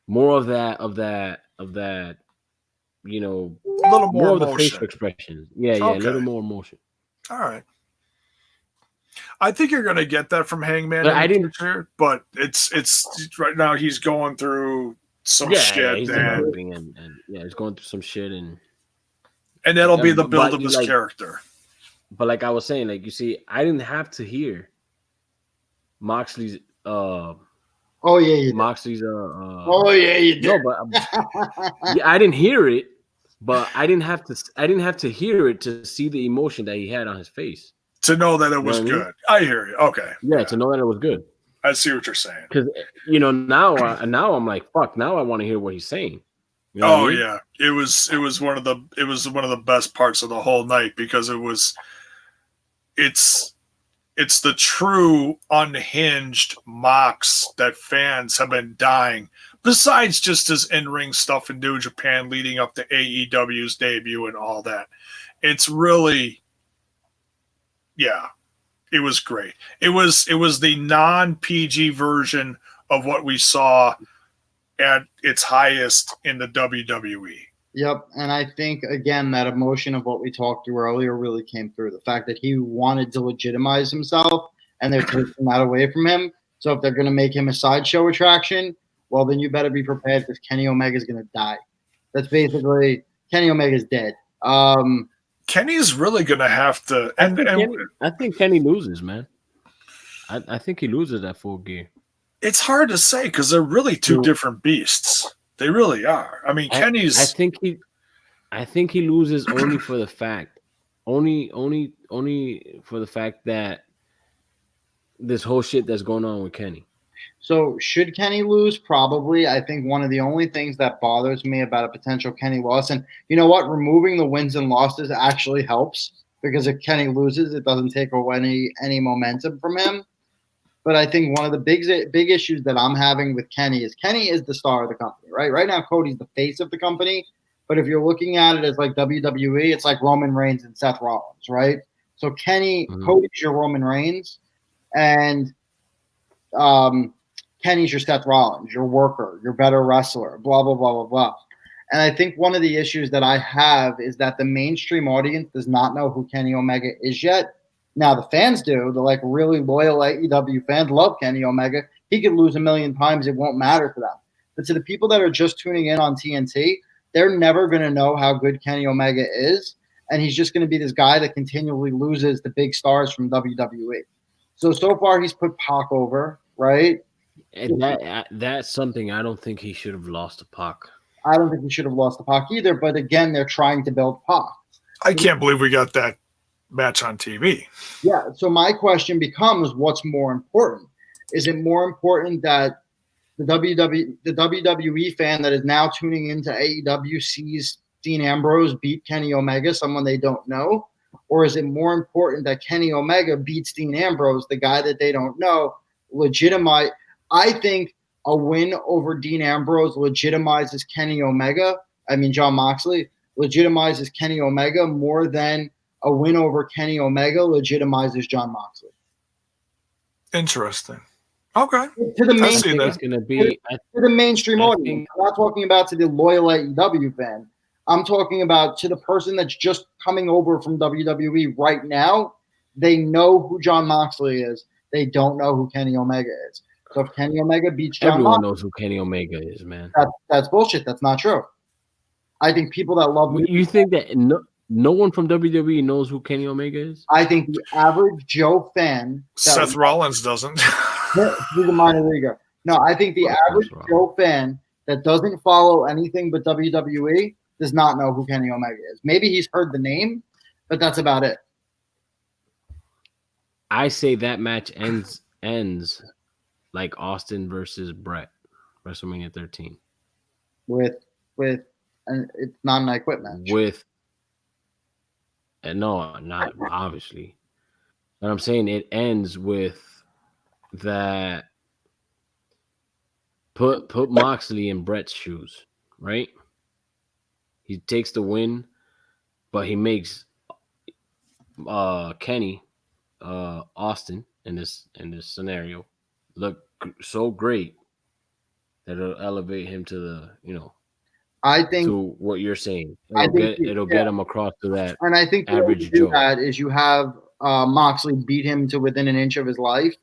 more of that you know, a little more of the facial expressions. Yeah, a little more emotion. All right. I think you're going to get that from Hangman But in I the didn't. future, but it's right now he's going through some Yeah, shit, he's and developing and yeah, he's going through some shit and that'll be the build but of his character. But like I was saying, like you see, I didn't have to hear Moxley's Oh yeah, you did. Moxley's Oh yeah, you did. no, but yeah, I didn't hear it, but I didn't have to hear it to see the emotion that he had on his face. To know that it was You know what I mean? good. I hear you. Okay. Yeah, to know that it was good. I see what you're saying. Because now I'm like, fuck. Now I want to hear what he's saying. You know what I mean? Yeah, it was one of the best parts of the whole night because it's the true unhinged Mox that fans have been dying. Besides just his in-ring stuff in New Japan leading up to AEW's debut and all that, it's really, yeah, it was great. It was the non-PG version of what we saw at its highest in the WWE. Yep, and I think again that emotion of what we talked through earlier really came through. The fact that he wanted to legitimize himself, and they're taking that away from him. So if they're going to make him a sideshow attraction, well, then you better be prepared because Kenny Omega is going to die. That's basically Kenny Omega's dead. Kenny's really going to have to. I think Kenny loses, man. I think he loses that Full Gear. It's hard to say because they're really two different beasts. They really are. I mean, Kenny's. I think he loses only for the fact, only for the fact that this whole shit that's going on with Kenny. So should Kenny lose? Probably. I think one of the only things that bothers me about a potential Kenny loss, and you know what, removing the wins and losses actually helps because if Kenny loses, it doesn't take away any momentum from him. But I think one of the big issues that I'm having with Kenny is the star of the company, right? Right now, Cody's the face of the company. But if you're looking at it as like WWE, it's like Roman Reigns and Seth Rollins, right? So Cody's your Roman Reigns, and Kenny's your Seth Rollins, your worker, your better wrestler, blah, blah, blah, blah, blah. And I think one of the issues that I have is that the mainstream audience does not know who Kenny Omega is yet. Now, the fans do. The like really loyal AEW fans love Kenny Omega. He could lose 1,000,000 times. It won't matter to them. But to the people that are just tuning in on TNT, they're never going to know how good Kenny Omega is. And he's just going to be this guy that continually loses the big stars from WWE. So far, he's put Pac over, right? And that's something I don't think he should have lost to Pac. I don't think he should have lost to Pac either. But again, they're trying to build Pac. I can't believe we got that match on TV. Yeah. So my question becomes, what's more important? Is it more important that the WWE fan that is now tuning into AEW sees Dean Ambrose beat Kenny Omega, someone they don't know? Or is it more important that Kenny Omega beats Dean Ambrose, the guy that they don't know, legitimize? I think a win over Dean Ambrose legitimizes John Moxley legitimizes Kenny Omega more than a win over Kenny Omega legitimizes John Moxley. Interesting. Okay. To the mainstream, it's going to be to the mainstream audience. I'm not talking about to the loyal AEW fan. I'm talking about to the person that's just coming over from WWE right now. They know who John Moxley is. They don't know who Kenny Omega is. So if Kenny Omega beats John everyone Moxley, knows who Kenny Omega is, man. That's bullshit. That's not true. I think people that love you think that no one from WWE knows who Kenny Omega is? I think the average Joe fan. Seth Rollins doesn't. He's a minor leaguer. No, I think the average Joe fan that doesn't follow anything but WWE does not know who Kenny Omega is. Maybe he's heard the name, but that's about it. I say that match ends like Austin versus Brett, WrestleMania 13. And it's not an I Quit match. No, not obviously. But I'm saying it ends with that. Put Moxley in Brett's shoes, right? He takes the win, but he makes Kenny Austin in this scenario look so great that it'll elevate him to the I think to what you're saying. It'll get him across to that. And I think average the way you do Joe. that is you have Moxley beat him to within an inch of his life.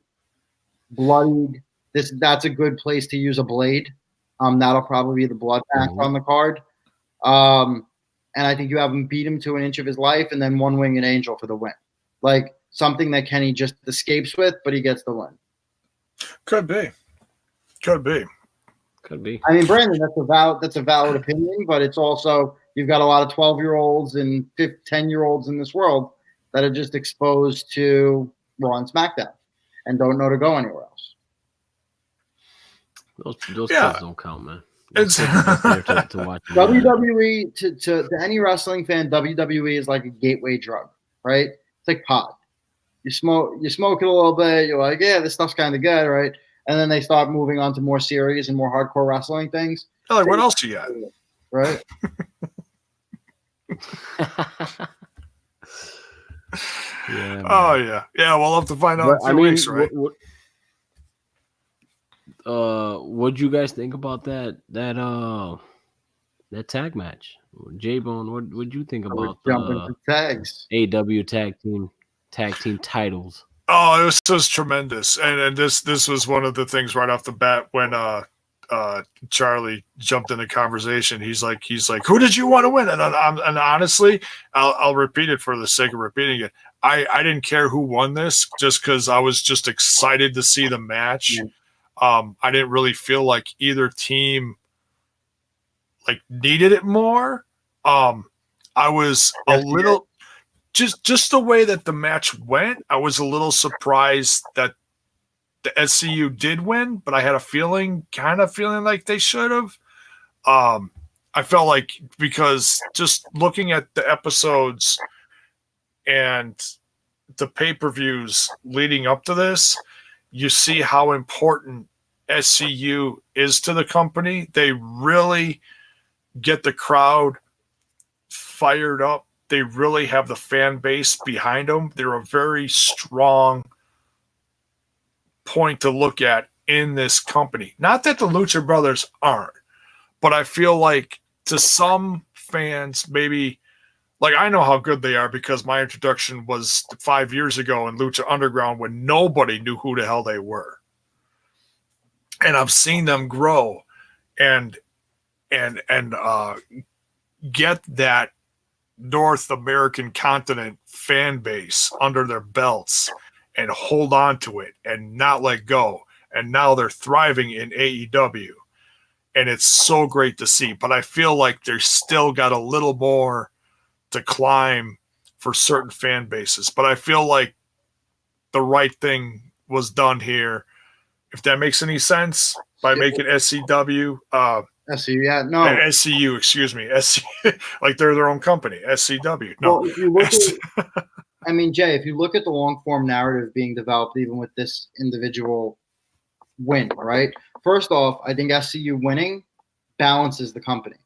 Bloodied. That's a good place to use a blade. That'll probably be the blood match on the card. And I think you have him beat him to an inch of his life, and then one winged angel for the win. Like something that Kenny just escapes with, but he gets the win. Could be. I mean, Brandon, that's a valid opinion, but it's also you've got a lot of 12-year-olds and 10-year-olds in this world that are just exposed to Raw and SmackDown and don't know to go anywhere else. Those kids don't count, man. It's to watch WWE to any wrestling fan, WWE is like a gateway drug, right? It's like pot. You smoke it a little bit, you're like, yeah, this stuff's kind of good, right? And then they start moving on to more serious and more hardcore wrestling things. Like, what else you got? Right? Yeah. Oh yeah. We'll have to find out in 2 weeks, right? What'd you guys think about that tag match? J-Bone, what'd you think about jumping tags? AEW tag team titles? Oh, it was tremendous, and this was one of the things right off the bat when Charlie jumped in the conversation. He's like, who did you want to win? And honestly, I'll repeat it for the sake of repeating it. I didn't care who won this, just because I was just excited to see the match. Yeah. I didn't really feel like either team needed it more. I was a little. Just the way that the match went, I was a little surprised that the SCU did win, but I had a feeling like they should have. I felt like, because just looking at the episodes and the pay-per-views leading up to this, you see how important SCU is to the company. They really get the crowd fired up. They really have the fan base behind them. They're a very strong point to look at in this company. Not that the Lucha Brothers aren't, but I feel like to some fans, maybe, like, I know how good they are because my introduction was 5 years ago in Lucha Underground when nobody knew who the hell they were. And I've seen them grow and get that North American continent fan base under their belts and hold on to it and not let go. And now they're thriving in AEW. And it's so great to see. But I feel like they've still got a little more to climb for certain fan bases. But I feel like the right thing was done here. If that makes any sense, by making SCW SCU, yeah, no. SCU, excuse me. Like they're their own company. SCW. No. Well, if you look at, I mean, Jay, if you look at the long form narrative being developed, even with this individual win, right? First off, I think SCU winning balances the company,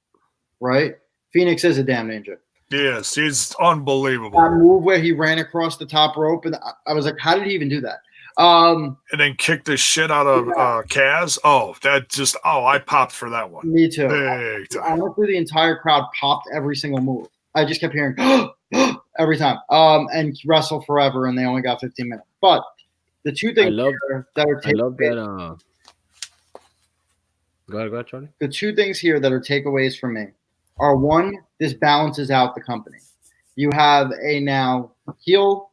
right? Phoenix is a damn ninja. Yes, he's unbelievable. That move where he ran across the top rope, and I was like, how did he even do that? And then kicked the shit out of Kaz. I popped for that one. Me too. Big time. Honestly, the entire crowd popped every single move. I just kept hearing every time. And wrestle forever, and they only got 15 minutes. But the two things that are takeaways. Go ahead, Charlie. The two things here that are takeaways for me are, one, this balances out the company. You have a now heel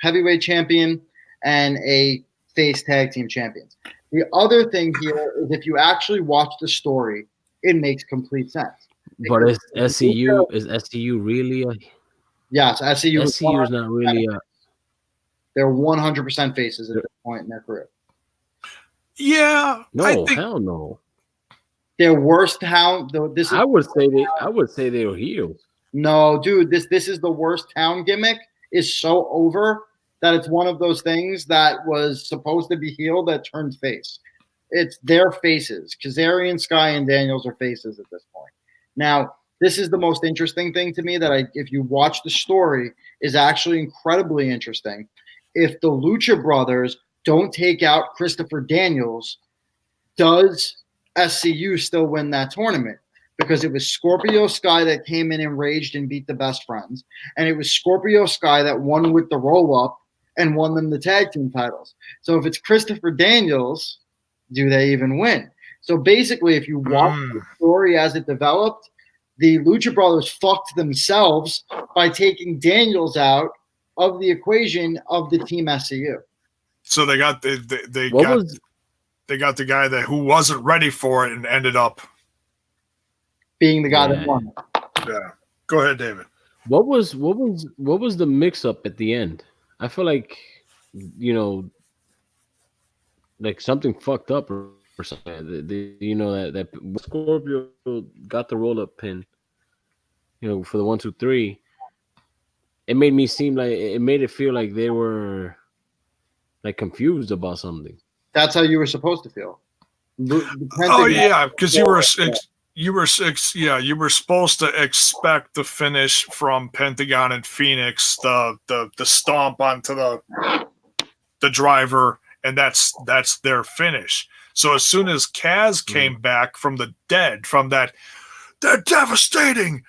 heavyweight champion and a face tag team champions. The other thing here is, if you actually watch the story, it makes complete sense. But is SCU really a? Yes, SCU is not really a. They're 100% faces at this point in their career. Yeah, hell no. Their worst town. I would say they were heels. No, dude, this is the worst town gimmick. Is so over that it's one of those things that was supposed to be heel that turned face. It's their faces. Kazarian, Sky, and Daniels are faces at this point. Now, this is the most interesting thing to me that if you watch the story, is actually incredibly interesting. If the Lucha Brothers don't take out Christopher Daniels, does SCU still win that tournament? because it was Scorpio Sky that came in enraged and beat the Best Friends. And it was Scorpio Sky that won with the roll-up and won them the tag team titles. So if it's Christopher Daniels, do they even win? So basically, if you watch the story as it developed, the Lucha Brothers fucked themselves by taking Daniels out of the equation of the Team SCU. So they got they got the guy who wasn't ready for it and ended up being the guy that won. Yeah. Go ahead, David. What was the mix up at the end? I feel like, you know, like something fucked up or something. You know that Scorpio got the roll up pin, you know, for the 1, 2, 3. It made it feel like they were like confused about something. That's how you were supposed to feel. Oh yeah, because you were supposed to expect the finish from Pentagon and Phoenix, the stomp onto the driver, and that's their finish. So as soon as Kaz came back from the dead, from that devastating,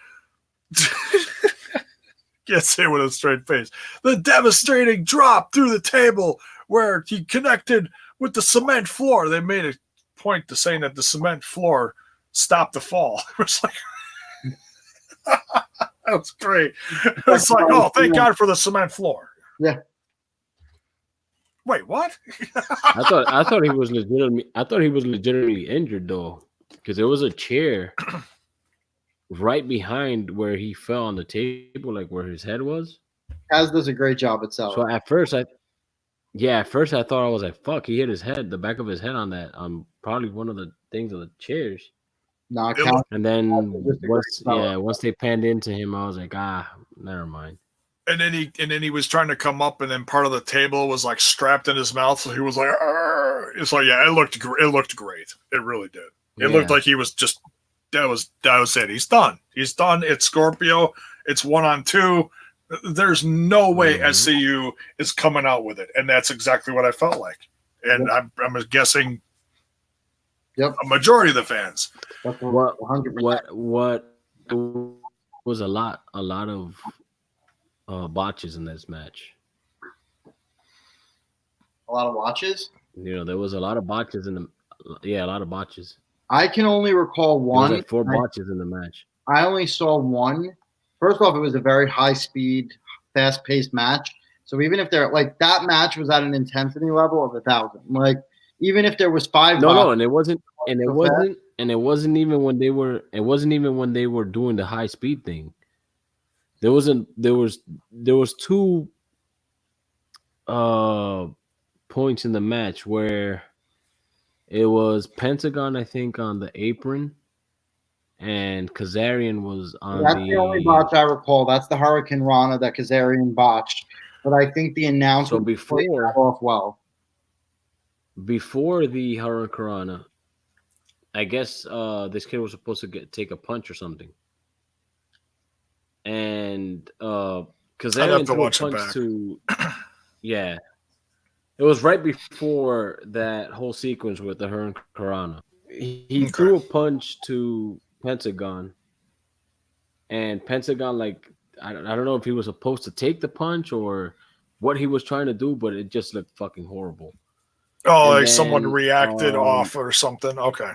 can't say it with a straight face, the devastating drop through the table where he connected with the cement floor. They made a point to saying that the cement floor stopped the fall. It was like that was great. It's like, oh, thank God for the cement floor. Yeah. Wait, what? I thought he was legitimately injured though, because there was a chair right behind where he fell on the table, like where his head was. Kaz does a great job itself. So at first I thought, I was like, fuck, he hit the back of his head on that, probably one of the things on the chairs. Nah, and then once they panned into him, I was like, never mind. And then he was trying to come up, and then part of the table was like strapped in his mouth, so he was like, arr. It's like, yeah, it looked great. It really did. It looked like he was just that was it. He's done. It's Scorpio. It's 1-on-2. There's no way SCU is coming out with it, and that's exactly what I felt like. And I'm guessing, a majority of the fans. What was a lot of botches in this match. A lot of watches? You know, there was a lot of botches a lot of botches. I can only recall one. There was like 4 botches in the match. I only saw one. First off, it was a very high-speed, fast-paced match. So even if they're like that match was at an intensity level of 1,000. Like even if there was 5. No, and it wasn't even when they were doing the high-speed thing. There was 2 points in the match where it was Pentagon, I think, on the apron, and Kazarian was on That's the only botch I recall. That's the Hurricane Rana that Kazarian botched. But I think the announcement played off well. Before the Hurricane Rana, I guess this kid was supposed to take a punch or something. And Kazarian threw a punch to it was right before that whole sequence with the Hurricane Rana. He threw a punch to Pentagon, and Pentagon, like, I don't know if he was supposed to take the punch or what he was trying to do, but it just looked fucking horrible. Oh, like someone reacted off or something. Okay.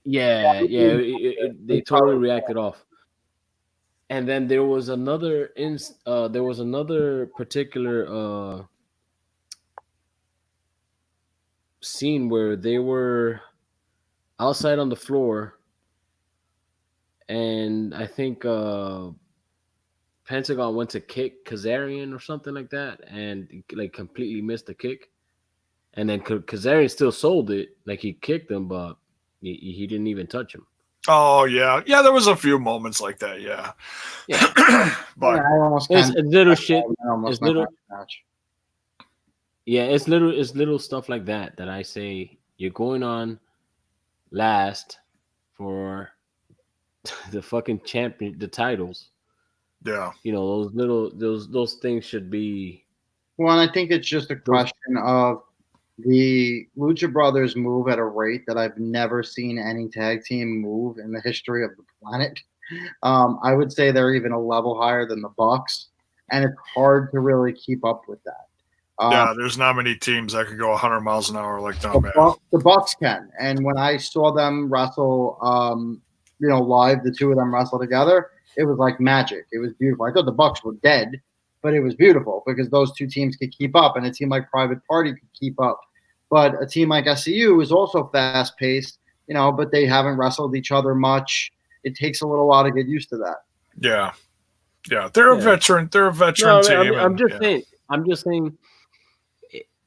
Yeah, they totally reacted off. And then there was another particular scene where they were outside on the floor, and I think Pentagon went to kick Kazarian or something like that, and like completely missed the kick. And then Kazarian still sold it, like he kicked him, but he didn't even touch him. Oh yeah, there was a few moments like that. Yeah. But it's little shit. It's little. Yeah, it's little stuff like that I say you're going on last for the fucking champion, the titles. Yeah. You know, those things should be. Well, and I think it's just a question of The Lucha Brothers move at a rate that I've never seen any tag team move in the history of the planet. I would say they're even a level higher than the Bucks, and it's hard to really keep up with that. Yeah, there's not many teams that could go 100 miles an hour like that, man. The Bucks can, and when I saw them wrestle, live, the two of them wrestle together, it was like magic. It was beautiful. I thought the Bucks were dead, but it was beautiful because those two teams could keep up, and a team like Private Party could keep up. But a team like SCU is also fast paced, but they haven't wrestled each other much. It takes a little while to get used to that. Yeah. They're a veteran. They're a veteran team. I'm just saying.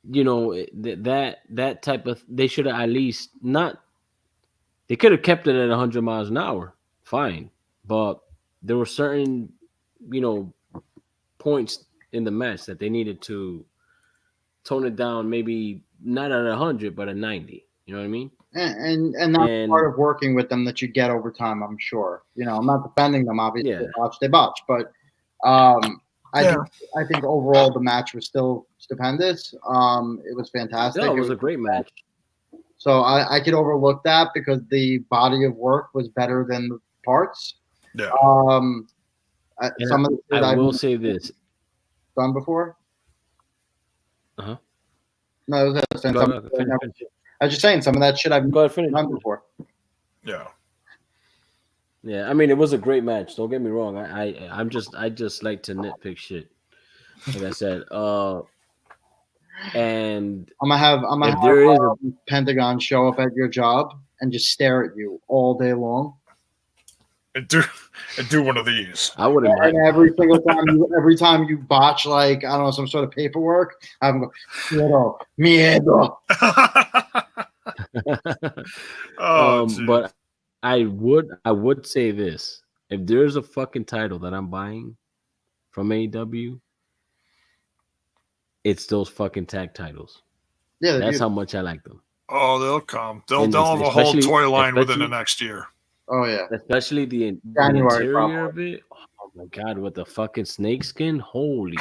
That type of, they should have at least not. They could have kept it at 100 miles an hour, fine. But there were certain, points in the match that they needed to tone it down. Maybe not at 100, but at 90. You know what I mean? And that's part of working with them that you get over time, I'm sure. I'm not defending them, obviously. Yeah. They botch. But I think overall the match was still stupendous. It was fantastic. No, it was a great match. So I could overlook that because the body of work was better than the parts. Yeah. I will say this. Done before? Uh-huh. No, I was just saying some of that shit I've done before. Yeah. Yeah, I mean it was a great match. Don't get me wrong. I just like to nitpick shit. Like I said, and I'm gonna have Pentagon show up at your job and just stare at you all day long. And do one of these. I wouldn't mind. And every time you botch some sort of paperwork, I'm going miedo. But I would say this: if there's a fucking title that I'm buying from AEW, it's those fucking tag titles. Yeah, that's how much I like them. Oh, they'll come. They'll have a whole toy line within the next year. Oh yeah, especially the interior of it. Oh my god, with the fucking snake skin! Holy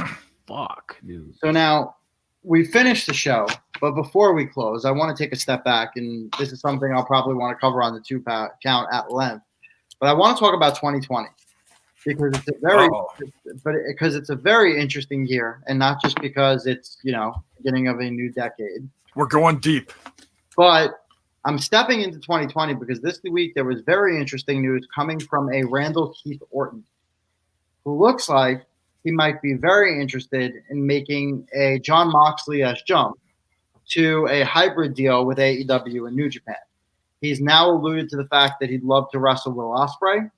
fuck, dude! So now we finished the show, but before we close, I want to take a step back, and this is something I'll probably want to cover on the 2 count at length. But I want to talk about 2020 because it's a very interesting year, and not just because it's beginning of a new decade. We're going deep, but I'm stepping into 2020 because this week there was very interesting news coming from a Randall Keith Orton, who looks like he might be very interested in making a Jon Moxley-esque jump to a hybrid deal with AEW and New Japan. He's now alluded to the fact that he'd love to wrestle Will Ospreay.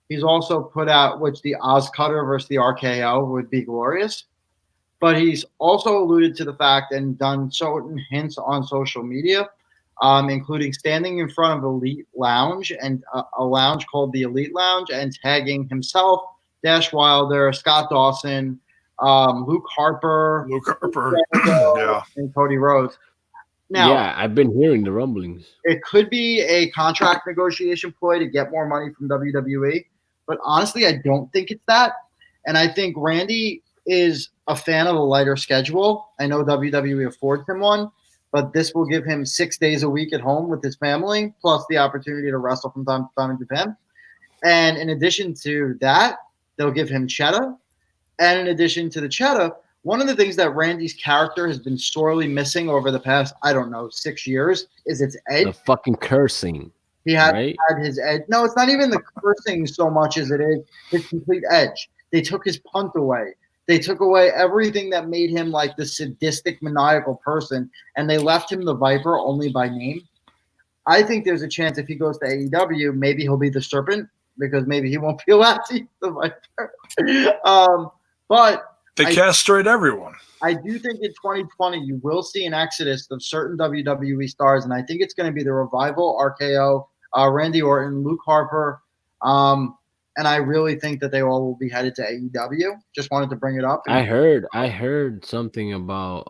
He's also put out, which the Oz Cutter versus the RKO would be glorious. But he's also alluded to the fact and done certain hints on social media, including standing in front of Elite Lounge and a lounge called the Elite Lounge and tagging himself, Dash Wilder, Scott Dawson, Luke Harper, and Cody Rhodes. Now, yeah, I've been hearing the rumblings. It could be a contract negotiation ploy to get more money from WWE, but honestly, I don't think it's that. And I think Randy is a fan of a lighter schedule. I know WWE affords him one, but this will give him 6 days a week at home with his family, plus the opportunity to wrestle from time to time in Japan. And in addition to that, they'll give him cheddar. And in addition to the cheddar, one of the things that Randy's character has been sorely missing over the past, 6 years is its edge. The fucking cursing. He had his edge. No, it's not even the cursing so much as it is his complete edge. They took his punt away. They took away everything that made him like the sadistic, maniacal person, and they left him the Viper only by name. I think there's a chance if he goes to AEW, maybe he'll be the Serpent because maybe he won't be allowed to use the Viper. But they castrate everyone. I do think in 2020 you will see an exodus of certain WWE stars, and I think it's going to be the Revival, RKO, Randy Orton, Luke Harper, and I really think that they all will be headed to AEW. Just wanted to bring it up. I heard something about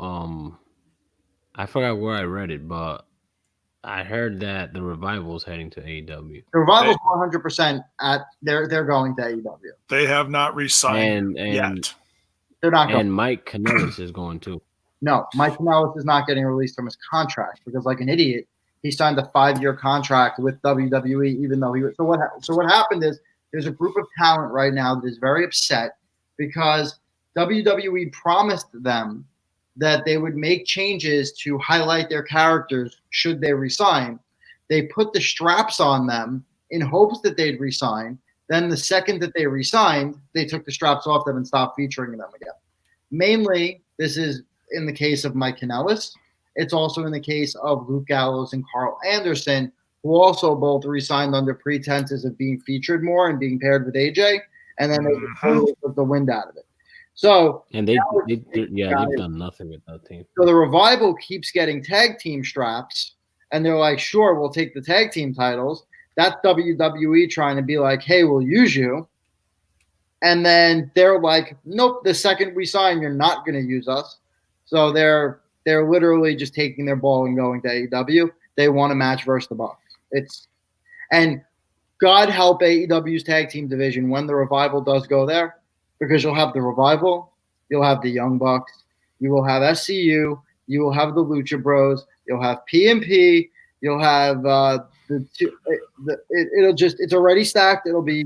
I forgot where I read it, but I heard that the Revival is heading to AEW. The Revival's 100% they're going to AEW. They have not re-signed yet. They're not going. And Mike Kanellis is going too. No, Mike Kanellis is not getting released from his contract because, like an idiot, he signed a 5-year contract with WWE, even though he was. So what happened is there's a group of talent right now that is very upset because WWE promised them that they would make changes to highlight their characters should they resign. They put the straps on them in hopes that they'd resign. Then the second that they resigned, they took the straps off them and stopped featuring them again. Mainly, this is in the case of Mike Kanellis. It's also in the case of Luke Gallows and Carl Anderson, who also both resigned under pretenses of being featured more and being paired with AJ, and then they totally took the wind out of it. So they've done nothing with that team. So the Revival keeps getting tag team straps, and they're like, sure, we'll take the tag team titles. That's WWE trying to be like, hey, we'll use you. And then they're like, nope, the second we sign, you're not going to use us. So they're literally just taking their ball and going to AEW. They want a match versus the Bucks. And God help AEW's tag team division when the Revival does go there, because you'll have the Revival, you'll have the Young Bucks, you will have SCU, you will have the Lucha Bros, you'll have PMP, you'll have it's already stacked. It'll be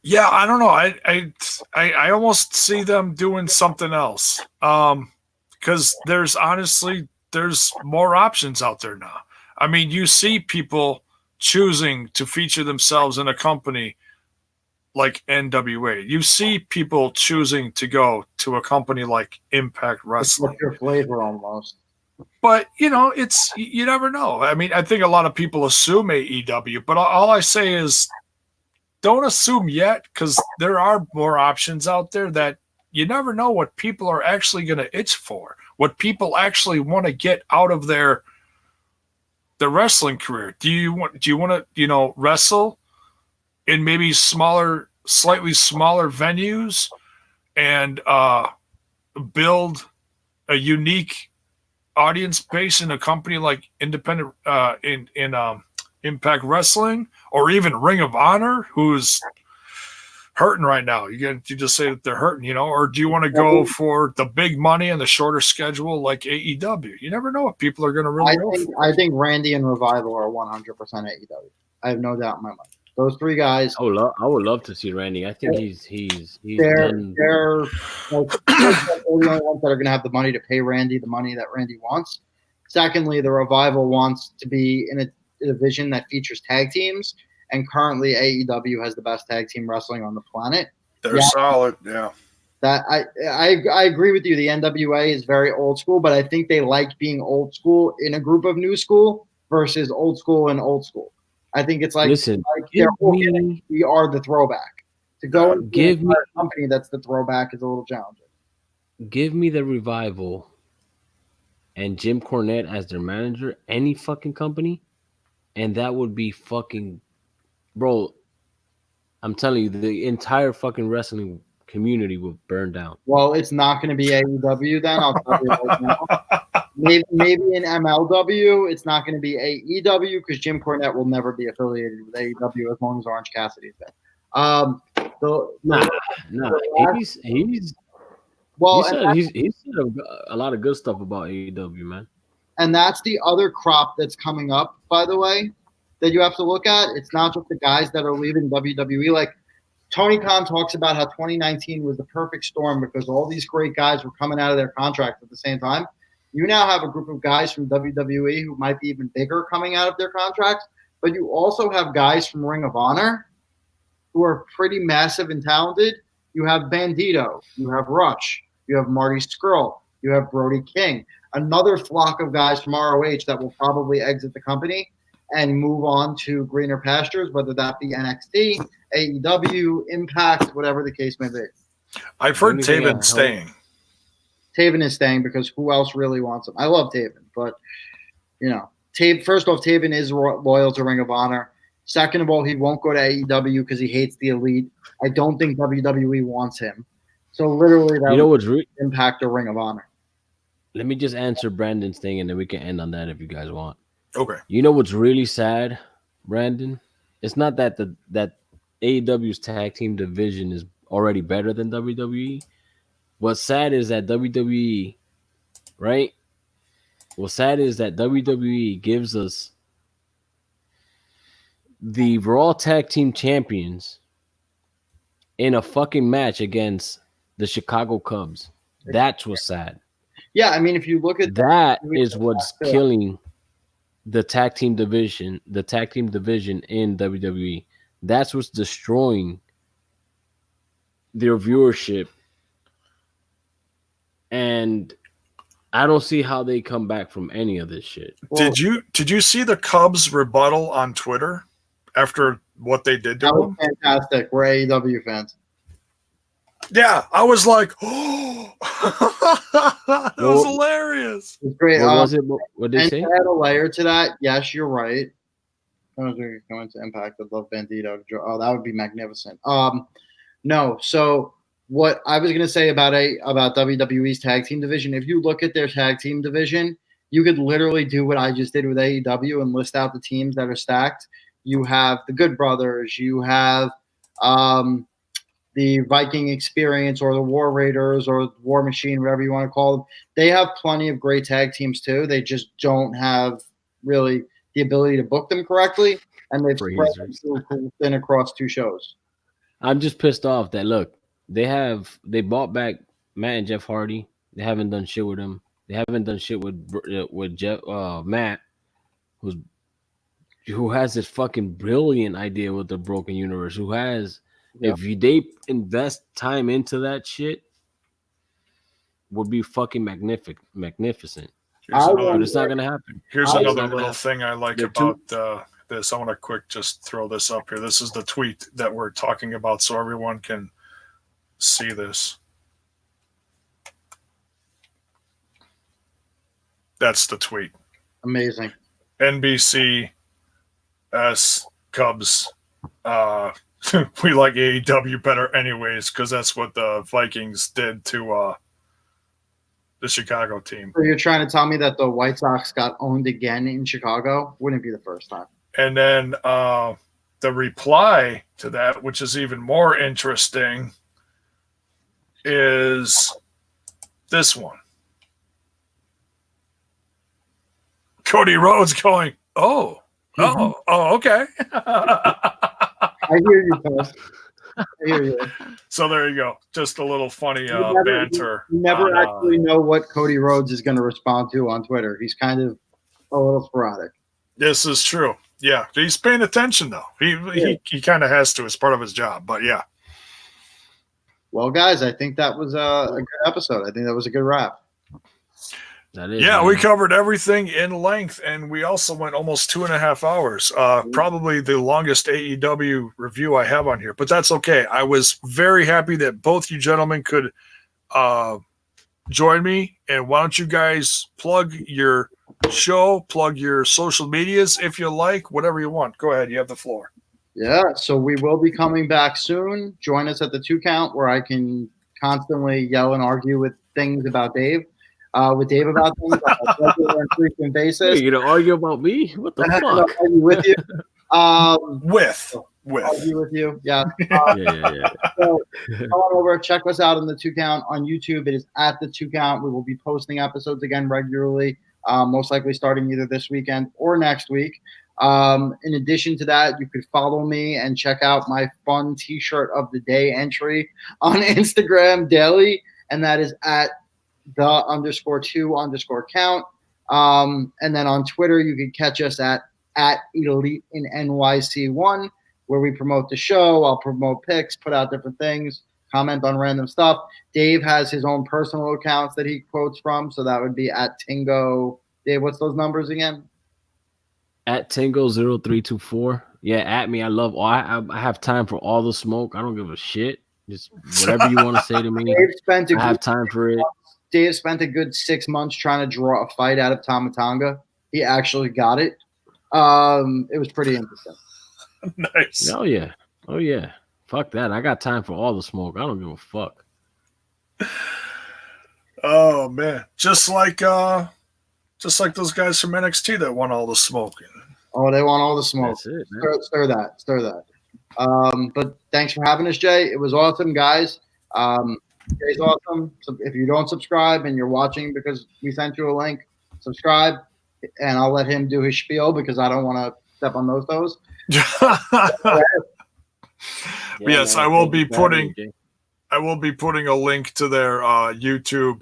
Yeah, I don't know. I almost see them doing something else. Because there's more options out there now. I mean, you see people choosing to feature themselves in a company like NWA. You see people choosing to go to a company like Impact Wrestling. It's your flavor almost. But, you never know. I mean, I think a lot of people assume AEW, but all I say is don't assume yet, because there are more options out there that you never know what people are actually going to itch for, what people actually want to get out of their wrestling career. Do you want to, wrestle in maybe slightly smaller venues and build a unique audience base in a company like independent in Impact Wrestling, or even Ring of Honor, who's hurting right now? You just say that they're hurting, or do you want to go for the big money and the shorter schedule like AEW? You never know what people are going to really go for. I think Randy and Revival are 100% AEW. I have no doubt in my mind. Those three guys. I would love to see Randy. I think he's they're the only ones that are going to have the money to pay Randy the money that Randy wants. Secondly, the Revival wants to be in a division that features tag teams, and currently AEW has the best tag team wrestling on the planet. They're solid, yeah. That I agree with you. The NWA is very old school, but I think they like being old school in a group of new school versus old school and old school. I think it's like, we are the throwback. To go and give me a company that's the throwback is a little challenging. Give me the Revival and Jim Cornette as their manager, any fucking company, and that would be fucking, bro. I'm telling you, the entire fucking wrestling community will burn down. Well, it's not going to be AEW then. I'll tell you right now. Maybe in MLW, it's not going to be AEW because Jim Cornette will never be affiliated with AEW as long as Orange Cassidy's there. He's said a lot of good stuff about AEW, man. And that's the other crop that's coming up, by the way, that you have to look at. It's not just the guys that are leaving WWE. Like Tony Khan talks about how 2019 was the perfect storm because all these great guys were coming out of their contracts at the same time. You now have a group of guys from WWE who might be even bigger coming out of their contracts, but you also have guys from Ring of Honor who are pretty massive and talented. You have Bandito, you have Rush, you have Marty Scurll, you have Brody King, another flock of guys from ROH that will probably exit the company and move on to greener pastures, whether that be NXT, AEW, Impact, whatever the case may be. I've heard Taven staying. Taven is staying because who else really wants him? I love Taven, but, first off, Taven is loyal to Ring of Honor. Second of all, he won't go to AEW because he hates the Elite. I don't think WWE wants him. So literally, that what's Impact or Ring of Honor. Let me just answer Brandon's thing, and then we can end on that if you guys want. Okay. You know what's really sad, Brandon? It's not that that AEW's tag team division is already better than WWE. what's sad is that WWE, right? What's sad is that WWE gives us the Raw Tag Team Champions in a fucking match against the Chicago Cubs. That's what's sad. Yeah, I mean, if you look at That is what's killing the tag team division in WWE. That's what's destroying their viewership. And I don't see how they come back from any of this shit. Well, did you see the Cubs rebuttal on Twitter after what they did to that was them? fantastic. We're AEW fans. Yeah, I was like, oh, that was hilarious. It's great. What was it? What did they say? To add a layer to that, yes, you're right. Going to Impact. I'd love Bandito. Oh, that would be magnificent. No. So what I was going to say about WWE's tag team division, if you look at their tag team division, you could literally do what I just did with AEW and list out the teams that are stacked. You have the Good Brothers. You have the Viking Experience or the War Raiders or War Machine, whatever you want to call them. They have plenty of great tag teams too. They just don't have really the ability to book them correctly, and they've spread them thin across 2 shows. I'm just pissed off that they bought back Matt and Jeff Hardy. They haven't done shit with them. They haven't done shit with Jeff Matt, who has this fucking brilliant idea with the Broken Universe. Who has if they invest time into that shit, would be fucking magnificent. But it's not gonna happen. Here's another little thing I like about this. I want to just throw this up here. This is the tweet that we're talking about, so everyone can see this. That's the tweet. Amazing. NBC Cubs. We like AEW better anyways, because that's what the Vikings did to the Chicago team. So you're trying to tell me that the White Sox got owned again in Chicago? Wouldn't be the first time. And then the reply to that, which is even more interesting, is this one. Cody Rhodes going, okay. I hear you, Chris. I hear you. So there you go. Just a little funny banter. You never actually know what Cody Rhodes is going to respond to on Twitter. He's kind of a little sporadic. This is true. Yeah, he's paying attention though. He kind of has to as part of his job. But yeah. Well, guys, I think that was a good episode. I think that was a good wrap. That is, yeah, we covered everything in length, and we also went almost 2.5 hours. Probably the longest AEW review I have on here, but that's okay. I was very happy that both you gentlemen could join me. And why don't you guys plug your show, plug your social medias if you like, whatever you want. Go ahead. You have the floor. Yeah, so we will be coming back soon. Join us at the 2 Count, where I can constantly yell and argue with things about Dave. With Dave about things on a regular and frequent basis. You're gonna argue about me? What the fuck? Argue with you. With argue with you. Yeah. Yeah. So come on over, check us out on the 2 Count on YouTube. It is at the 2 Count. We will be posting episodes again regularly, most likely starting either this weekend or next week. In addition to that, you could follow me and check out my fun T-shirt of the day entry on Instagram daily, and that is at _2_count. And then on Twitter, you can catch us at Elite in NYC1, where we promote the show. I'll promote picks, put out different things, comment on random stuff. Dave has his own personal accounts that he quotes from, so that would be at Tingo. Dave, what's those numbers again? At Tingo0324. Yeah, at me. I have time for all the smoke. I don't give a shit. Just whatever you want to say to me. I have time for it. Dave spent a good 6 months trying to draw a fight out of Tama Tonga. He actually got it. It was pretty interesting. Nice. Oh yeah. Fuck that. I got time for all the smoke. I don't give a fuck. Oh man. Just like those guys from NXT that want all the smoke. Oh, they want all the smoke. That's it, man. Stir that. But thanks for having us, Jay. It was awesome, guys. Jay's awesome. So if you don't subscribe and you're watching because we sent you a link, subscribe, and I'll let him do his spiel because I don't want to step on those toes. Yes, I will be putting a link to their YouTube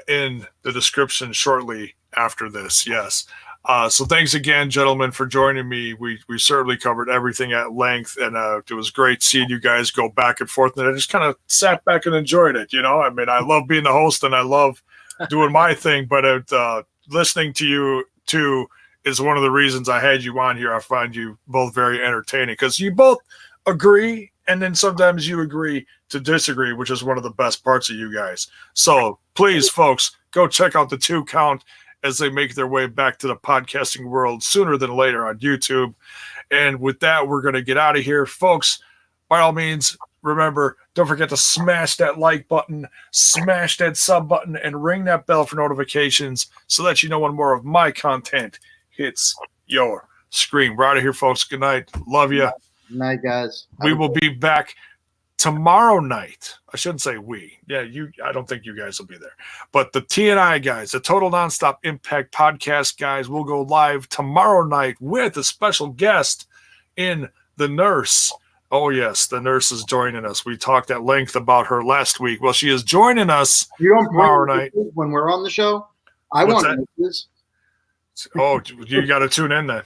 in the description shortly after this. Yes. So thanks again, gentlemen, for joining me. We certainly covered everything at length, and it was great seeing you guys go back and forth. And I just kind of sat back and enjoyed it. You know, I mean, I love being the host and I love doing my thing, but listening to you too is one of the reasons I had you on here. I find you both very entertaining because you both agree, and then sometimes you agree to disagree, which is one of the best parts of you guys. So please, folks, go check out the 2 Count as they make their way back to the podcasting world sooner than later on YouTube. And with that, we're going to get out of here. Folks, by all means, remember, don't forget to smash that like button, smash that sub button, and ring that bell for notifications so that you know when more of my content hits your screen. We're out of here, folks. Good night. Love you. Good night, guys. We will be back tomorrow night. I shouldn't say we. Yeah, I don't think you guys will be there. But the TNI guys, the Total Nonstop Impact Podcast guys, will go live tomorrow night with a special guest in the nurse. Oh, yes, the nurse is joining us. We talked at length about her last week. Well, she is joining us tomorrow night. When we're on the show, I What's want to know this. Oh, you got to tune in then.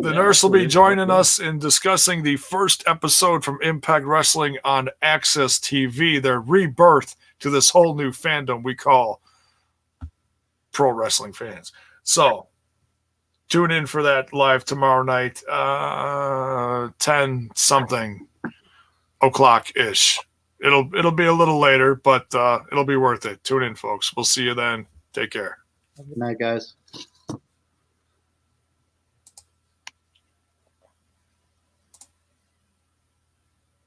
The nurse will be joining us in discussing the first episode from Impact Wrestling on Access TV, their rebirth to this whole new fandom we call pro wrestling fans. So tune in for that live tomorrow night, 10 something o'clock-ish. It'll be a little later, but it'll be worth it. Tune in, folks. We'll see you then. Take care. Good night, guys.